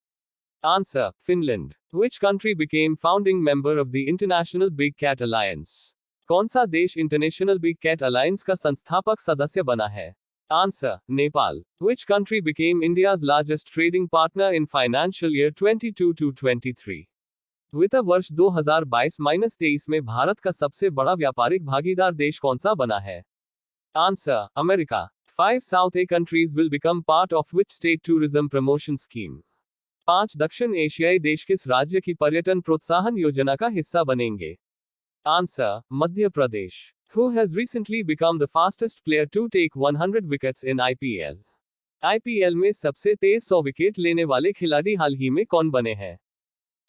A: Answer, Finland. Which country became founding member of the International Big Cat Alliance? कौन सा देश इंटरनेशनल बिग कैट अलायंस का संस्थापक सदस्य बना है? Answer, Nepal. Which country became India's largest trading partner in financial year 22-23? वित्त वर्ष 2022-23 में भारत का सबसे बड़ा व्यापारिक भागीदार देश कौन सा बना है? Answer, America. 5 South A countries will become part of which state tourism promotion scheme? 5 दक्षिण एशियाई देश किस राज्य की पर्यटन प्रोत्साहन योजना का हिस्सा बनेंगे? Answer, Madhya Pradesh. Who has recently become the fastest player to take 100 wickets in IPL? IPL में सबसे तेज 100 विकेट लेने वाले खिलाड़ी हाल ही में कौन बने हैं?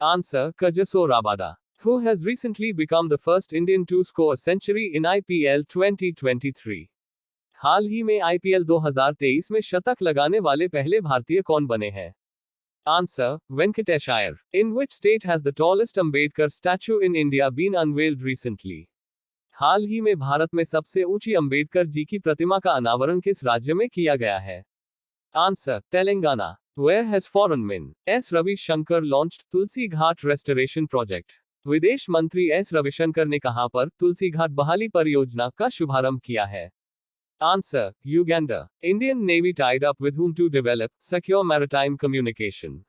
A: Answer, Kagiso Rabada. Who has recently become the first Indian to score a century in IPL 2023? हाल ही में IPL 2023 में शतक लगाने वाले पहले भारतीय कौन बने हैं? Answer, Venkatesh Iyer. In which state has the tallest Ambedkar statue in India been unveiled recently? हाल ही में भारत में सबसे ऊंची अंबेडकर जी की प्रतिमा का अनावरण किस राज्य में किया गया है? Answer, Telangana. Where has foreign min. S. Ravi Shankar launched Tulsi Ghat restoration project? विदेश मंत्री एस रविशंकर ने कहां पर तुलसी घाट बहाली परियोजना का शुभारंभ किया है? Answer, Uganda. Indian navy tied up with whom to develop secure maritime communication?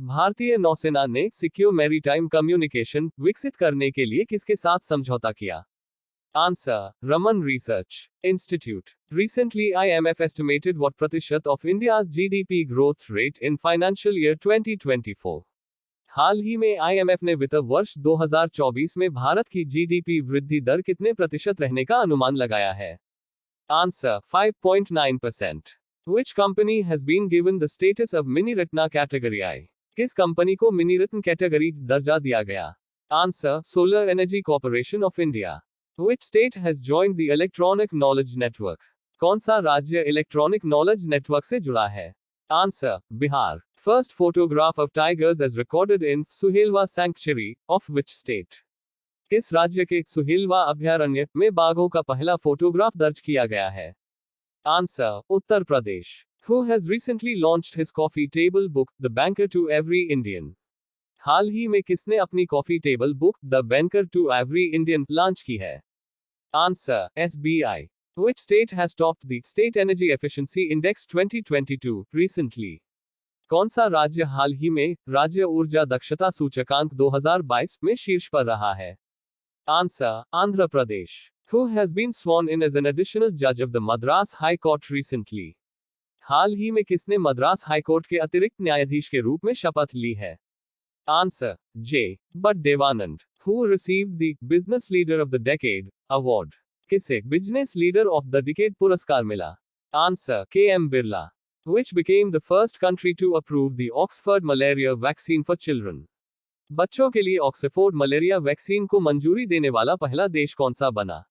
A: भारतीय नौसेना ने सिक्योर मैरीटाइम कम्युनिकेशन विकसित करने के लिए किसके साथ समझौता किया? Answer, Raman research institute. Recently IMF estimated what प्रतिशत of India's GDP growth rate in financial year 2024? हाल ही में IMF ने वित्त वर्ष 2024 में भारत की GDP वृद्धि दर कितने प्रतिशत रहने का अनुमान लगाया है? Answer, 5.9%। Which company has been given the status of Mini Ratna category I? किस कंपनी को मिनी रत्न कैटेगरी दर्जा दिया गया? Answer, solar energy corporation of India. Which state has joined the Electronic Knowledge Network? कौन सा राज्य इलेक्ट्रॉनिक नॉलेज नेटवर्क से जुड़ा है? Answer, Bihar. First photograph of tigers as recorded in Suhelwa Sanctuary of which state? किस राज्य के सुहेलवा अभयारण्य में बाघों का पहला फोटोग्राफ दर्ज किया गया है? Answer, Uttar Pradesh. Who has recently launched his coffee table book, The Banker to Every Indian? हाल ही में किसने अपनी coffee table book the banker to every Indian launch की है? Answer, SBI। Which state has topped the State Energy Efficiency Index 2022 recently? कौन सा राज्य हाल ही में राज्य ऊर्जा दक्षता सूचकांक 2022 में शीर्ष पर रहा है? Answer, Andhra Pradesh. Who has been sworn in as an additional judge of the Madras High Court recently? हाल ही में किसने मद्रास हाई कोर्ट के अतिरिक्त न्यायाधीश के रूप में शपथ ली है? Answer, J. But Devanand. Who received the Business Leader of the Decade award? किसे business leader of the decade पुरस्कार मिला? Answer, KM Birla. Which became the first country to approve the Oxford malaria vaccine for children? बच्चों के लिए ऑक्सफोर्ड मलेरिया वैक्सीन को मंजूरी देने वाला पहला देश कौन सा बना?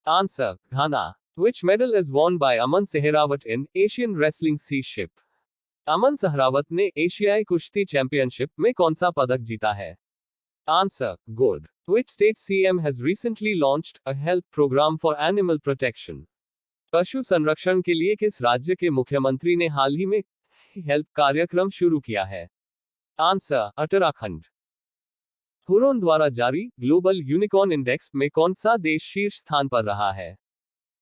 A: Answer, Ghana. Which medal is won by Aman Sehrawat in Asian Wrestling Sea Ship? अमन सहरावत ने एशियाई कुश्ती चैंपियनशिप में कौन सा पदक जीता है? Answer, gold. Which state CM has recently launched a health program for animal protection? पशु संरक्षण के लिए किस राज्य के मुख्यमंत्री ने हाल ही में हेल्थ कार्यक्रम शुरू किया है? आंसर, उत्तराखंड। हुरोन द्वारा जारी ग्लोबल यूनिकॉर्न इंडेक्स में कौन सा देश शीर्ष स्थान पर रहा है?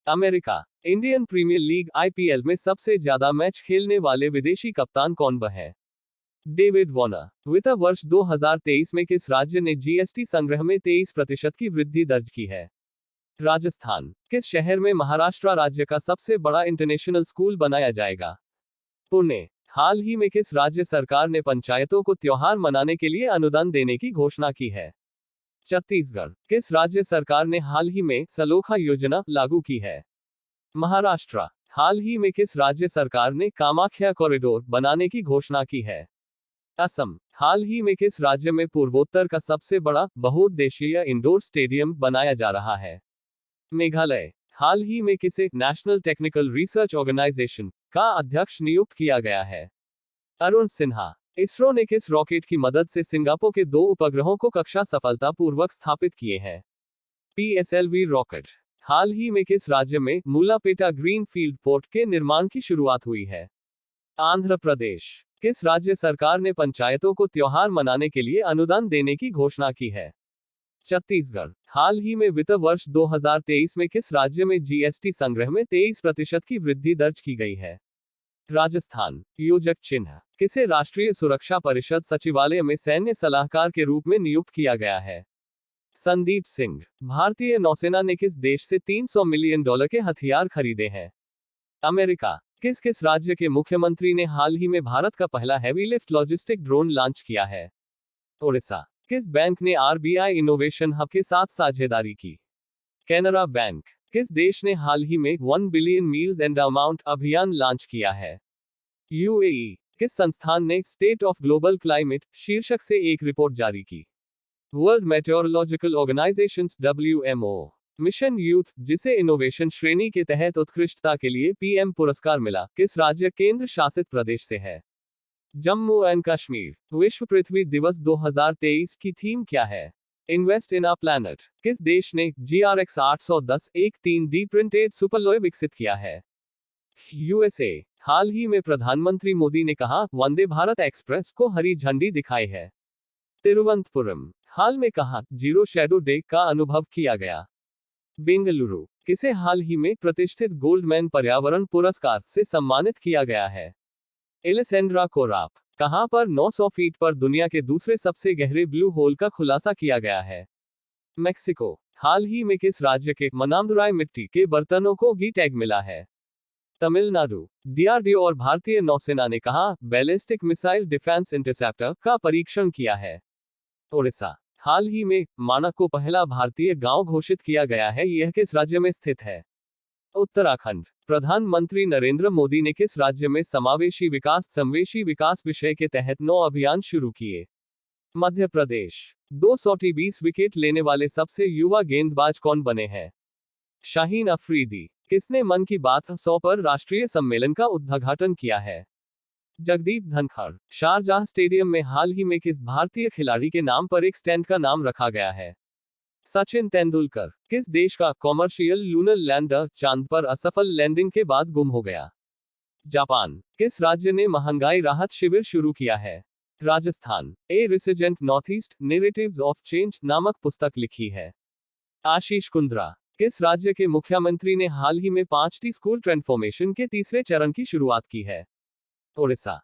A: America. Indian premier league IPL में सबसे ज्यादा मैच खेलने वाले विदेशी कप्तान कौन है? David Warner. वित्त वर्ष 2023 में किस राज्य ने GST संग्रह में 23% की वृद्धि दर्ज की है? राजस्थान। किस शहर में महाराष्ट्र राज्य का सबसे बड़ा इंटरनेशनल स्कूल बनाया जाएगा? पुणे। हाल ही में किस राज्य सरकार ने पंचायतों को त्योहार मनाने के लिए अनुदान देने की घोषणा की है? छत्तीसगढ़। किस राज्य सरकार ने हाल ही में सलोखा योजना लागू की है? महाराष्ट्र। हाल ही में किस राज्य सरकार ने कामाख्या कॉरिडोर बनाने की घोषणा की है? असम। हाल ही में किस राज्य में पूर्वोत्तर का सबसे बड़ा बहुउद्देशीय इंडोर स्टेडियम बनाया जा रहा है? मेघालय। हाल ही में किसे नेशनल टेक्निकल रिसर्च ऑर्गेनाइजेशन का अध्यक्ष नियुक्त किया गया है? अरुण सिन्हा। इसरो ने किस रॉकेट की मदद से सिंगापुर के 2 उपग्रहों को कक्षा सफलतापूर्वक स्थापित किए हैं? PSLV rocket. हाल ही में किस राज्य में मूलापेटा ग्रीन फील्ड पोर्ट के निर्माण की शुरुआत हुई है? आंध्र प्रदेश। किस राज्य सरकार ने पंचायतों को त्योहार मनाने के लिए अनुदान देने की घोषणा की है? छत्तीसगढ़। हाल ही में वित्त वर्ष 2023 में किस राज्य में GST संग्रह में 23% की वृद्धि दर्ज की गई है? राजस्थान। योजक चिन्ह। किसे राष्ट्रीय सुरक्षा परिषद सचिवालय में सैन्य सलाहकार के रूप में नियुक्त किया गया है? संदीप सिंह। भारतीय नौसेना ने किस देश से $300 मिलियन के हथियार खरीदे हैं? अमेरिका। किस किस राज्य के मुख्यमंत्री ने हाल ही में भारत का पहला heavy lift logistic drone launch किया है? ओडिशा। किस बैंक ने RBI इनोवेशन हब के साथ साझेदारी की? कैनरा बैंक। किस देश ने हाल ही में 1 बिलियन मील्स एंड अमाउंट अभियान लॉन्च किया है? UAE। किस संस्थान ने स्टेट ऑफ ग्लोबल क्लाइमेट शीर्षक से एक रिपोर्ट जारी की? World Meteorological Organization WMO। Mission youth, जिसे इनोवेशन श्रेणी के तहत उत्कृष्टता के लिए PM पुरस्कार मिला, किस राज्य केंद्र शासित प्रदेश से है? जम्मू एंड कश्मीर। विश्व पृथ्वी दिवस 2023 की थीम क्या है? Invest in a planet. किस देश ने GRX 810 13D प्रिंटेड सुपरलॉय विकसित किया है? USA। हाल ही में प्रधानमंत्री मोदी ने कहा वंदे भारत एक्सप्रेस को हरी झंडी दिखाई है? तिरुवनंतपुरम। हाल में कहा जीरो शैडो डे का अनुभव किया गया? बेंगलुरु। किसे हाल ही में प्रतिष्ठित गोल्डमैन पर्यावरण पुरस्कार से सम्मानित किया गया है? एलेसेंड्रा कोराप। कहां पर 900 फीट पर दुनिया के दूसरे सबसे गहरे ब्लू होल का खुलासा किया गया है? मेक्सिको। हाल ही में किस राज्य के मनामदुराई मिट्टी के बर्तनों को गी टैग मिला है? तमिलनाडु। DRDO और भारतीय नौसेना ने कहा बैलिस्टिक मिसाइल डिफेंस इंटरसेप्टर का परीक्षण किया है? ओडिशा। हाल ही में मानक को पहला भारतीय गांव घोषित किया गया है, यह किस राज्य में स्थित है? उत्तराखंड। प्रधानमंत्री नरेंद्र मोदी ने किस राज्य में समावेशी विकास विषय के तहत 9 अभियान शुरू किए? मध्य प्रदेश। 220 विकेट लेने वाले सबसे युवा गेंदबाज कौन बने हैं? शाहीन अफरीदी। किसने मन की बात 100 पर राष्ट्रीय सम्मेलन का उद्घाटन किया है? जगदीप धनखड़। शारजाह स्टेडियम में हाल ही में किस भारतीय खिलाड़ी के नाम पर एक स्टैंड का नाम रखा गया है? सचिन तेंदुलकर। किस देश का कॉमर्शियल लूनर लैंडर चांद पर असफल लैंडिंग के बाद गुम हो गया? जापान। किस राज्य ने महंगाई राहत शिविर शुरू किया है? Rajasthan. A resurgent north east narratives of change नामक पुस्तक लिखी है? आशीष कुंद्रा। किस राज्य के मुख्यमंत्री ने हाल ही में 5T स्कूल ट्रांसफॉर्मेशन के तीसरे चरण की शुरुआत की है? ओडिशा।